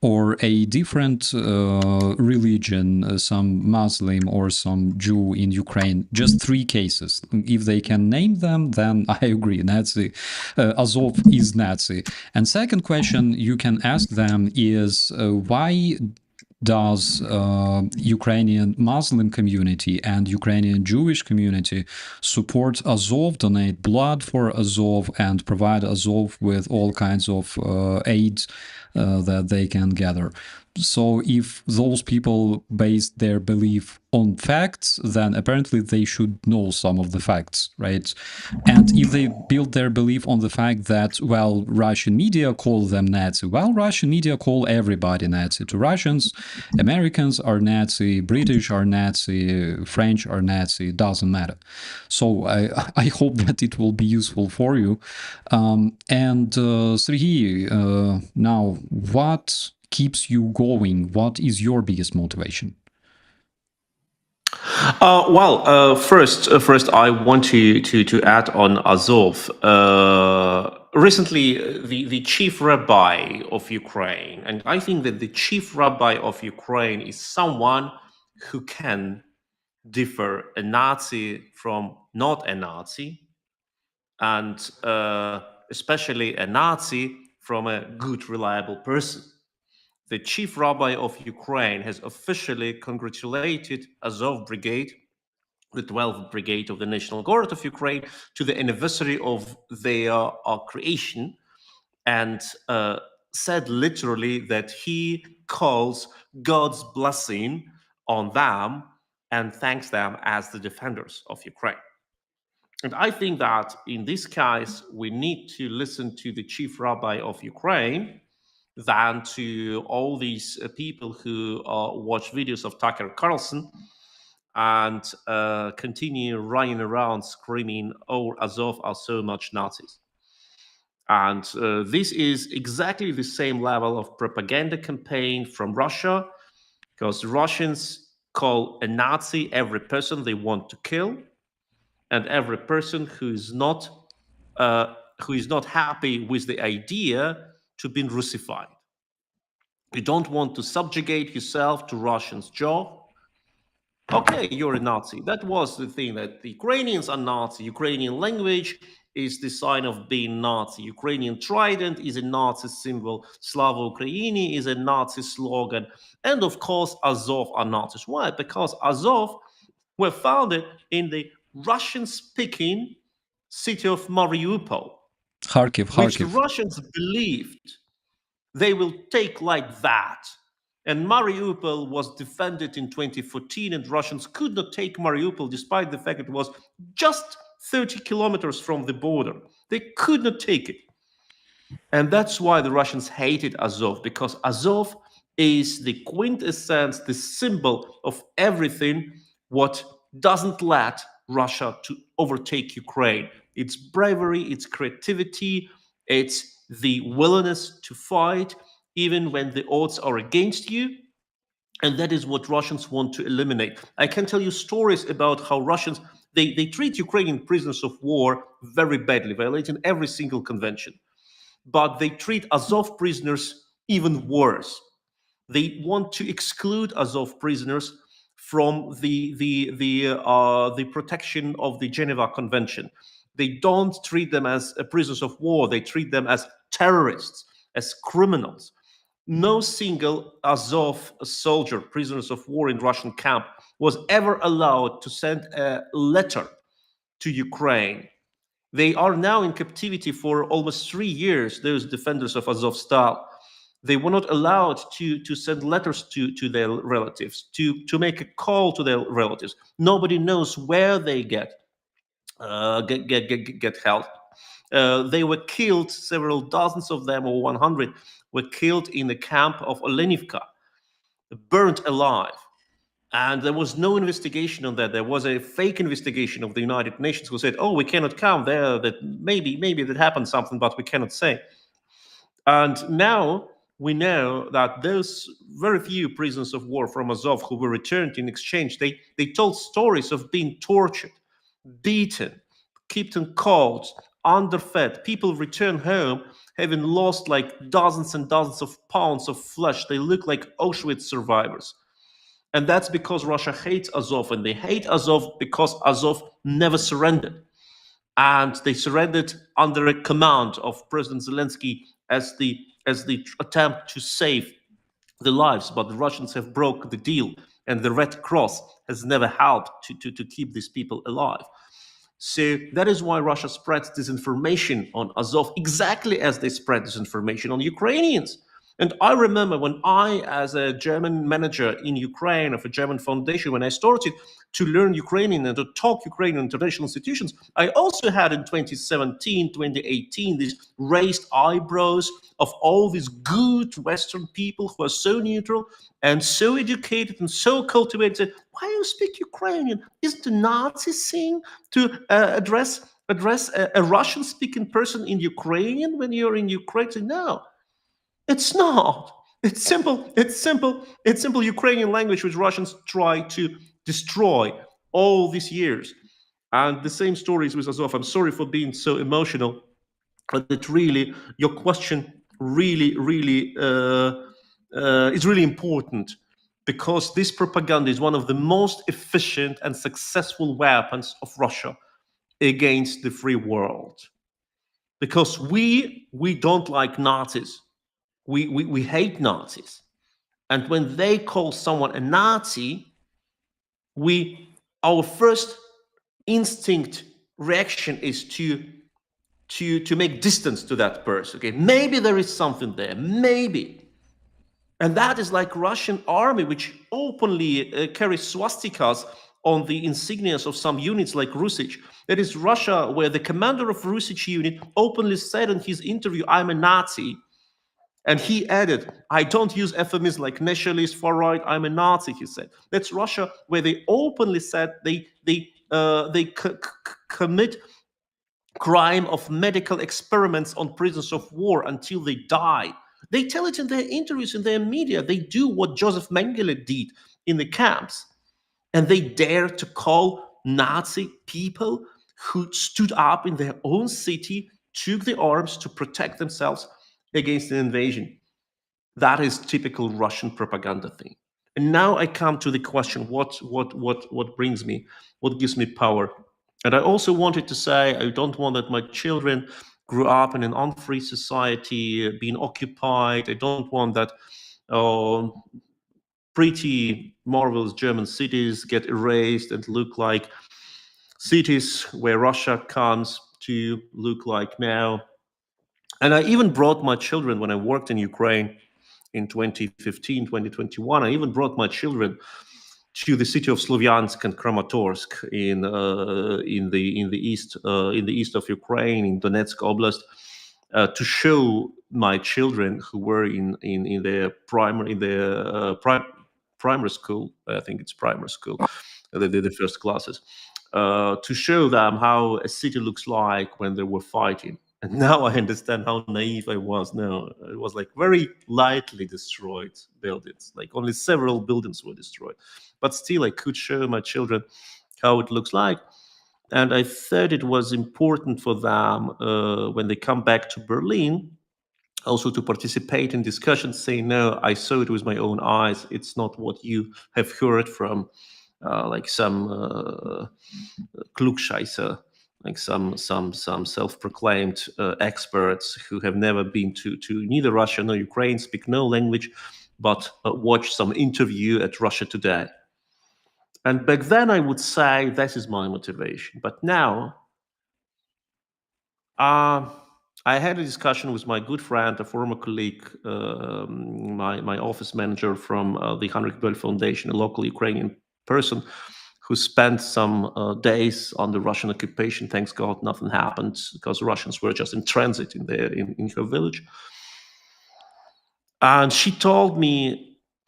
or a different religion, some Muslim or some Jew in Ukraine? Just 3 cases. If they can name them, then I agree. Nazi, Azov is Nazi. And second question you can ask them is why does Ukrainian Muslim community and Ukrainian Jewish community support Azov, donate blood for Azov, and provide Azov with all kinds of aid that they can gather? So if those people base their belief on facts, then apparently they should know some of the facts, right? And if they build their belief on the fact that, well, Russian media call them Nazi, well, Russian media call everybody Nazi. To Russians, Americans are Nazi, British are Nazi, French are Nazi, doesn't matter. So I hope that it will be useful for you. Sergey, now, what keeps you going? What is your biggest motivation? First, I want to add on Azov. Recently, the chief rabbi of Ukraine, and I think that the chief rabbi of Ukraine is someone who can differ a Nazi from not a Nazi, and especially a Nazi from a good, reliable person. The chief rabbi of Ukraine has officially congratulated Azov Brigade, the 12th Brigade of the National Guard of Ukraine, to the anniversary of their creation, and said literally that he calls God's blessing on them and thanks them as the defenders of Ukraine. And I think that in this case, we need to listen to the chief rabbi of Ukraine than to all these people who watch videos of Tucker Carlson and continue running around screaming, "Oh, Azov are so much Nazis." And this is exactly the same level of propaganda campaign from Russia, because Russians call a Nazi every person they want to kill, and every person who is not happy with the idea to be Russified. You don't want to subjugate yourself to Russians' jaw. Okay, you're a Nazi. That was the thing, that the Ukrainians are Nazi. Ukrainian language is the sign of being Nazi. Ukrainian trident is a Nazi symbol. Slava Ukraini is a Nazi slogan. And of course, Azov are Nazis. Why? Because Azov were founded in the Russian-speaking city of Mariupol, which the Russians believed they will take like that. And Mariupol was defended in 2014, and Russians could not take Mariupol despite the fact it was just 30 kilometers from the border. They could not take it. And that's why the Russians hated Azov, because Azov is the quintessence, the symbol of everything what doesn't let Russia to overtake Ukraine. It's bravery, it's creativity, it's the willingness to fight even when the odds are against you. And that is what Russians want to eliminate. I can tell you stories about how Russians, they treat Ukrainian prisoners of war very badly, violating every single convention. But they treat Azov prisoners even worse. They want to exclude Azov prisoners from the protection of the Geneva Convention. They don't treat them as prisoners of war. They treat them as terrorists, as criminals. No single Azov soldier, prisoners of war in Russian camp, was ever allowed to send a letter to Ukraine. They are now in captivity for almost 3 years, those defenders of Azovstal. They were not allowed to send letters to their relatives, to make a call to their relatives. Nobody knows where they get held. They were killed, several dozens of them, or 100, were killed in the camp of Olenivka, burnt alive. And there was no investigation on that. There was a fake investigation of the United Nations who said, "Oh, we cannot count there, that maybe that happened something, but we cannot say." And now we know that those very few prisoners of war from Azov who were returned in exchange, they told stories of being tortured, beaten, kept in cold, underfed. People return home having lost like dozens and dozens of pounds of flesh. They look like Auschwitz survivors. And that's because Russia hates Azov, and they hate Azov because Azov never surrendered. And they surrendered under a command of President Zelensky as the attempt to save the lives, but the Russians have broke the deal, and the Red Cross has never helped to keep these people alive. So that is why Russia spreads disinformation on Azov exactly as they spread disinformation on Ukrainians. And I remember when I, as a German manager in Ukraine of a German foundation, when I started to learn Ukrainian and to talk Ukrainian in international institutions, I also had in 2017, 2018, these raised eyebrows of all these good Western people who are so neutral and so educated and so cultivated. Why you speak Ukrainian? Isn't a Nazi thing to address a Russian-speaking person in Ukrainian when you're in Ukraine? No. It's not. It's simple. It's simple. It's simple Ukrainian language which Russians try to destroy all these years. And the same stories with Azov. I'm sorry for being so emotional, but it really, your question really is really important, because this propaganda is one of the most efficient and successful weapons of Russia against the free world. Because we don't like Nazis. We hate Nazis. And when they call someone a Nazi, our first instinct reaction is to make distance to that person. Okay, maybe there is something there, maybe. And that is like Russian army, which openly carries swastikas on the insignias of some units like Rusich. That is Russia, where the commander of Rusich unit openly said in his interview, "I'm a Nazi." And he added, "I don't use euphemisms like nationalist, far right, I'm a Nazi," he said. That's Russia, where they openly said they commit crime of medical experiments on prisoners of war until they die. They tell it in their interviews, in their media. They do what Joseph Mengele did in the camps. And they dare to call Nazi people who stood up in their own city, took the arms to protect themselves against an invasion. That is typical Russian propaganda thing. And now I come to the question: what brings me, what gives me power? And I also wanted to say, I don't want that my children grew up in an unfree society, being occupied. I don't want that pretty marvelous German cities get erased and look like cities where Russia comes to look like now. And I even brought my children, when I worked in Ukraine in 2015, 2021, I even brought my children to the city of Slovyansk and Kramatorsk in the east of Ukraine, in Donetsk Oblast, to show my children who were in their primary school. I think it's primary school. They did the first classes, to show them how a city looks like when they were fighting. And now I understand how naive I was. No, it was like very lightly destroyed buildings, like only several buildings were destroyed. But still, I could show my children how it looks like. And I thought it was important for them, when they come back to Berlin, also to participate in discussions, saying, "No, I saw it with my own eyes. It's not what you have heard from like some klugscheißer, like some self-proclaimed experts who have never been to neither Russia nor Ukraine, speak no language, but watch some interview at Russia Today." And back then I would say that is my motivation. But now I had a discussion with my good friend, a former colleague, my office manager from the Henrik Böll Foundation, a local Ukrainian person who spent some days under Russian occupation. Thanks God, nothing happened, because Russians were just in transit in her village. And she told me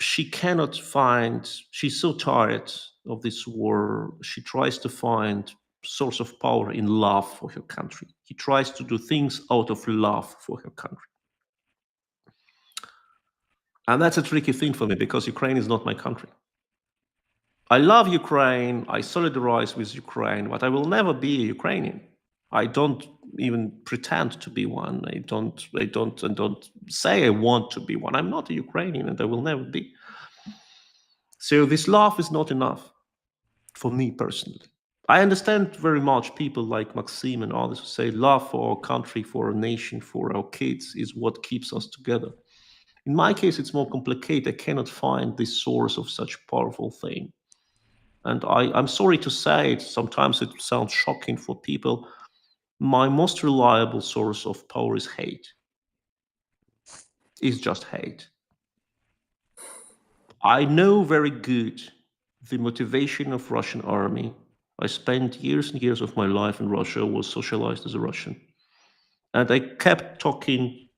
she cannot find, she's so tired of this war. She tries to find source of power in love for her country. He tries to do things out of love for her country. And that's a tricky thing for me, because Ukraine is not my country. I love Ukraine, I solidarize with Ukraine, but I will never be a Ukrainian. I don't even pretend to be one. I don't say I want to be one. I'm not a Ukrainian, and I will never be. So this love is not enough for me personally. I understand very much people like Maxim and others who say love for our country, for our nation, for our kids is what keeps us together. In my case, it's more complicated. I cannot find the source of such powerful thing. And I'm sorry to say it, sometimes it sounds shocking for people. My most reliable source of power is hate. It's just hate. I know very good the motivation of Russian army. I spent years and years of my life in Russia, was socialized as a Russian. And I kept talking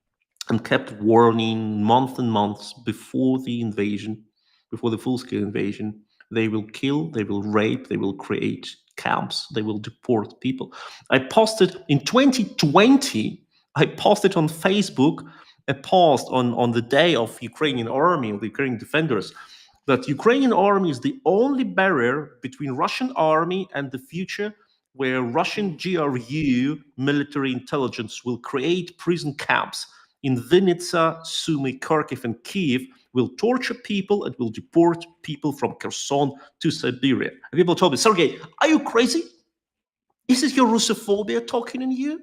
and kept warning months and months before the invasion, before the full-scale invasion. They will kill, they will rape, they will create camps, they will deport people. I posted in 2020, I posted on Facebook a post on the day of Ukrainian army, or the Ukrainian defenders, that Ukrainian army is the only barrier between Russian army and the future, where Russian GRU military intelligence will create prison camps in Vinnytsia, Sumy, Kharkiv, and Kiev, will torture people and will deport people from Kherson to Siberia. And people told me, Sergej, are you crazy? Is it your Russophobia talking in you?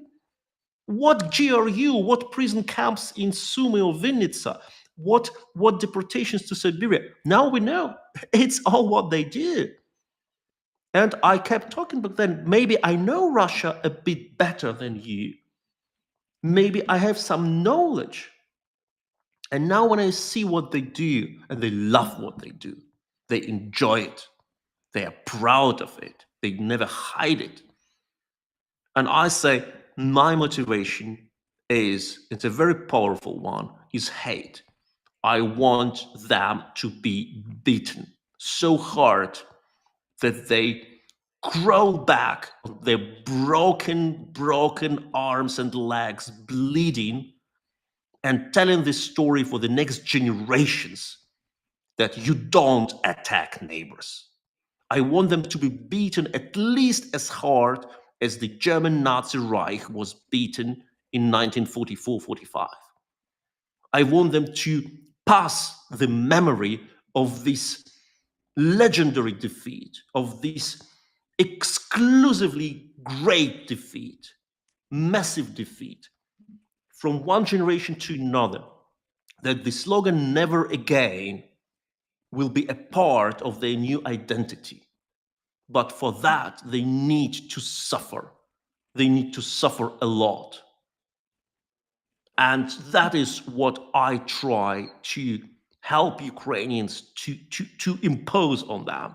What GRU, what prison camps in Sumy or Vinnytsia? What deportations to Siberia? Now we know. It's all what they do. And I kept talking, but then maybe I know Russia a bit better than you. Maybe I have some knowledge. And now when I see what they do, and they love what they do, they enjoy it, they are proud of it, they never hide it. And I say, my motivation is, it's a very powerful one, is hate. I want them to be beaten so hard that they crawl back on their broken arms and legs, bleeding, and telling this story for the next generations that you don't attack neighbors. I want them to be beaten at least as hard as the German Nazi Reich was beaten in 1944-45. I want them to pass the memory of this legendary defeat, of this exclusively great defeat, massive defeat, from one generation to another, that the slogan "never again" will be a part of their new identity. But for that, they need to suffer. They need to suffer a lot. And that is what I try to help Ukrainians to impose on them.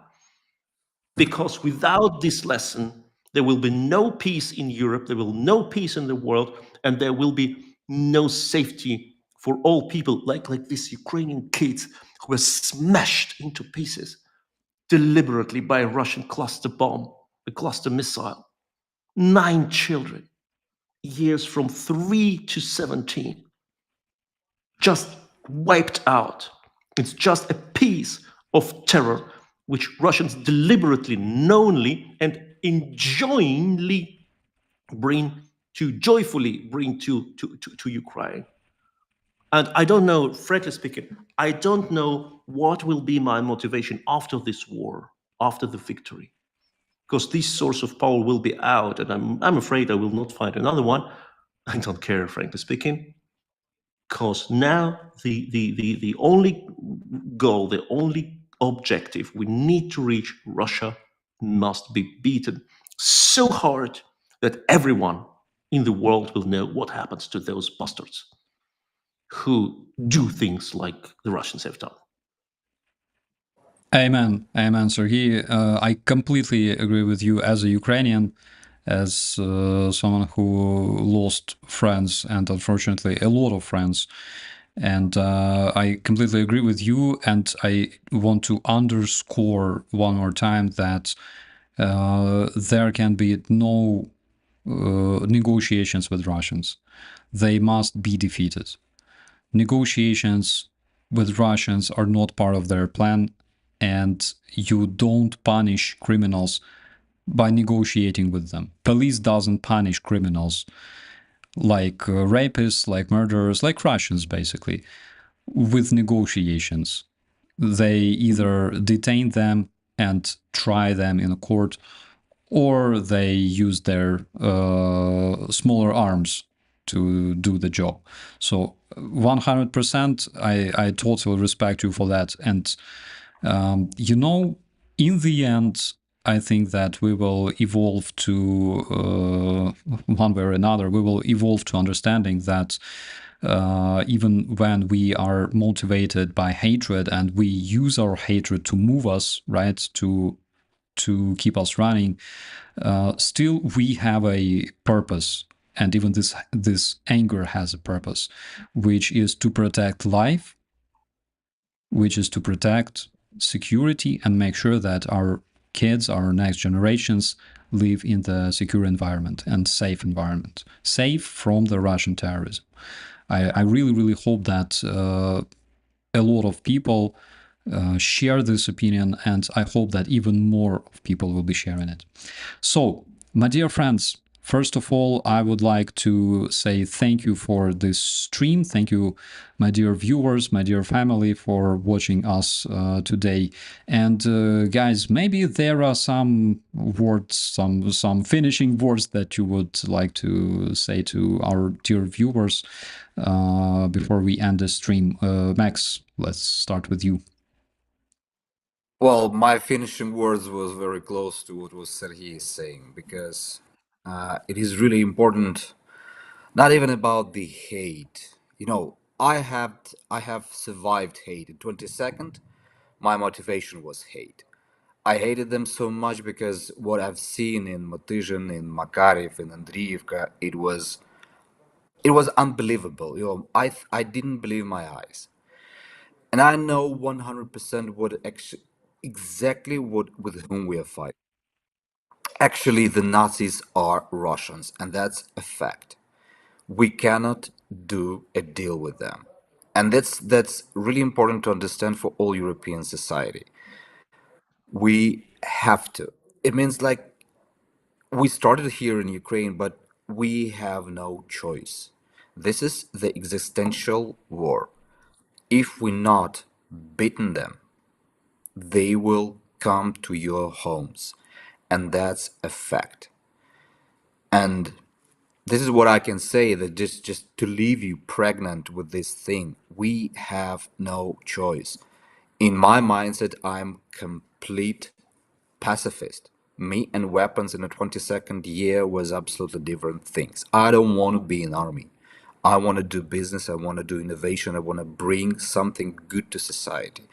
Because without this lesson, there will be no peace in Europe, there will be no peace in the world, and there will be no safety for all people, like these Ukrainian kids who were smashed into pieces deliberately by a Russian cluster bomb, a cluster missile. 9 children, years from 3 to 17, just wiped out. It's just a piece of terror which Russians deliberately, knowingly, and enjoyingly joyfully bring to Ukraine. And I don't know, frankly speaking, I don't know what will be my motivation after this war, after the victory. Because this source of power will be out, and I'm afraid I will not find another one. I don't care, frankly speaking. Because now the only goal, the only objective we need to reach, Russia must be beaten so hard that everyone in the world will know what happens to those bastards who do things like the Russians have done. Amen, amen, Sergey. I completely agree with you as a Ukrainian, as someone who lost friends, and unfortunately a lot of friends. And I completely agree with you, and I want to underscore one more time that there can be no negotiations with Russians. They must be defeated. Negotiations with Russians are not part of their plan, and you don't punish criminals by negotiating with them. Police doesn't punish criminals like rapists, like murderers, like Russians, basically, with negotiations. They either detain them and try them in a court, or they use their smaller arms to do the job. So 100%, I totally respect you for that. And, in the end, I think that we will evolve to, one way or another, we will evolve to understanding that even when we are motivated by hatred and we use our hatred to move us, right, to keep us running, still we have a purpose, and even this anger has a purpose, which is to protect life, which is to protect security and make sure that our kids, our next generations, live in the secure environment and safe environment, safe from the Russian terrorism. I really, really hope that a lot of people share this opinion, and I hope that even more of people will be sharing it. So, my dear friends, first of all, I would like to say thank you for this stream. Thank you, my dear viewers, my dear family, for watching us today. And guys, maybe there are some words, some finishing words that you would like to say to our dear viewers before we end the stream. Max, let's start with you. Well, my finishing words was very close to what was Sergej saying, because it is really important, not even about the hate. I have survived hate. In 22nd, my motivation was hate. I hated them so much because what I've seen in Motyzhin, in Makarev, in Andriivka, it was unbelievable. I didn't believe my eyes. And I know 100% exactly with whom we are fighting. Actually, the Nazis are Russians, and that's a fact. We cannot do a deal with them. And that's really important to understand for all European society. We have to. It means like we started here in Ukraine, but we have no choice. This is the existential war. If we not beaten them, they will come to your homes, and that's a fact. And this is what I can say, that just to leave you pregnant with this thing, we have no choice. In my mindset, I'm complete pacifist. Me and weapons in the 22nd year was absolutely different things. I don't want to be in army. I want to do business, I want to do innovation, I want to bring something good to society.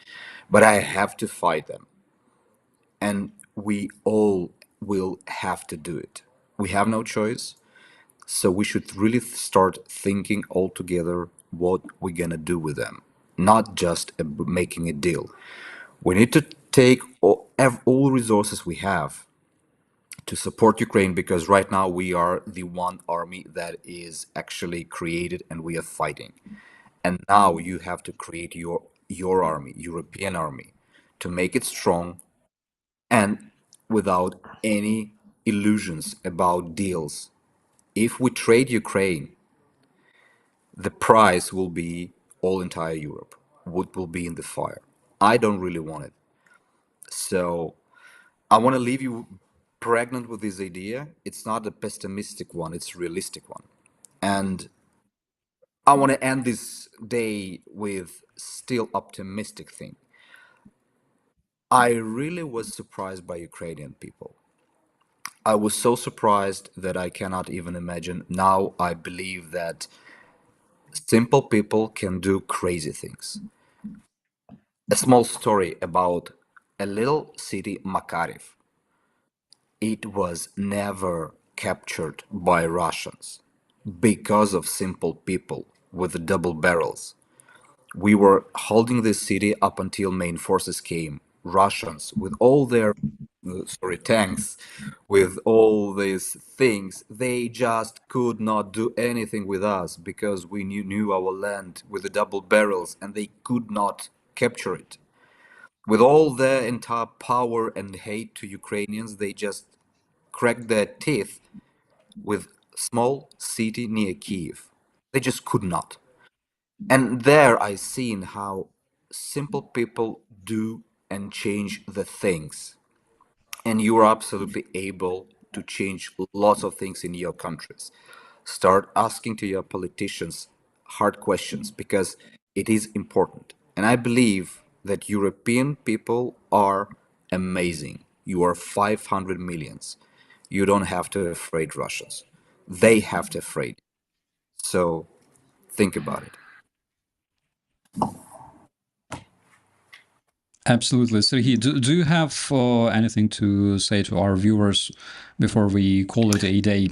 But I have to fight them. And we all will have to do it. We have no choice. So we should really start thinking all together what we're gonna do with them, not just making a deal. We need to take all resources we have to support Ukraine, because right now we are the one army that is actually created and we are fighting. And now you have to create your army, European army, to make it strong and without any illusions about deals. If we trade Ukraine, the price will be all entire Europe. What will be in the fire? I don't really want it. So I want to leave you pregnant with this idea. It's not a pessimistic one, it's a realistic one. And I want to end this day with still optimistic thing. I really was surprised by Ukrainian people. I was so surprised that I cannot even imagine. Now I believe that simple people can do crazy things. A small story about a little city, Makarev. It was never captured by Russians because of simple people with double barrels. We were holding this city up until main forces came. Russians, with all their tanks, with all these things, they just could not do anything with us because we knew our land with the double barrels, and they could not capture it. With all their entire power and hate to Ukrainians, they just crack their teeth with small city near Kiev. They just could not. And there I seen how simple people do and change the things. And you are absolutely able to change lots of things in your countries. Start asking to your politicians hard questions because it is important. And I believe that European people are amazing. You are 500 millions. You don't have to afraid Russians. They have to afraid. So think about it. Absolutely. Sergey, do you have anything to say to our viewers before we call it a day?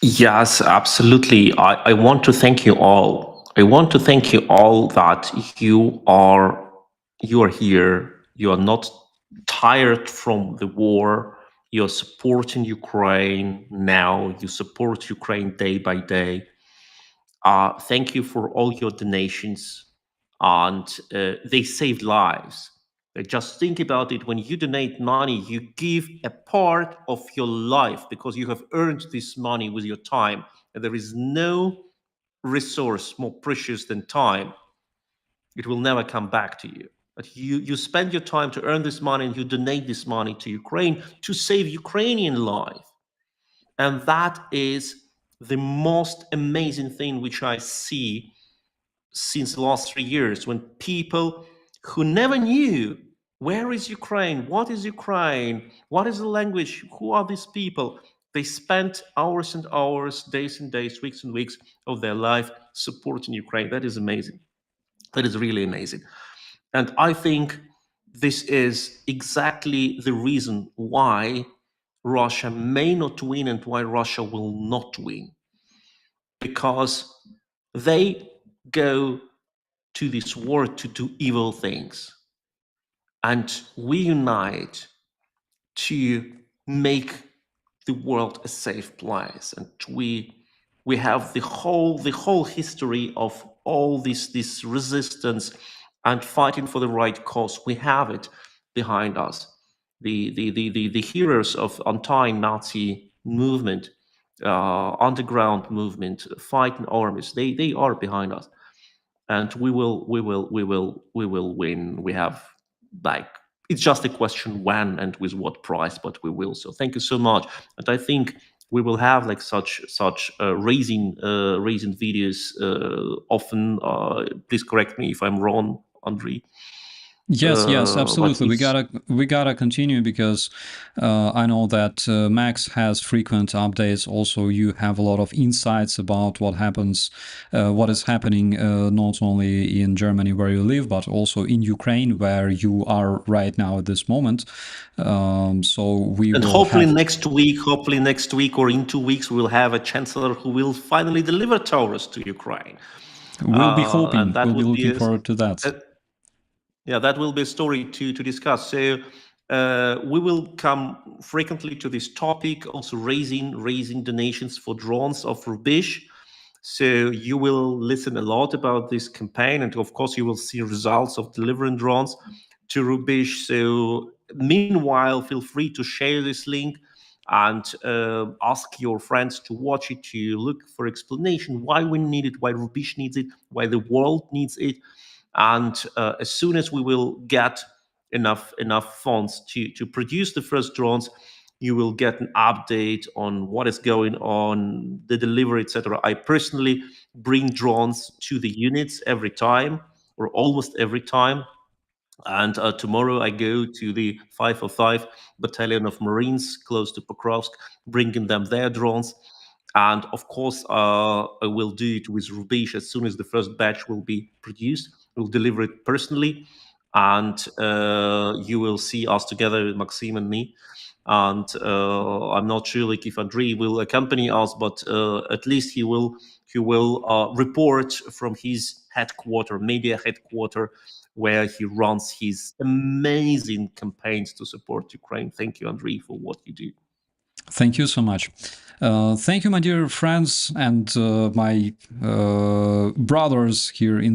Yes, absolutely. I want to thank you all. I want to thank you all that you are here. You are not tired from the war. You're supporting Ukraine now. You support Ukraine day by day. Thank you for all your donations, and they saved lives. Just think about it. When you donate money, you give a part of your life because you have earned this money with your time. And there is no resource more precious than time. It will never come back to you. But you spend your time to earn this money and you donate this money to Ukraine to save Ukrainian life. And that is the most amazing thing which I see since the last 3 years, when people who never knew where is Ukraine, what is Ukraine, what is the language, who are these people, they spent hours and hours, days and days, weeks and weeks of their life supporting Ukraine. That is amazing. That is really amazing. And I think this is exactly the reason why Russia may not win and why Russia will not win. Because they go to this war to do evil things. And we unite to make the world a safe place. And we have the whole history of all this resistance and fighting for the right cause. We have it behind us. The heroes of anti-Nazi movement, underground movement, fighting armies, they are behind us. And we will win. We have, like, it's just a question when and with what price, but we will. So thank you so much. And I think we will have like such raising videos often. Please correct me if I'm wrong, Andrei. Yes, But absolutely. it's We gotta continue because I know that Max has frequent updates. Also, you have a lot of insights about what happens, what is happening, not only in Germany where you live, but also in Ukraine where you are right now at this moment. So we and will hopefully have. next week or in 2 weeks, we'll have a chancellor who will finally deliver Taurus to Ukraine. We'll be And hoping. that We'll be would be looking forward to that. that will be a story to discuss. So we will come frequently to this topic, also raising donations for drones of Rubizh. So you will listen a lot about this campaign, and of course you will see results of delivering drones to Rubizh. So meanwhile, feel free to share this link and ask your friends to watch it, to look for explanation why we need it, why Rubizh needs it, why the world needs it. And as soon as we will get enough funds to produce the first drones, you will get an update on what is going on, the delivery, etc. I personally bring drones to the units every time, or almost every time. And tomorrow I go to the 505 Battalion of Marines close to Pokrovsk, bringing them their drones. And of course, I will do it with Rubizh as soon as the first batch will be produced. We'll deliver it personally, and you will see us together, Maxim and me. And I'm not sure like if Andrei will accompany us, but at least he will report from his media headquarter, where he runs his amazing campaigns to support Ukraine. Thank you, Andrei, for what you do. Thank you so much. Thank you, my dear friends and my brothers here in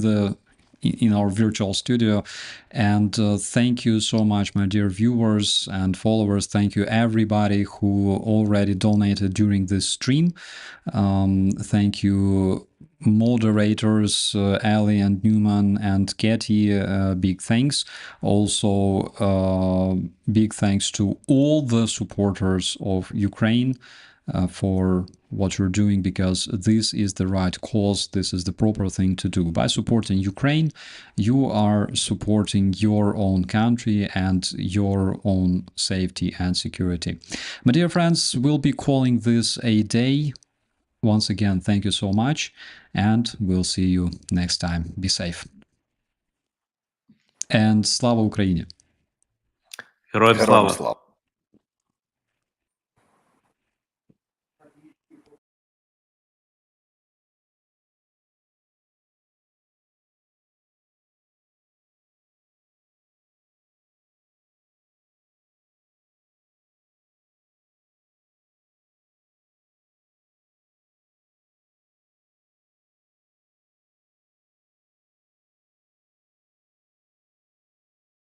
in our virtual studio. And thank you so much, my dear viewers and followers. Thank you everybody who already donated during this stream. Thank you moderators Ali and Newman and Getty, big thanks. Also big thanks to all the supporters of Ukraine for what you're doing, because this is the right cause. This is the proper thing to do. By supporting Ukraine, you are supporting your own country and your own safety and security. My dear friends, we'll be calling this a day. Once again, thank you so much, and we'll see you next time. Be safe. And Slava Ukraini. Героям слава! Слава.